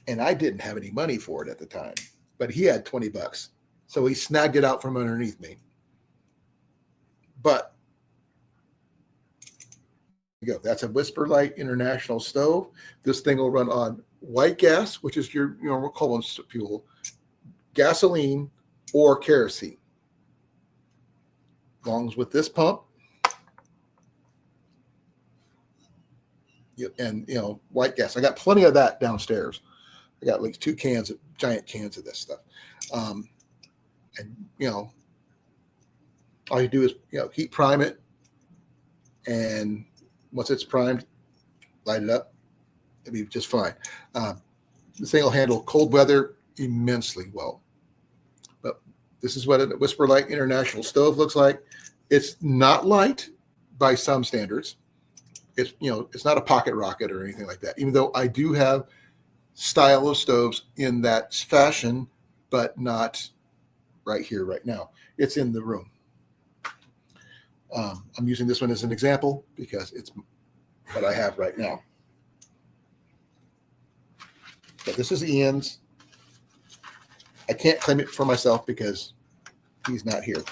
and I didn't have any money for it at the time, but he had $20. So he snagged it out from underneath me. But there you go. That's a Whisper Light International stove. This thing will run on white gas, which is your Colan fuel, gasoline, or kerosene. Along with this pump, and white gas. I got plenty of that downstairs. I got like 2 giant cans of this stuff. And all you do is heat prime it, and once it's primed, light it up. It'll be just fine. This thing will handle cold weather immensely well. But this is what a Whisper Light International stove looks like. It's not light by some standards. It's it's not a pocket rocket or anything like that. Even though I do have style of stoves in that fashion, but not right here, right now. It's in the room. I'm using this one as an example because it's what I have right now. But this is Ian's. I can't claim it for myself because he's not here.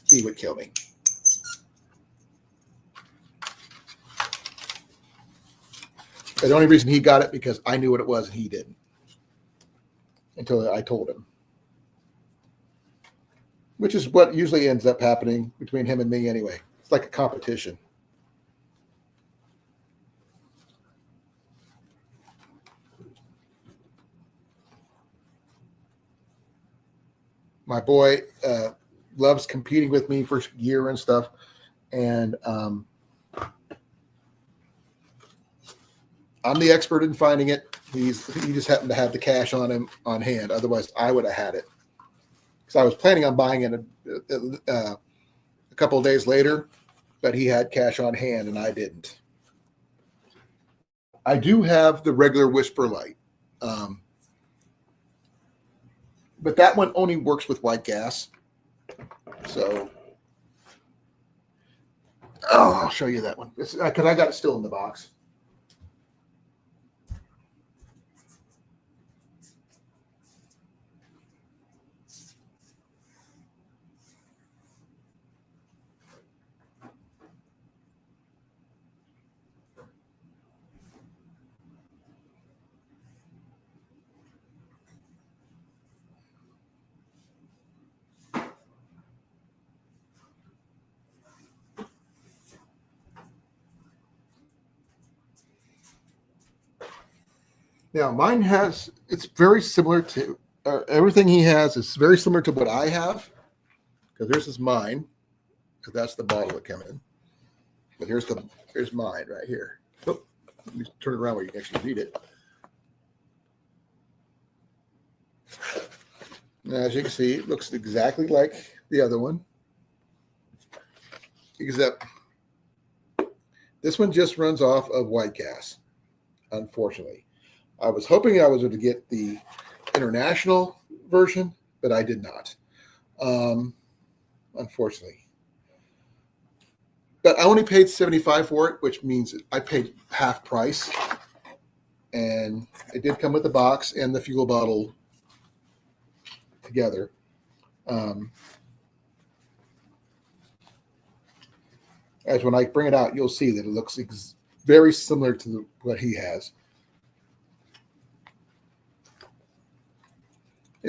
He would kill me. The only reason he got it because I knew what it was and he didn't. Until I told him. Which is what usually ends up happening between him and me anyway. It's like a competition. My boy loves competing with me for gear and stuff. And I'm the expert in finding it. He just happened to have the cash on him on hand. Otherwise, I would have had it. Because I was planning on buying it a couple of days later, but he had cash on hand and I didn't. I do have the regular Whisper Light. But that one only works with white gas. So, I'll show you that one. Because I got it still in the box. Now, mine it's very similar to, everything he has is very similar to what I have. Because this is mine. Because that's the bottle that came in. But here's mine right here. Oh, let me turn it around where you can actually read it. Now, as you can see, it looks exactly like the other one. Except this one just runs off of white gas, unfortunately. I was hoping I was going to get the international version, but I did not, unfortunately. But I only paid $75 for it, which means I paid half price. And it did come with the box and the fuel bottle together. As when I bring it out, you'll see that it looks very similar to what he has.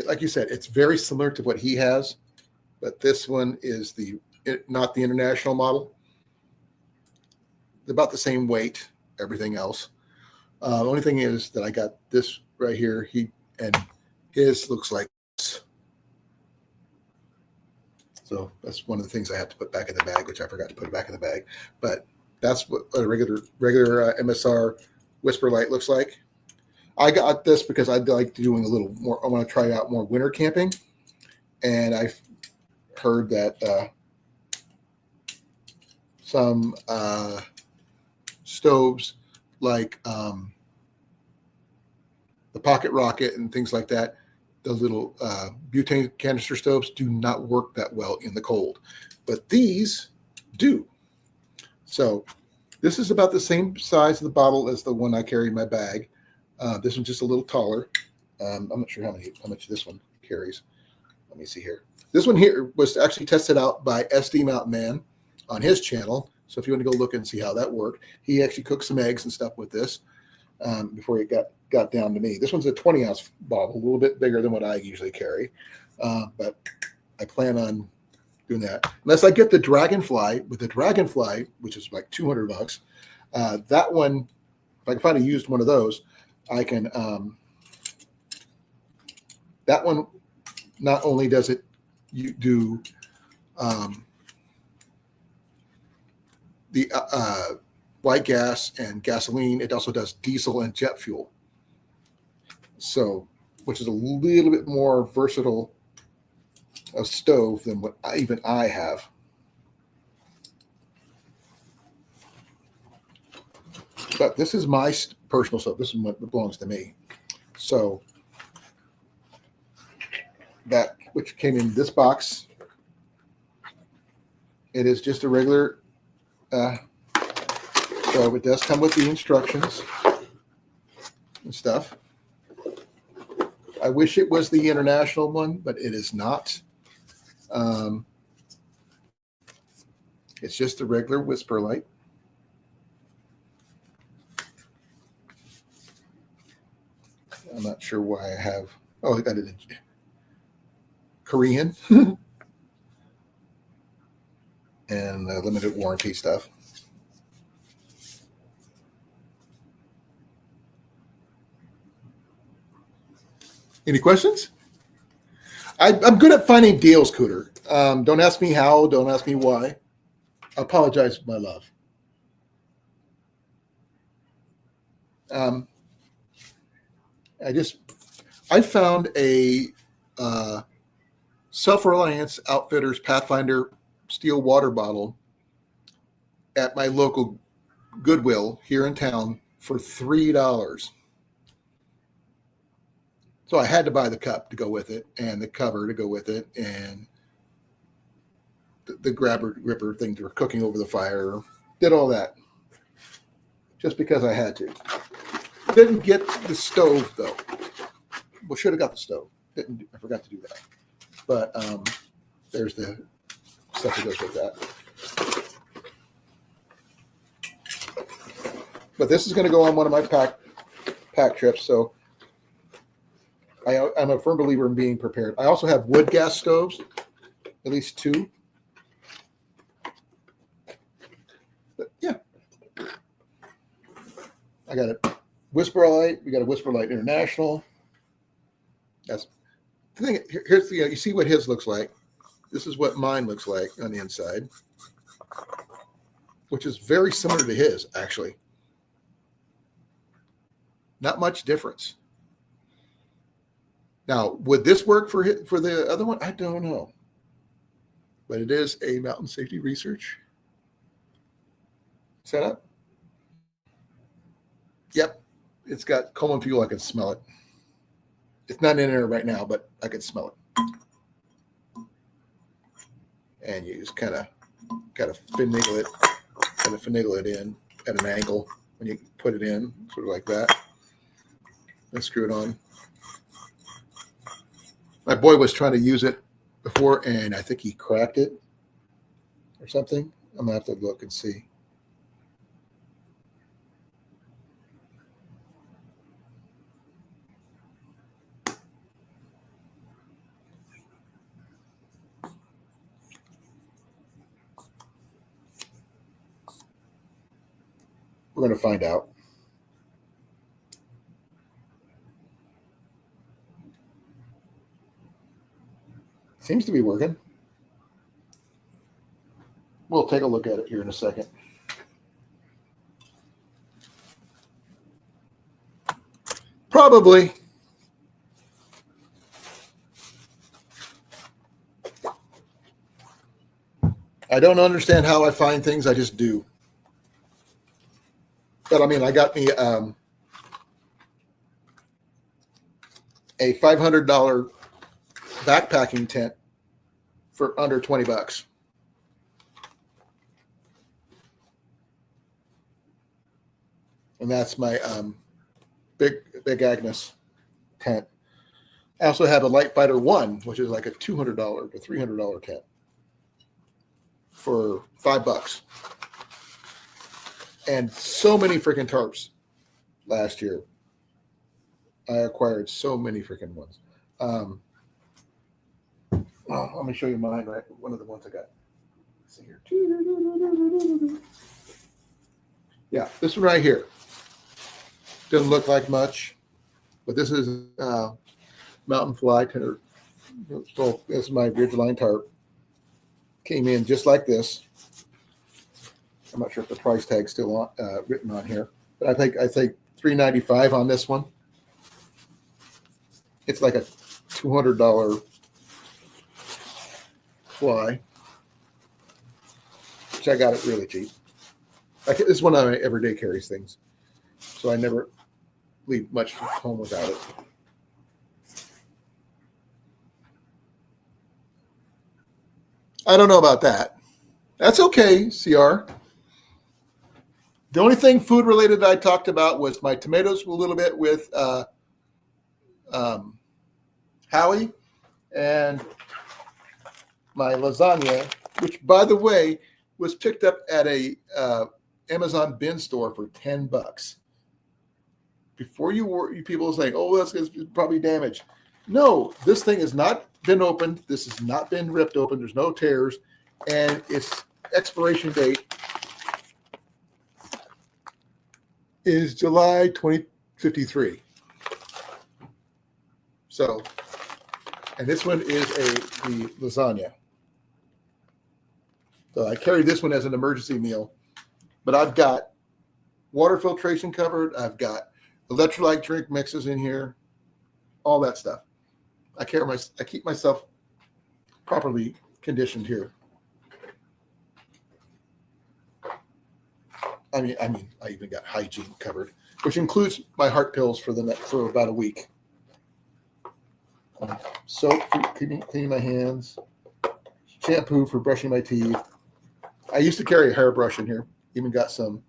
Like you said, it's very similar to what he has, but this one is not the international model. They're about the same weight, everything else. The only thing is that I got this right here. And his looks like this. So that's one of the things I have to put back in the bag, which I forgot to put back in the bag. But that's what a regular MSR Whisper Light looks like. I got this because I like doing a little more. I want to try out more winter camping, and I've heard that some stoves like the Pocket Rocket and things like that, the little butane canister stoves do not work that well in the cold, but these do. So this is about the same size of the bottle as the one I carry in my bag. This one's just a little taller. I'm not sure how much this one carries. Let me see here. This one here was actually tested out by SD Mountain Man on his channel. So if you want to go look and see how that worked, he actually cooked some eggs and stuff with this before it got down to me. This one's a 20-ounce bottle, a little bit bigger than what I usually carry. But I plan on doing that. Unless I get the Dragonfly, with the Dragonfly, which is like $200, that one, if I can find a used one of those, I can, that one, not only does it you do the white gas and gasoline, it also does diesel and jet fuel. So, which is a little bit more versatile a stove than what even I have. But this is my personal stove. This is what belongs to me. So that which came in this box, it is just a regular stove. It does come with the instructions and stuff. I wish it was the international one, but it is not. It's just a regular whisper light. I'm not sure why I have. Oh, I got it in Korean and limited warranty stuff. Any questions? I'm good at finding deals, Cooter. Don't ask me how. Don't ask me why. I apologize, my love. I found a Self-Reliance Outfitters Pathfinder steel water bottle at my local Goodwill here in town for $3. So I had to buy the cup to go with it and the cover to go with it and the grabber gripper thing for cooking over the fire. Did all that just because I had to. Didn't get the stove though. Well, should have got the stove. Didn't. I forgot to do that. But there's the stuff that goes with that. But this is going to go on one of my pack trips. So I'm a firm believer in being prepared. I also have wood gas stoves, at least 2. But yeah, I got a Whisper Light. We got a Whisper Light International. That's the thing. Here's the you see what his looks like. This is what mine looks like on the inside, which is very similar to his, actually. Not much difference. Now, would this work for the other one? I don't know. But it is a mountain safety research setup. Yep. It's got Colan fuel. I can smell it. It's not in there right now, but I can smell it. And you just kind of finagle it in at an angle when you put it in, sort of like that. And screw it on. My boy was trying to use it before, and I think he cracked it or something. I'm going to have to look and see. We're going to find out. Seems to be working. We'll take a look at it here in a second. Probably. I don't understand how I find things. I just do. But I mean, I got me a $500 backpacking tent for under $20. And that's my big Agnes tent. I also have a Light Fighter 1, which is like a $200 to $300 tent for $5. And so many freaking tarps last year. I acquired so many freaking ones. Oh, let me show you mine. Right, one of the ones I got. Let's see here. Yeah, this one right here doesn't look like much, but this is mountain fly tenor. So this is my Ridgeline tarp. Came in just like this. I'm not sure if the price tag's still on, written on here, but I think $395 on this one. It's like a $200 fly, which I got it really cheap. Like, this is one of my everyday carries things, so I never leave much home without it. I don't know about that. That's okay, CR. The only thing food related I talked about was my tomatoes a little bit with Howie, and my lasagna, which, by the way, was picked up at a Amazon bin store for $10. Before you people saying, "Oh, that's probably damaged." No, this thing has not been opened. This has not been ripped open. There's no tears, and its expiration date is July 2053. So, and this one is the lasagna. So I carry this one as an emergency meal, but I've got water filtration covered. I've got electrolyte drink mixes in here, all that stuff. I keep myself properly conditioned here. I mean, I even got hygiene covered, which includes my heart pills for about a week. Soap for cleaning my hands, shampoo for brushing my teeth. I used to carry a hairbrush in here. Even got some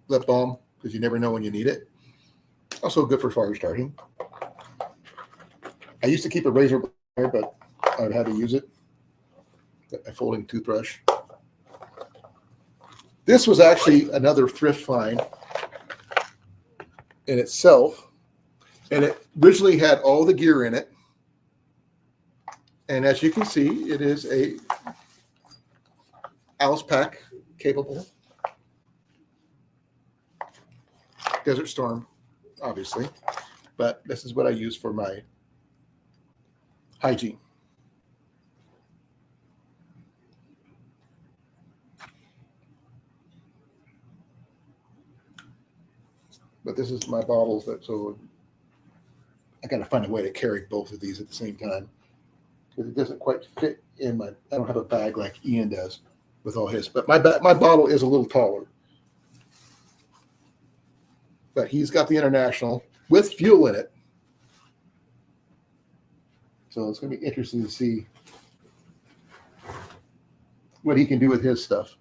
lip balm because you never know when you need it. Also good for fire starting. I used to keep a razor blade, but I've had to use it. A folding toothbrush. This was actually another thrift find in itself, and it originally had all the gear in it. And as you can see, it is a Alice pack capable. Desert Storm, obviously, but this is what I use for my hygiene. But this is my bottles, so I got to find a way to carry both of these at the same time because it doesn't quite fit in my. I don't have a bag like Ian does with all his, but my bottle is a little taller. But he's got the International with fuel in it, so it's going to be interesting to see what he can do with his stuff.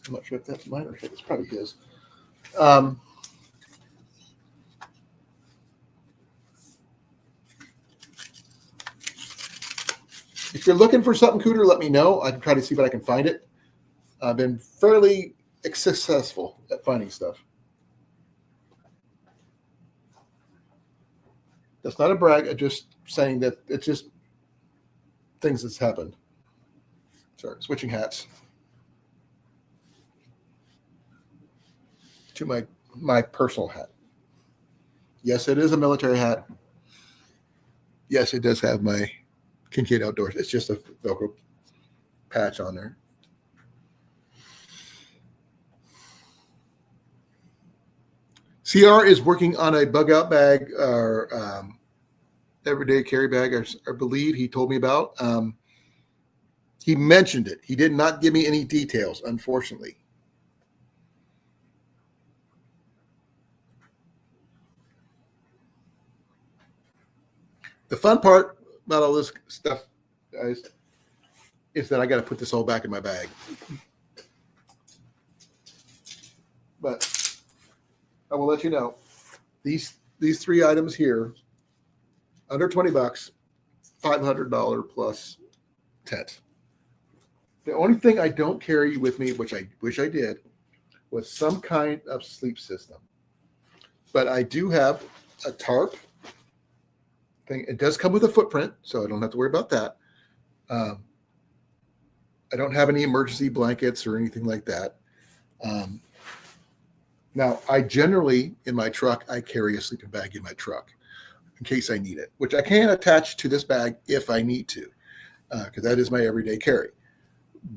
I'm not sure if that's mine or his. It's probably his. If you're looking for something cooler, let me know. I can try to see what I can find it. I've been fairly successful at finding stuff. That's not a brag. I'm just saying that it's just things that's happened. Sorry, switching hats to my personal hat. Yes, it is a military hat. Yes, it does have my Kincaid Outdoors. It's just a Velcro patch on there. CR is working on a bug out bag or everyday carry bag, I believe he told me about. He mentioned it. He did not give me any details, unfortunately. The fun part about all this stuff, guys, is that I got to put this all back in my bag. But I will let you know, these three items here, under $20, $500 plus tent. The only thing I don't carry with me, which I wish I did, with some kind of sleep system. But I do have a tarp thing. It does come with a footprint, so I don't have to worry about that. I don't have any emergency blankets or anything like that. Now, I generally, in my truck, I carry a sleeping bag in my truck in case I need it, which I can attach to this bag if I need to, because that is my everyday carry.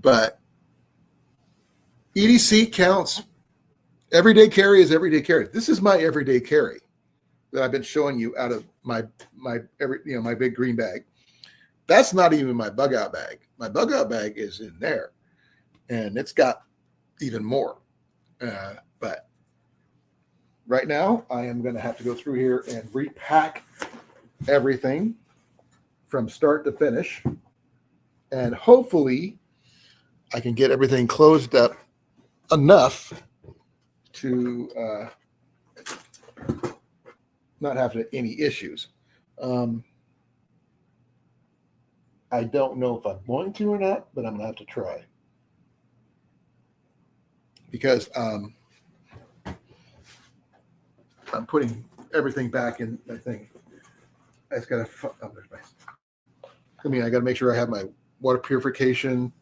But EDC counts. Everyday carry is everyday carry. This is my everyday carry that I've been showing you out of my big green bag. That's not even my bug out bag. My bug out bag is in there, and it's got even more. But right now, I am going to have to go through here and repack everything from start to finish, and hopefully, I can get everything closed up enough to not have any issues. I don't know if I'm going to or not, but I'm going to have to try. Because I'm putting everything back in my thing. I just got to, I got to make sure I have my water purification.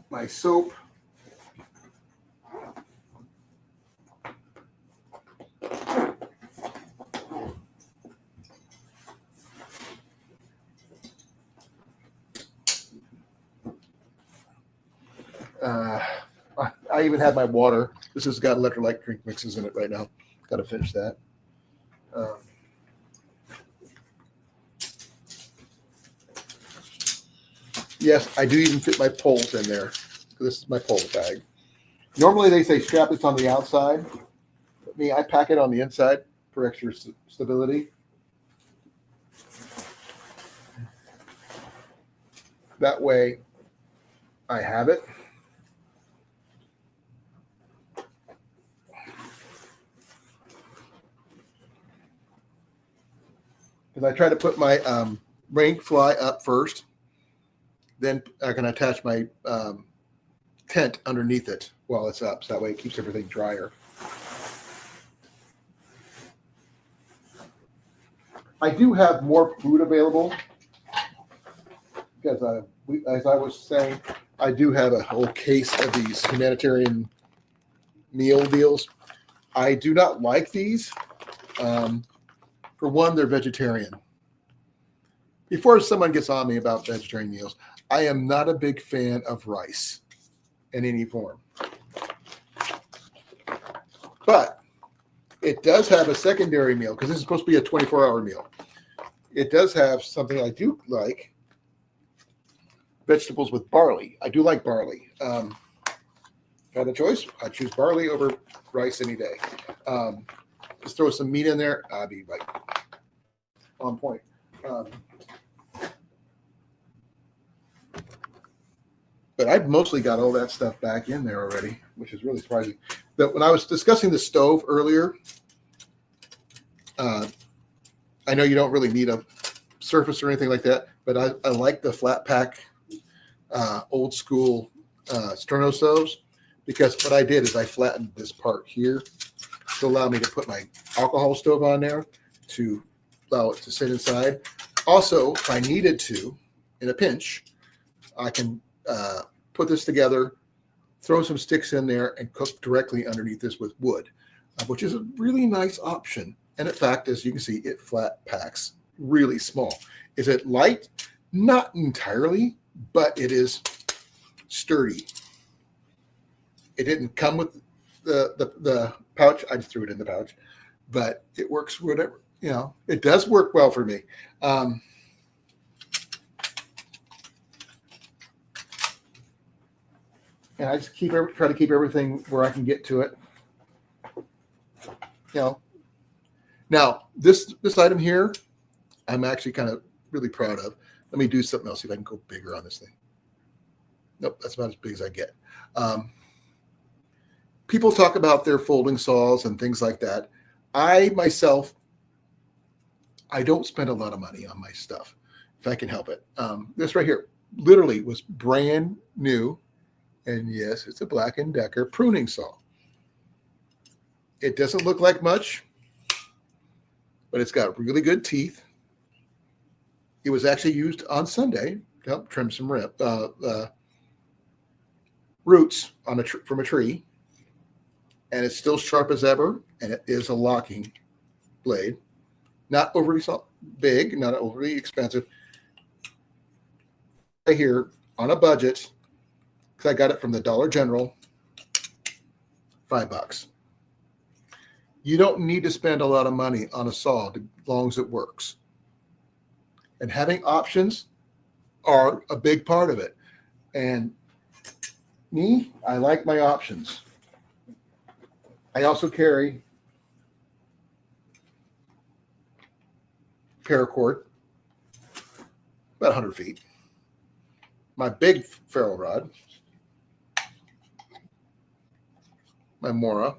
My soap. I even have my water. This has got electrolyte drink mixes in it right now. Got to finish that. Yes, I do even fit my poles in there. This is my pole bag. Normally they say strap this on the outside. But me, I pack it on the inside for extra stability. That way I have it. Because I try to put my rain fly up first. Then I can attach my tent underneath it while it's up. So that way it keeps everything drier. I do have more food available. Because as I was saying, I do have a whole case of these humanitarian meal deals. I do not like these. For one, they're vegetarian. Before someone gets on me about vegetarian meals, I am not a big fan of rice in any form. But it does have a secondary meal because this is supposed to be a 24-hour meal. It does have something I do like, vegetables with barley. I do like barley. If I had a choice, I'd choose barley over rice any day. Just throw some meat in there, I'd be like on point. But I've mostly got all that stuff back in there already, which is really surprising. That when I was discussing the stove earlier, I know you don't really need a surface or anything like that, but I like the flat pack old school sterno stoves, because what I did is I flattened this part here to allow me to put my alcohol stove on there to allow it to sit inside. Also, if I needed to, in a pinch, I can put this together, throw some sticks in there, and cook directly underneath this with wood, which is a really nice option. And in fact, as you can see, it flat packs really small. Is it light? Not entirely, but it is sturdy. It didn't come with the pouch. I just threw it in the pouch, but it works whatever, it does work well for me. And I just try to keep everything where I can get to it. Now this item here, I'm actually kind of really proud of. Let me do something else. See if I can go bigger on this thing. Nope, that's about as big as I get. People talk about their folding saws and things like that. I myself, I don't spend a lot of money on my stuff. In if I can help it. This right here literally was brand new. And yes, it's a Black & Decker pruning saw. It doesn't look like much, but it's got really good teeth. It was actually used on Sunday to help trim some roots on from a tree. And it's still sharp as ever, and it is a locking blade. Not overly big, not overly expensive. Right here on a budget, because I got it from the Dollar General, $5. You don't need to spend a lot of money on a saw as long as it works. And having options are a big part of it. And me, I like my options. I also carry paracord, about 100 feet. My big ferrule rod, my Mora,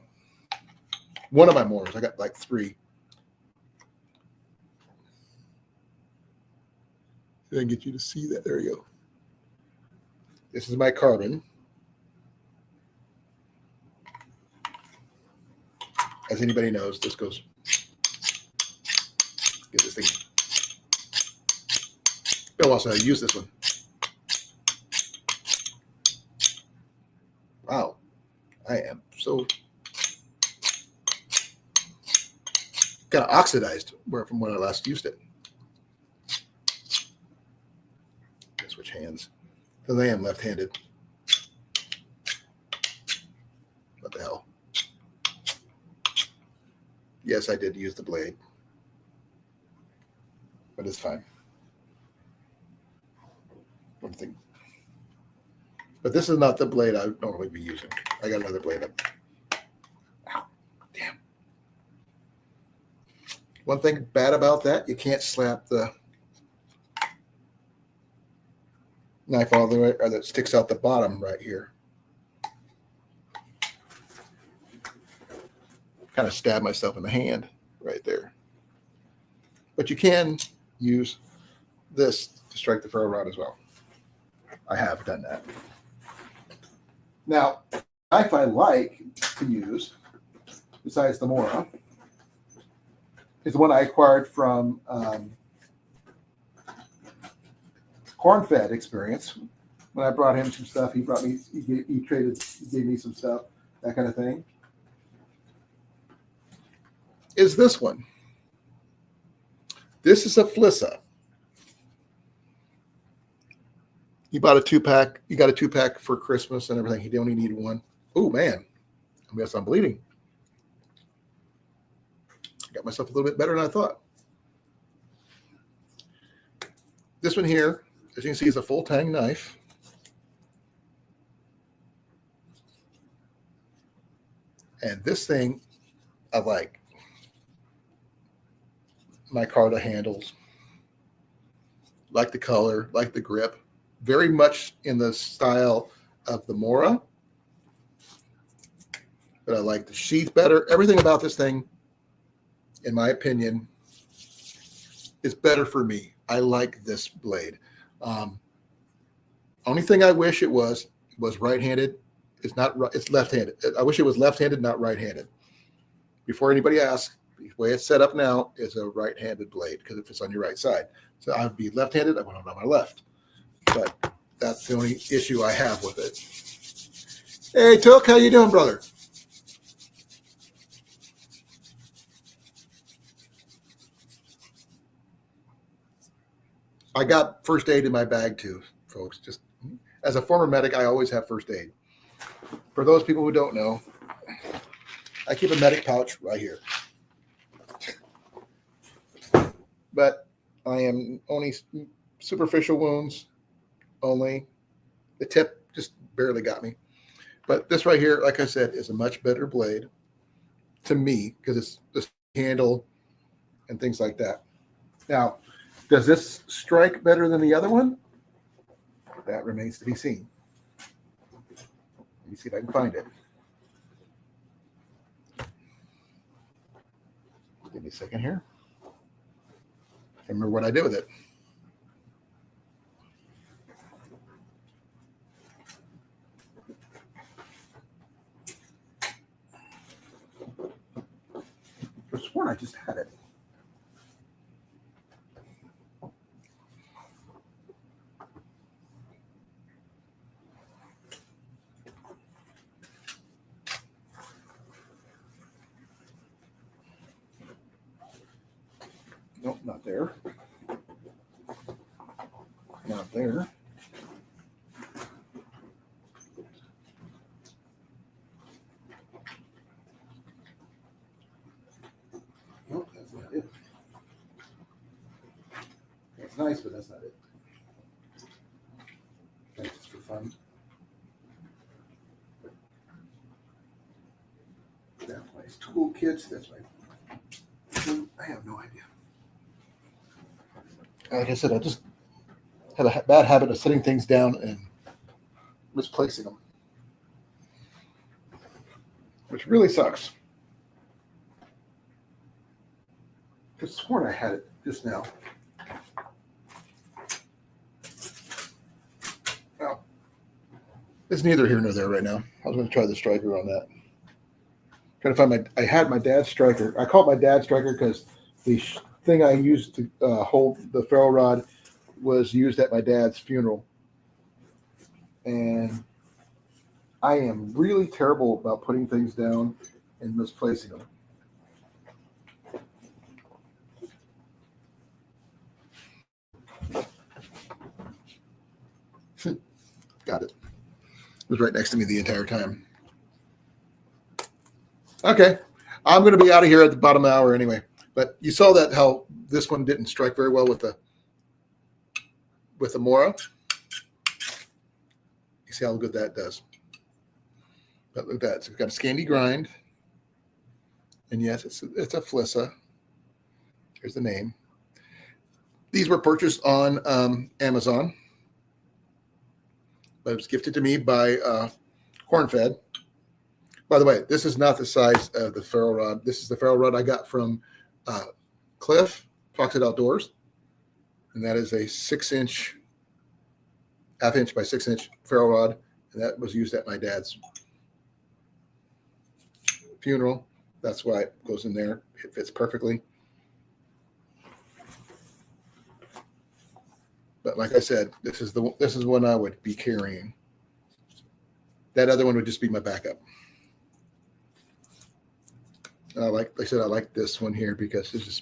one of my Moras. I got like 3. I can get you to see that. There you go. This is my carbon. As anybody knows, this goes. Get this thing. Bill also use this one. Wow, I am so kind of oxidized from when I last used it. Switch hands because I am left-handed. What the hell? Yes, I did use the blade, but it's fine. But this is not the blade I would normally be using. I got another blade up. Ow, damn. One thing bad about that, you can't slap the knife all the way, or that sticks out the bottom right here. Kind of stab myself in the hand right there. But you can use this to strike the ferrule rod as well. I have done that. Now, the knife I like to use, besides the Mora, is the one I acquired from Corn-Fed Experience. When I brought him some stuff, he gave me some stuff, that kind of thing. Is this one. This is a Flissa. He bought a 2-pack. He got a 2-pack for Christmas and everything. He only needed one. Oh man, I guess I'm bleeding. Got myself a little bit better than I thought. This one here, as you can see, is a full tang knife. And this thing, I like. Micarta handles. Like the color, like the grip. Very much in the style of the Mora. But I like the sheath better. Everything about this thing, in my opinion, is better for me. I like this blade. Only thing I wish it was right-handed. It's not. It's left-handed. I wish it was left-handed, not right-handed. Before anybody asks, the way it's set up now is a right-handed blade because if it's on your right side, so I'd be left-handed. I went on my left, but that's the only issue I have with it. Hey, Took, how you doing, brother? I got first aid in my bag too, folks. Just as a former medic, I always have first aid. For those people who don't know, I keep a medic pouch right here. But I am only superficial wounds only. The tip just barely got me. But this right here, like I said, is a much better blade to me because it's the handle and things like that. Now, does this strike better than the other one? That remains to be seen. Let me see if I can find it. Give me a second here. I remember what I did with it. sworn I just had it. Nope, not there. Not there. Nope, that's not it. That's nice, but that's not it. That's just for fun. That's my tool kits. That's my. I have no idea. Like I said, I just have a bad habit of setting things down and misplacing them, which really sucks. I could have sworn I had it just now. Well, it's neither here nor there right now. I was going to try the striker on that. Trying to find I had my dad's striker. I call it my dad's striker because the thing I used to hold the ferro rod was used at my dad's funeral. And I am really terrible about putting things down and misplacing them. Got it. It was right next to me the entire time. Okay. I'm going to be out of here at the bottom of the hour anyway. But you saw that how this one didn't strike very well with the Mora. You see how good that does. But look at that. So we've got a Scandi grind. And yes, it's a Flissa. Here's the name. These were purchased on Amazon. But it was gifted to me by Cornfed. By the way, this is not the size of the ferro rod. This is the ferro rod I got from Cliff, Foxhead Outdoors. And that is a 6-inch, half-inch by 6-inch ferro rod. And that was used at my dad's funeral. That's why it goes in there. It fits perfectly. But like I said, this is one I would be carrying. That other one would just be my backup. And like I said, I like this one here because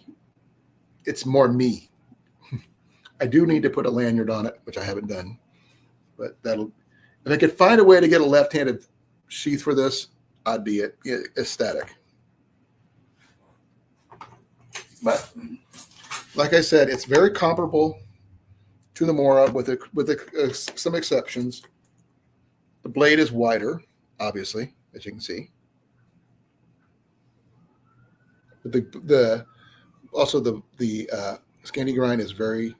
it's more me. I do need to put a lanyard on it, which I haven't done. But if I could find a way to get a left-handed sheath for this, I'd be ecstatic. But like I said, it's very comparable to the Mora with some exceptions. The blade is wider, obviously, as you can see. But the Scandi grind is very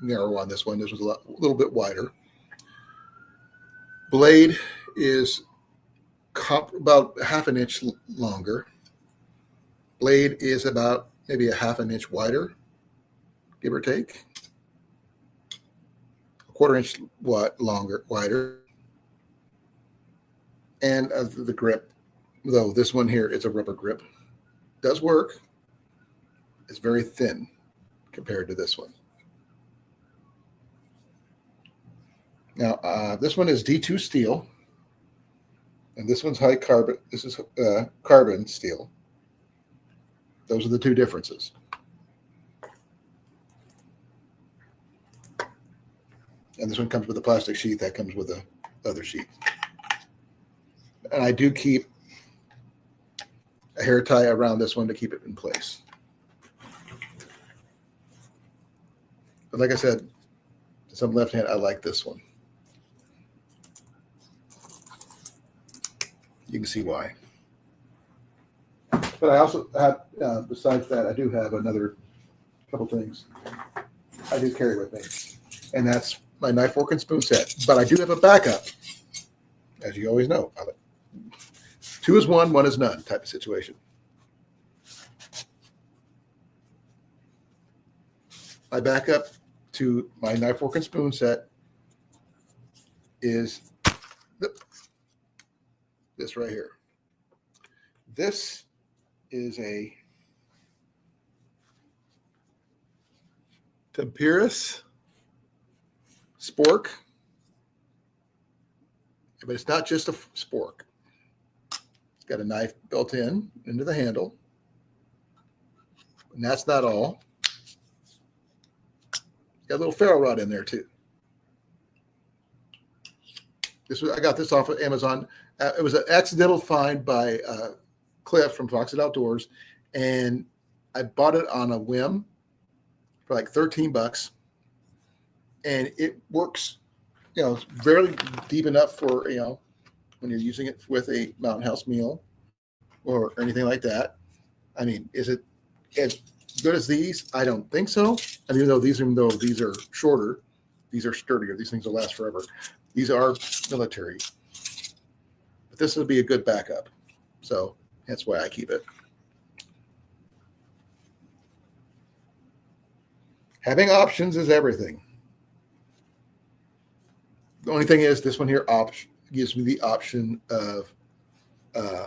narrow on this one. This was a little bit wider. Blade is about half an inch longer. Blade is about maybe a half an inch wider, give or take. A quarter inch wider. And the grip, though this one here is a rubber grip, does work. It's very thin compared to this one. Now, this one is D2 steel, and this one's high carbon. This is carbon steel. Those are the two differences. And this one comes with a plastic sheath. That comes with a other sheath. And I do keep a hair tie around this one to keep it in place. But like I said, some left hand, I like this one. You can see why. But I also have, besides that, I do have another couple things I do carry with me. And that's my knife, fork, and spoon set. But I do have a backup, as you always know. 2 is 1, 1 is none type of situation. My backup to my knife, fork, and spoon set is this right here. This is a Temperis spork, but it's not just a spork. It's got a knife built in into the handle, and that's not all. It's got a little ferro rod in there too. I got this off of Amazon. It was an accidental find by Cliff from Foxit Outdoors, and I bought it on a whim for like $13, and it works. It's very deep enough for when you're using it with a Mountain House meal or anything like that. I mean, is it as good as these? I don't think so. And even though these are shorter, these are sturdier. These things will last forever. These are military, but this will be a good backup. So that's why I keep it. Having options is everything. The only thing is this one here gives me the option of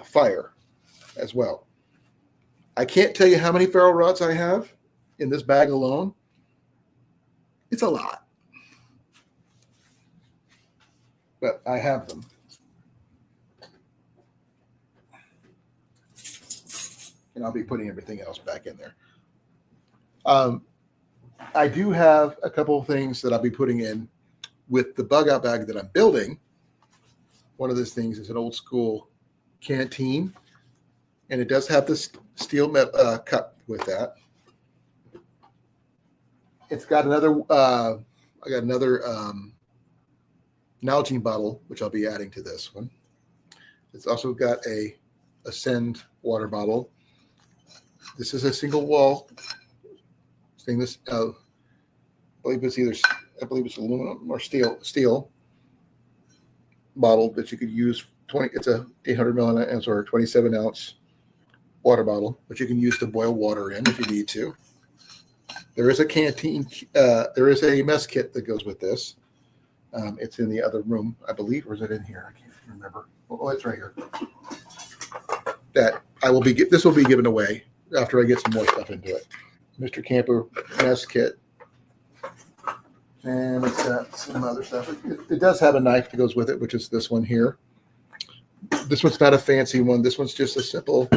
fire as well. I can't tell you how many ferro rods I have in this bag alone. It's a lot. But I have them. And I'll be putting everything else back in there. I do have a couple of things that I'll be putting in with the bug out bag that I'm building. One of those things is an old school canteen, and it does have this steel cup with that. It's got another, I got another Nalgene bottle, which I'll be adding to this one. It's also got a Ascend water bottle. This is a single wall stainless. I believe it's aluminum or steel bottle that you could use. It's a 800 milliounce or 27 ounce water bottle, which you can use to boil water in if you need to. There is a canteen. There is a mess kit that goes with this. It's in the other room, I believe, or is it in here? I can't remember. Oh, it's right here. This will be given away after I get some more stuff into it. Mr. Camper mess kit, and it's got some other stuff. It does have a knife that goes with it, which is this one here. This one's not a fancy one. This one's just a simple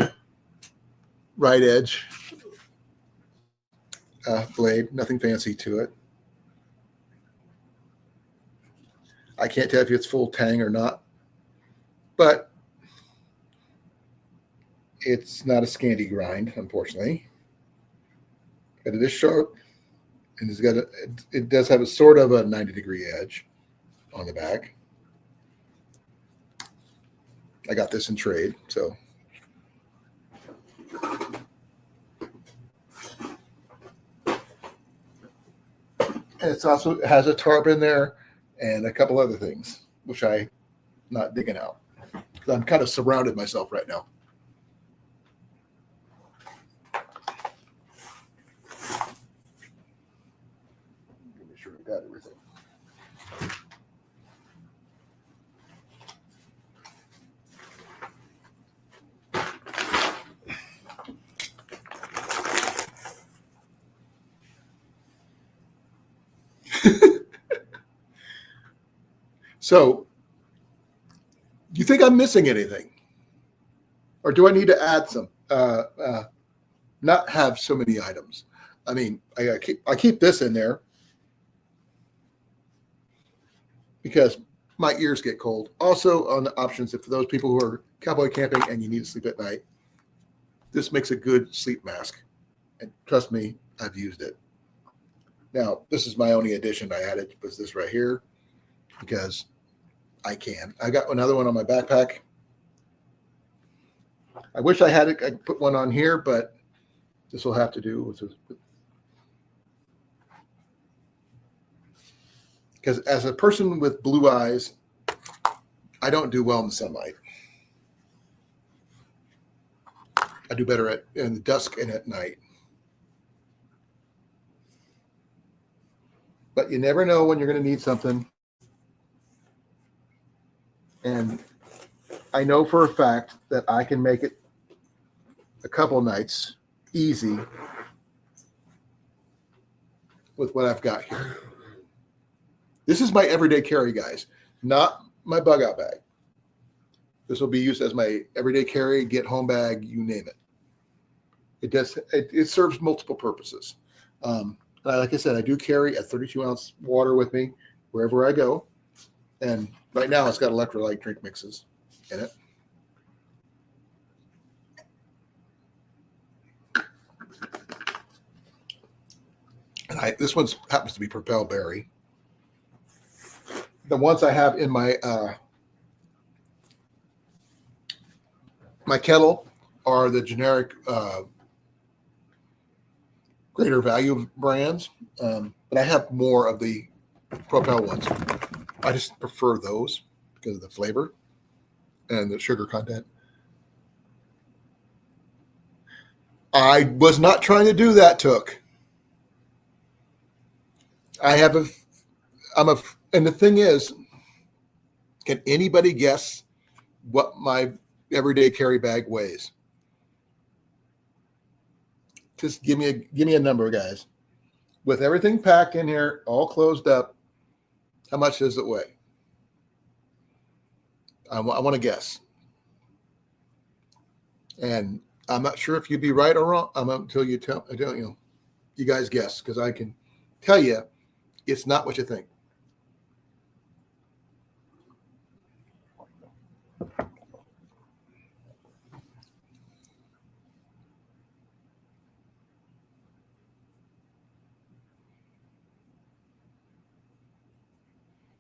right edge blade, nothing fancy to it. I can't tell if it's full tang or not, but it's not a Scandi grind, unfortunately. But it is sharp, and it does have a sort of a 90-degree edge on the back. I got this in trade, so. And it has a tarp in there and a couple other things, which I'm not digging out. I'm kind of surrounded myself right now. Make sure I got everything. So, do you think I'm missing anything? Or do I need to add some? Not have so many items. I mean, I keep this in there because my ears get cold. Also, on the options, if for those people who are cowboy camping and you need to sleep at night, this makes a good sleep mask. And trust me, I've used it. Now, this is my only addition I added, was this right here, because I can. I got another one on my backpack. I wish I had it. I put one on here, but this will have to do with because as a person with blue eyes, I don't do well in the sunlight. I do better in the dusk and at night. But you never know when you're going to need something. And I know for a fact that I can make it a couple nights easy with what I've got here. This is my everyday carry, guys, not my bug out bag. This will be used as my everyday carry, get home bag, you name it. It serves multiple purposes. Like I said, I do carry a 32-ounce water with me wherever I go. And right now it's got electrolyte drink mixes in it. And this one happens to be Propel Berry. The ones I have in my my kettle are the generic greater value brands, but I have more of the Propel ones. I just prefer those because of the flavor and the sugar content. I was not trying to do that, Took. And the thing is, can anybody guess what my everyday carry bag weighs? Just give me a number, guys. With everything packed in here, all closed up, how much does it weigh? I want to guess. And I'm not sure if you'd be right or wrong until you you guys guess, because I can tell you it's not what you think.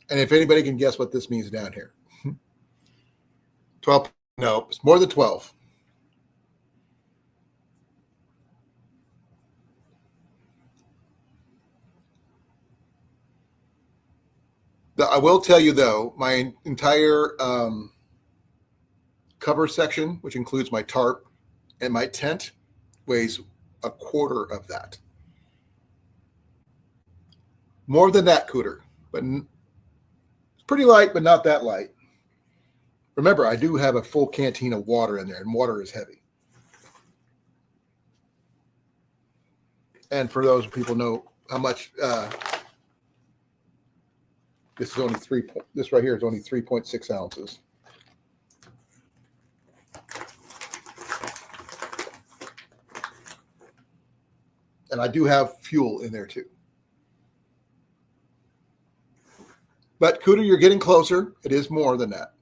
And if anybody can guess what this means down here. 12. No, it's more than 12. I will tell you, though, my entire cover section, which includes my tarp and my tent, weighs a quarter of that. More than that, Cooter. But it's pretty light, but not that light. Remember, I do have a full canteen of water in there, and water is heavy. And for those people know how much this is only this right here is only 3.6 ounces. And I do have fuel in there too. But Cooter, you're getting closer. It is more than that.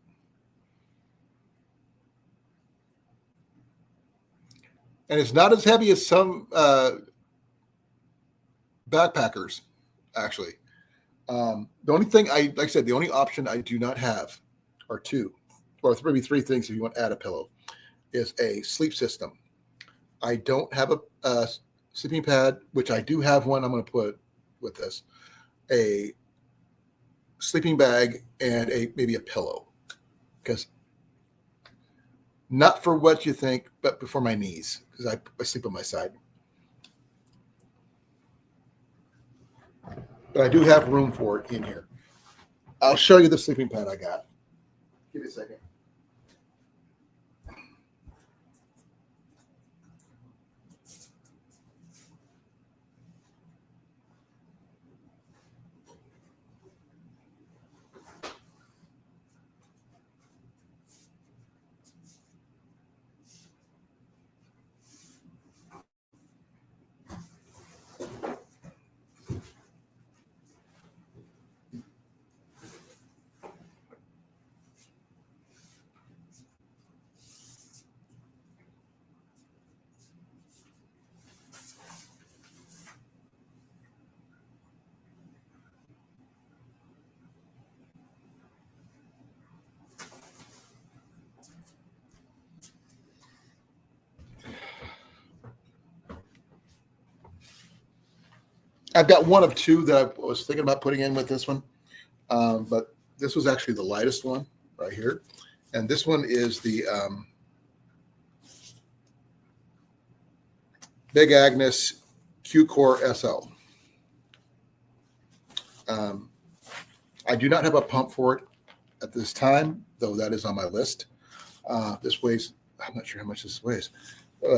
And it's not as heavy as some backpackers, actually. The only thing like I said, the only option I do not have are two, or maybe three things if you want to add a pillow, is a sleep system. I don't have a sleeping pad, which I do have one I'm going to put with this, a sleeping bag, and maybe a pillow, because not for what you think, but for my knees, because I sleep on my side. But I do have room for it in here. I'll show you the sleeping pad I got. Give me a second. I've got one of two that I was thinking about putting in with this one, but this was actually the lightest one right here. And this one is the Big Agnes Q-Core SL. I do not have a pump for it at this time, though that is on my list. This weighs, I'm not sure how much this weighs.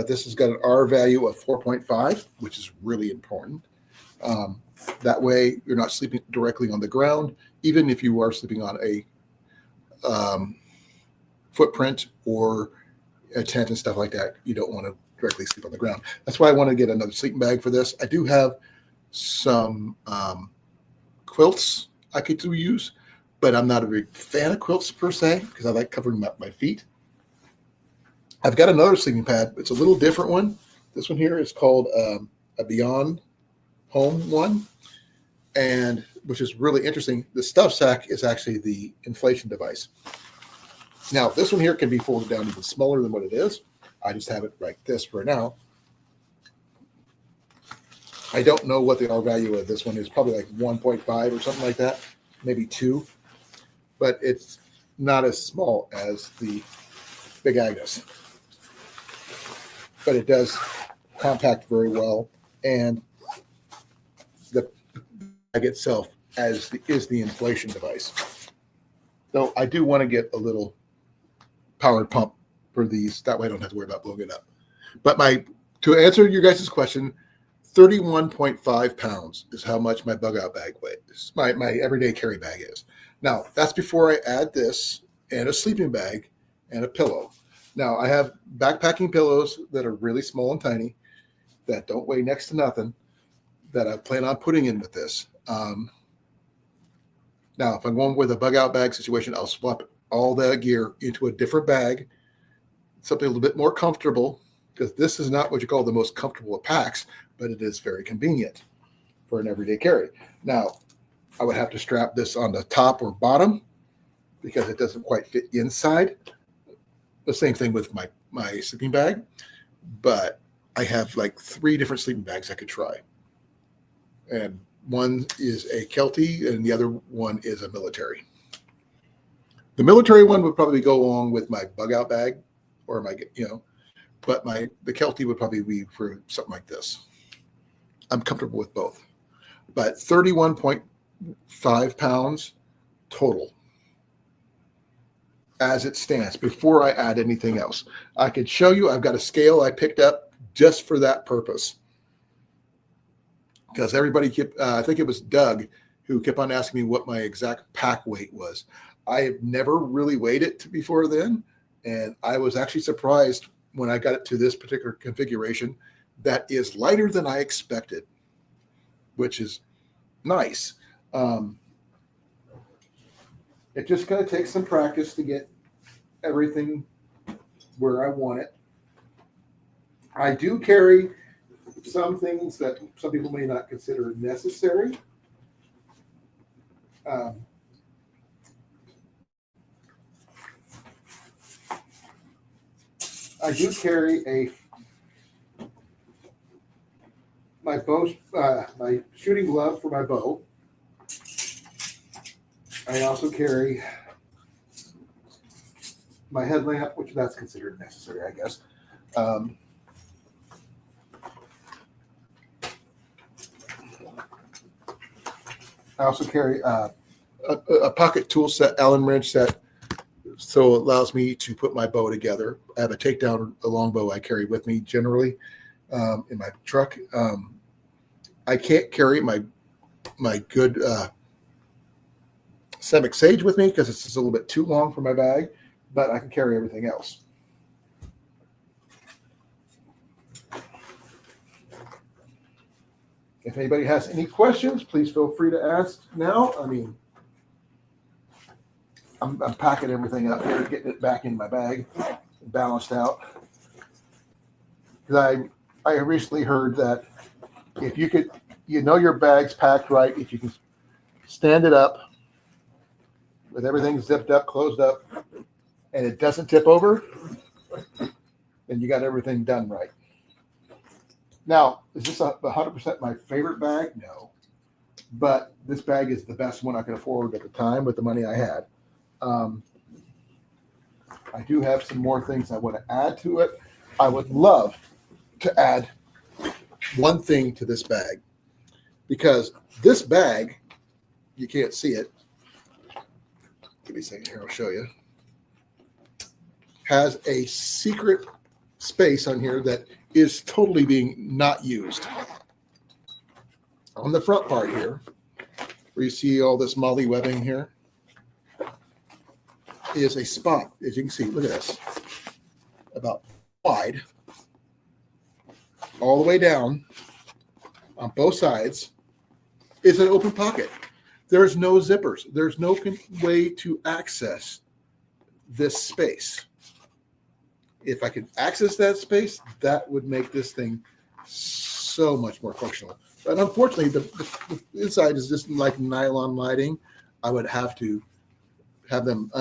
This has got an R value of 4.5, which is really important. That way, you're not sleeping directly on the ground. Even if you are sleeping on a footprint or a tent and stuff like that, you don't want to directly sleep on the ground. That's why I want to get another sleeping bag for this. I do have some quilts I could use, but I'm not a big fan of quilts per se because I like covering my feet. I've got another sleeping pad. It's a little different one. This one here is called a Beyond Home one, and which is really interesting. The stuff sack is actually the inflation device. Now, this one here can be folded down even smaller than what it is. I just have it like this for now. I don't know what the R value of this one is. Probably like 1.5 or something like that, maybe 2. But it's not as small as the Big Agnes. But it does compact very well, and the bag itself is the inflation device. So I do want to get a little powered pump for these. That way I don't have to worry about blowing it up. But to answer your guys' question, 31.5 pounds is how much my bug out bag weighs. My everyday carry bag is. Now, that's before I add this and a sleeping bag and a pillow. Now, I have backpacking pillows that are really small and tiny that don't weigh next to nothing that I plan on putting in with this. Now, if I'm going with a bug out bag situation, I'll swap all the gear into a different bag, something a little bit more comfortable, because this is not what you call the most comfortable of packs, but it is very convenient for an everyday carry. Now, I would have to strap this on the top or bottom because it doesn't quite fit inside. The same thing with my sleeping bag, but I have like 3 different sleeping bags I could try. And one is a Kelty and the other one is a military. The military one would probably go along with my bug out bag or but the Kelty would probably be for something like this. I'm comfortable with both. But 31.5 pounds total as it stands before I add anything else. I could show you, I've got a scale I picked up just for that purpose. Because everybody kept, I think it was Doug who kept on asking me what my exact pack weight was. I have never really weighed it before then. And I was actually surprised when I got it to this particular configuration that is lighter than I expected, which is nice. It's just going to take some practice to get everything where I want it. I do carry some things that some people may not consider necessary. I do carry my shooting glove for my bow. I also carry my headlamp, which that's considered necessary, I guess. I also carry a pocket tool set, Allen wrench set, so it allows me to put my bow together. I have a takedown, a longbow I carry with me generally in my truck. I can't carry my good Semic Sage with me because it's just a little bit too long for my bag, but I can carry everything else. If anybody has any questions, please feel free to ask now. I mean, I'm packing everything up here, getting it back in my bag, balanced out. Because I recently heard that if you could, your bag's packed right, if you can stand it up with everything zipped up, closed up, and it doesn't tip over, then you got everything done right. Now, is this 100% my favorite bag? No. But this bag is the best one I could afford at the time with the money I had. I do have some more things I want to add to it. I would love to add one thing to this bag, because this bag, you can't see it. Give me a second here, I'll show you. Has a secret space on here that is totally being not used. On the front part here, where you see all this molly webbing here, is a spot, as you can see, look at this, about wide, all the way down on both sides, is an open pocket. There's no zippers. There's no way to access this space. If I could access that space, that would make this thing so much more functional. But unfortunately, the inside is just like nylon lining. I would have to have them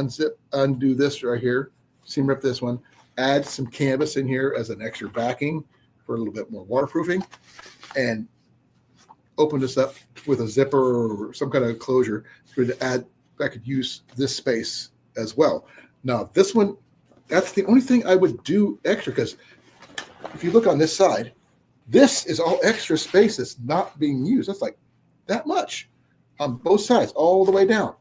undo this right here, seam rip this one, add some canvas in here as an extra backing for a little bit more waterproofing, and open this up with a zipper or some kind of closure to add. I could use this space as well. Now this one, that's the only thing I would do extra, because if you look on this side, this is all extra space that's not being used. That's like that much on both sides, all the way down.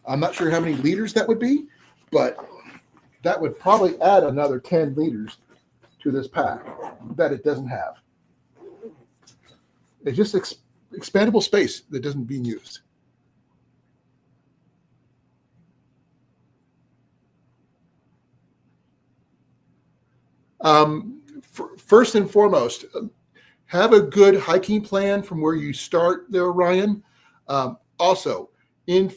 I'm not sure how many liters that would be, but that would probably add another 10 liters to this pack that it doesn't have. It's just expandable space that doesn't being used. First and foremost, have a good hiking plan from where you start there, Ryan. Also, have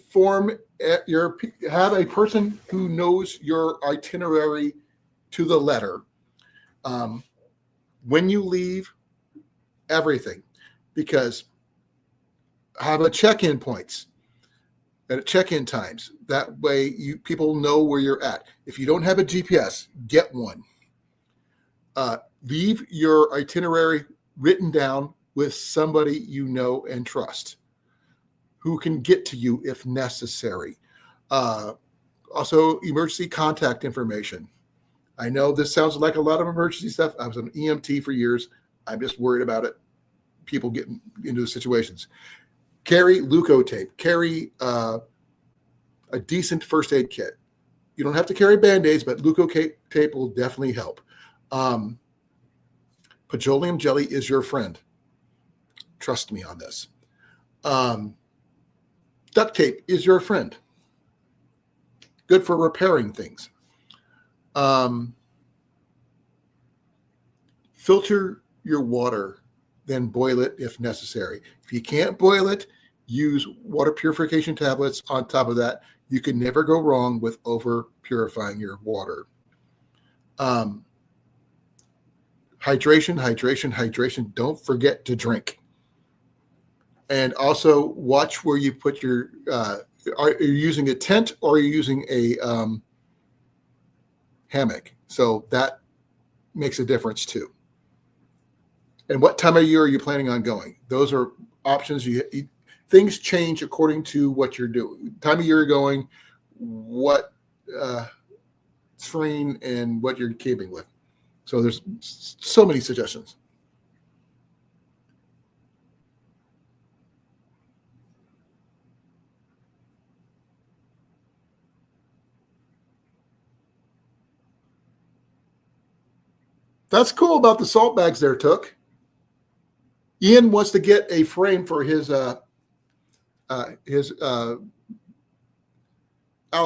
a person who knows your itinerary to the letter. When you leave, everything, because have a check-in points at check-in times. That way, people know where you're at. If you don't have a GPS, get one. Leave your itinerary written down with somebody you know and trust, who can get to you if necessary. Also, emergency contact information. I know this sounds like a lot of emergency stuff. I was an EMT for years. I'm just worried about it. People getting into the situations. Carry leukotape. Carry a decent first aid kit. You don't have to carry Band-Aids, but leukotape will definitely help. Petroleum jelly is your friend. Trust me on this. Duct tape is your friend. Good for repairing things. Filter your water, then boil it if necessary. If you can't boil it, use water purification tablets on top of that. You can never go wrong with over purifying your water. Hydration. Don't forget to drink. And also watch where you put your, are you using a tent or are you using a hammock? So that makes a difference too. And what time of year are you planning on going? Those are options. Things change according to what you're doing. Time of year you're going, what terrain and what you're camping with. So there's so many suggestions. That's cool about the salt bags there, Took. Ian wants to get a frame for his Alice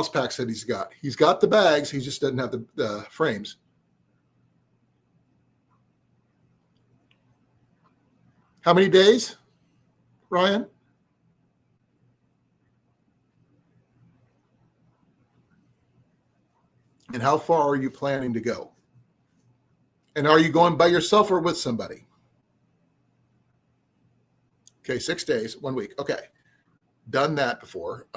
packs that he's got. He's got the bags. He just doesn't have the frames. How many days, Ryan? And how far are you planning to go? And are you going by yourself or with somebody? Okay, 6 days, 1 week. Okay, done that before.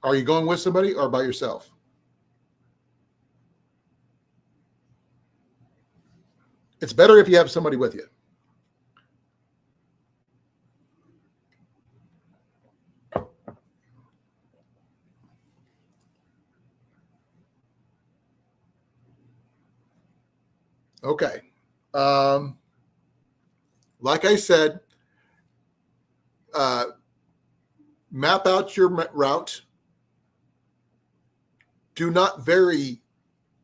Are you going with somebody or by yourself? It's better if you have somebody with you. Okay. Like I said, map out your route. Do not vary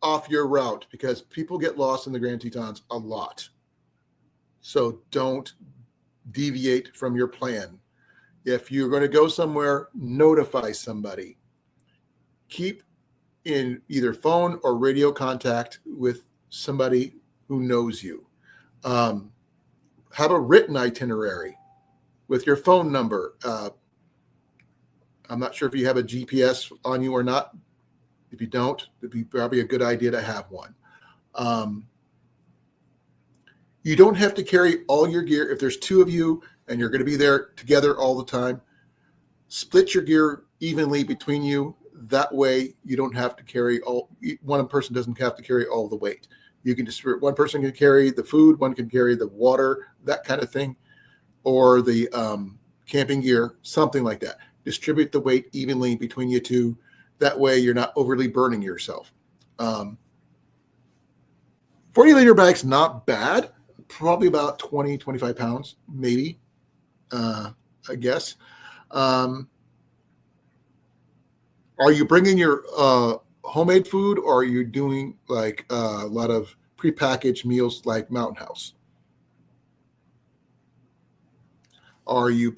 off your route because people get lost in the Grand Tetons a lot. So don't deviate from your plan. If you're going to go somewhere, notify somebody. Keep in either phone or radio contact with somebody who knows you. Have a written itinerary with your phone number. I'm not sure if you have a GPS on you or not. If you don't, it'd be probably a good idea to have one. You don't have to carry all your gear. If there's two of you and you're going to be there together all the time, split your gear evenly between you. That way you don't have to carry one person doesn't have to carry all the weight. You can just, one person can carry the food, one can carry the water, that kind of thing, or the camping gear, something like that. Distribute the weight evenly between you two. That way you're not overly burning yourself. 40-liter bag's not bad. Probably about 20, 25 pounds, maybe, I guess. Are you bringing your homemade food, or are you doing like a lot of prepackaged meals like Mountain House? Are you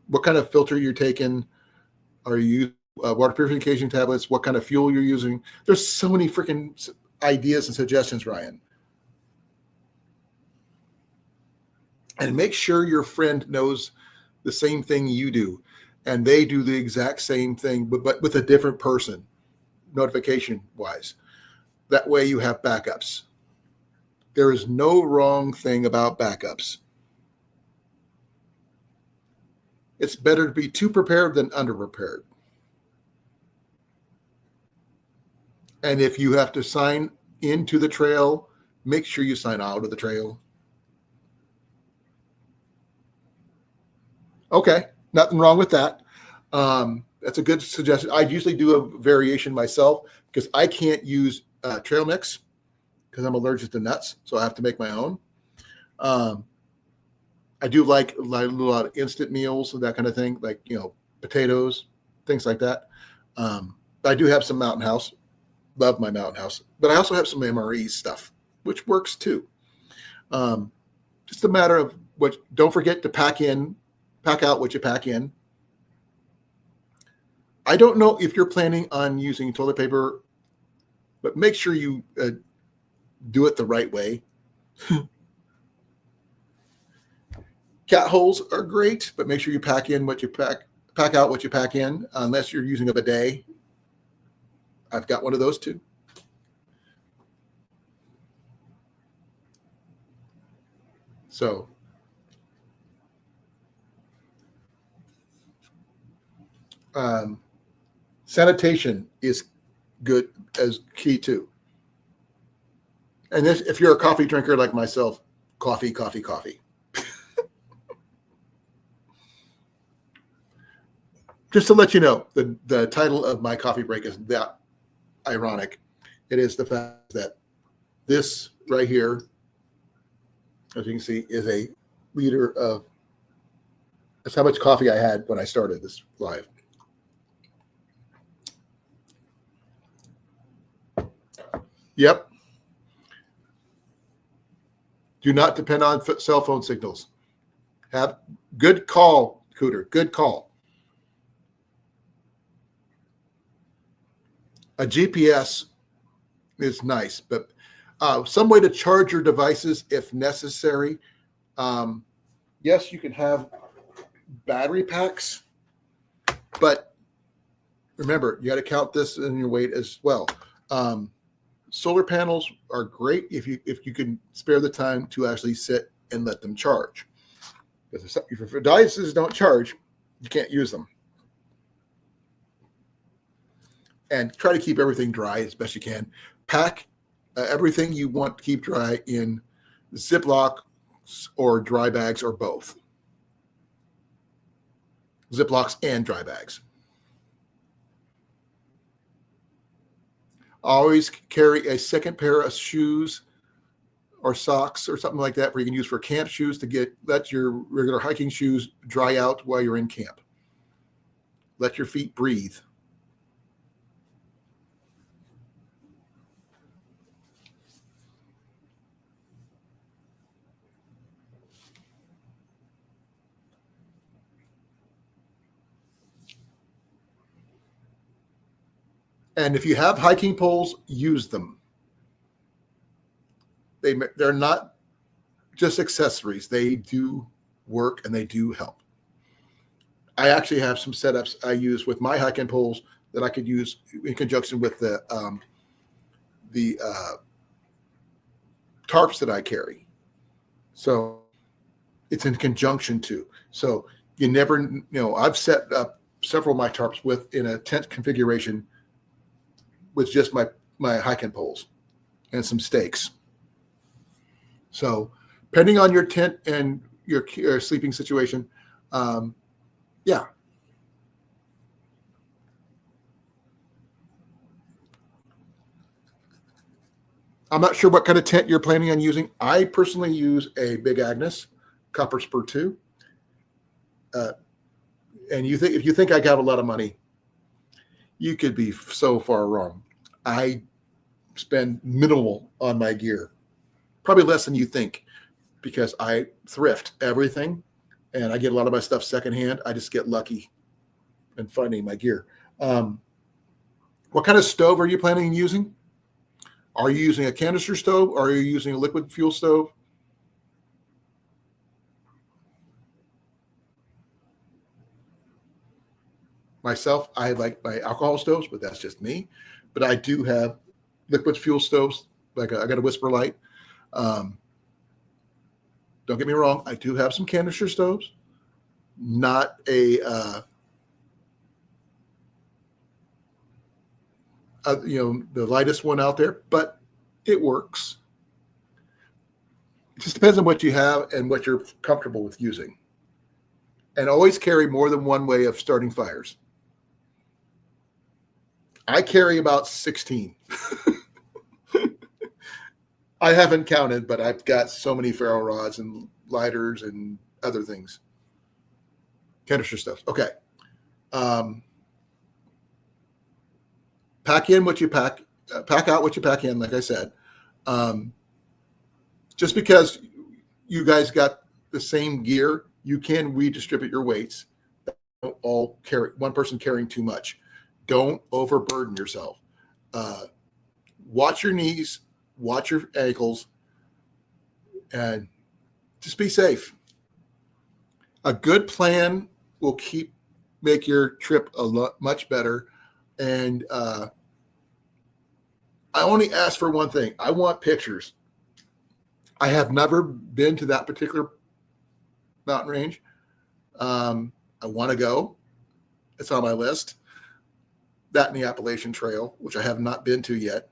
what kind of filter you're taking? Are you water purification tablets? What kind of fuel you're using? There's so many freaking ideas and suggestions, Ryan. And make sure your friend knows the same thing you do, and they do the exact same thing, but with a different person, notification-wise. That way you have backups. There is no wrong thing about backups. It's better to be too prepared than underprepared. And if you have to sign into the trail, make sure you sign out of the trail. Okay, nothing wrong with that. That's a good suggestion. I usually do a variation myself because I can't use trail mix because I'm allergic to nuts, so I have to make my own. I do like a lot of instant meals and that kind of thing, like potatoes, things like that. I do have some Mountain House. Love my Mountain House, but I also have some MRE stuff, which works too. Just a matter of what. Don't forget to pack out what you pack in. I don't know if you're planning on using toilet paper, but make sure you do it the right way. Cat holes are great, but make sure you pack out what you pack in, unless you're using a bidet. I've got one of those too. So, sanitation is good as key too. And if you're a coffee drinker like myself, coffee. Just to let you know, the title of my coffee break is that ironic. It is the fact that this right here, as you can see, is a liter of, that's how much coffee I had when I started this live. Yep. Do not depend on cell phone signals. Have good call, Cooter. Good call. A GPS is nice, but some way to charge your devices if necessary. Yes, you can have battery packs, but remember, you got to count this in your weight as well. Solar panels are great if you can spare the time to actually sit and let them charge. Because if your devices don't charge, you can't use them. And try to keep everything dry as best you can. Pack everything you want to keep dry in Ziploc or dry bags or both. Ziplocs and dry bags. Always carry a second pair of shoes or socks or something like that where you can use for camp shoes to let your regular hiking shoes dry out while you're in camp. Let your feet breathe. And if you have hiking poles, use them. They're not just accessories. They do work and they do help. I actually have some setups I use with my hiking poles that I could use in conjunction with the tarps that I carry. So it's in conjunction to. So you never, I've set up several of my tarps in a tent configuration with just my hiking poles and some stakes. So depending on your tent and your sleeping situation, yeah. I'm not sure what kind of tent you're planning on using. I personally use a Big Agnes Copper Spur 2. And if you think I got a lot of money, you could be so far wrong. I spend minimal on my gear, probably less than you think, because I thrift everything and I get a lot of my stuff secondhand. I just get lucky in finding my gear. What kind of stove are you planning on using? Are you using a canister stove or are you using a liquid fuel stove? Myself, I like my alcohol stoves, but that's just me. But I do have liquid fuel stoves. I got a Whisper Light. Don't get me wrong. I do have some canister stoves, not the lightest one out there, but it works. It just depends on what you have and what you're comfortable with using. And always carry more than one way of starting fires. I carry about 16. I haven't counted, but I've got so many ferro rods and lighters and other things. Canister stuff. Okay. Pack in what you pack out what you pack in, like I said. Just because you guys got the same gear, you can redistribute your weights. Don't all carry one person carrying too much. Don't overburden yourself. Watch your knees, watch your ankles, and just be safe. A good plan will make your trip a lot much better. And I only ask for one thing. I want pictures. I have never been to that particular mountain range. I want to go. It's on my list. That and the Appalachian Trail, which I have not been to yet.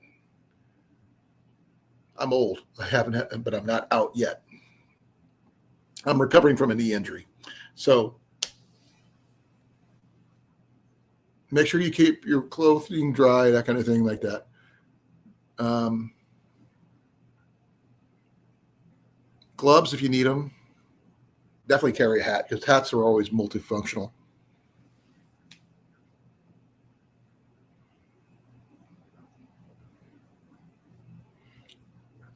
I'm old. But I'm not out yet. I'm recovering from a knee injury. So make sure you keep your clothing dry, that kind of thing like that. Gloves, if you need them. Definitely carry a hat because hats are always multifunctional.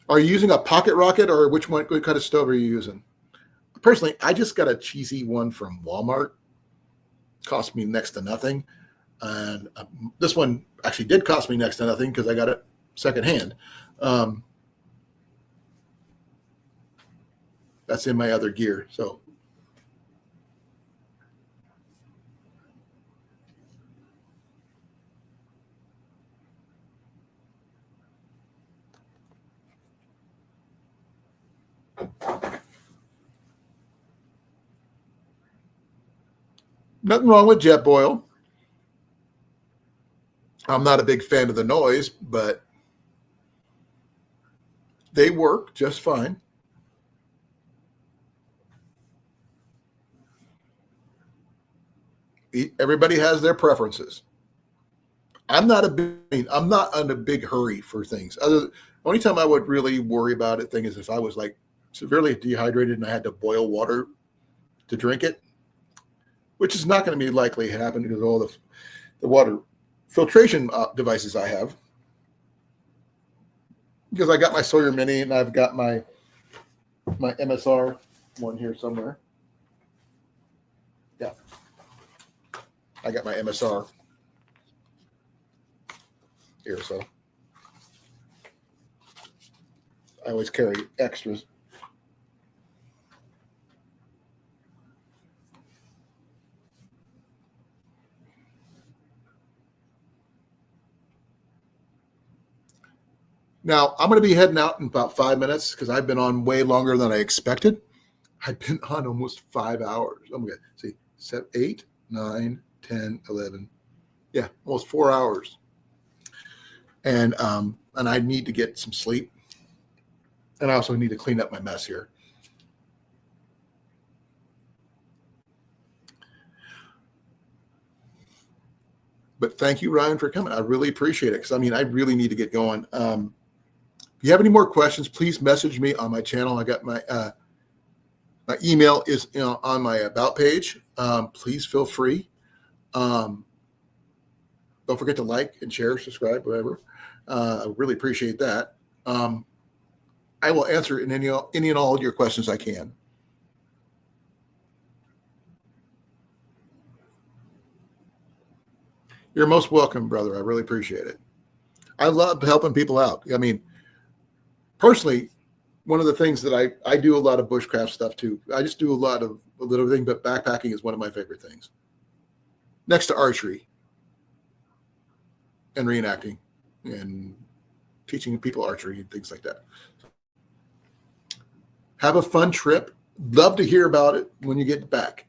Are you using a pocket rocket or what kind of stove are you using? Personally, I just got a cheesy one from Walmart. Cost me next to nothing. And this one actually did cost me next to nothing because I got it secondhand. That's in my other gear. So nothing wrong with Jetboil. I'm not a big fan of the noise, but they work just fine. Everybody has their preferences. I'm not in a big hurry for things. The only time I would really worry about it is if I was like severely dehydrated and I had to boil water to drink it, which is not going to be likely to happen because of all the water filtration devices I have. Because I got my Sawyer Mini and I've got my MSR one here somewhere. Yeah. I got my MSR. here, so I always carry extras. Now, I'm going to be heading out in about 5 minutes because I've been on way longer than I expected. I've been on almost 5 hours. I'm going to see 7, 8, 9, 10, 11. Yeah, almost 4 hours. And I need to get some sleep. And I also need to clean up my mess here. But thank you, Ryan, for coming. I really appreciate it because, I mean, I really need to get going. If you have any more questions, please message me on my channel. I got my email is on my about page. Please feel free. Don't forget to like and share, subscribe, whatever. I really appreciate that. I will answer in any and all your questions I can. You're most welcome, brother. I really appreciate it. I love helping people out. I mean, personally, one of the things that I do a lot of bushcraft stuff too. I just do a little everything, but backpacking is one of my favorite things. Next to archery and reenacting and teaching people archery and things like that. Have a fun trip. Love to hear about it when you get back.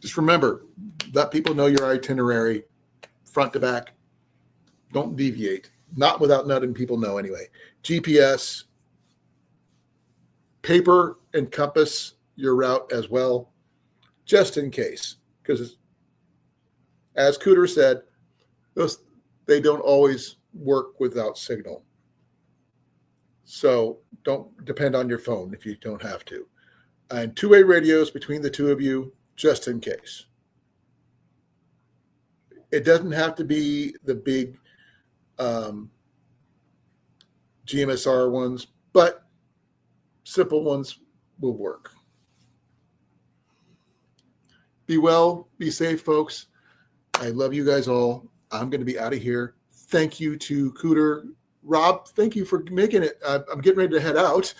Just remember, let people know your itinerary front to back. Don't deviate. Not without letting people know anyway. GPS, paper and compass your route as well, just in case. Because as Cooter said, they don't always work without signal. So don't depend on your phone if you don't have to. And two-way radios between the two of you, just in case. It doesn't have to be the big GMSR ones, but simple ones will work. Be well, be safe, folks. I love you guys all. I'm going to be out of here. Thank you to Cooter. Rob, thank you for making it. I'm getting ready to head out.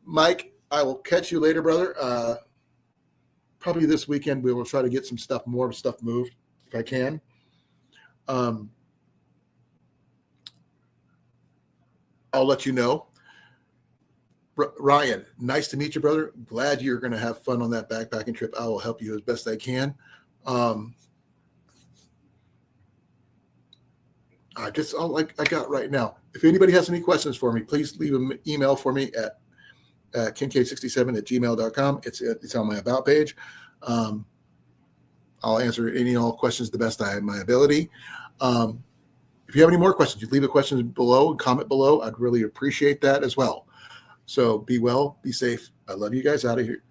Mike, I will catch you later, brother. Probably this weekend we will try to get more stuff moved if I can. I'll let you know. Ryan, nice to meet you, brother. Glad you're going to have fun on that backpacking trip. I will help you as best I can. That's all I got right now. If anybody has any questions for me, please leave an email for me at kincaid67@gmail.com. It's on my about page. I'll answer any and all questions the best I have my ability. If you have any more questions, you leave a question below, comment below. I'd really appreciate that as well. So be well, be safe. I love you guys. Out of here.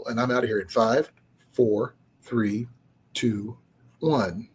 And I'm out of here in 5, 4, 3, 2, 1.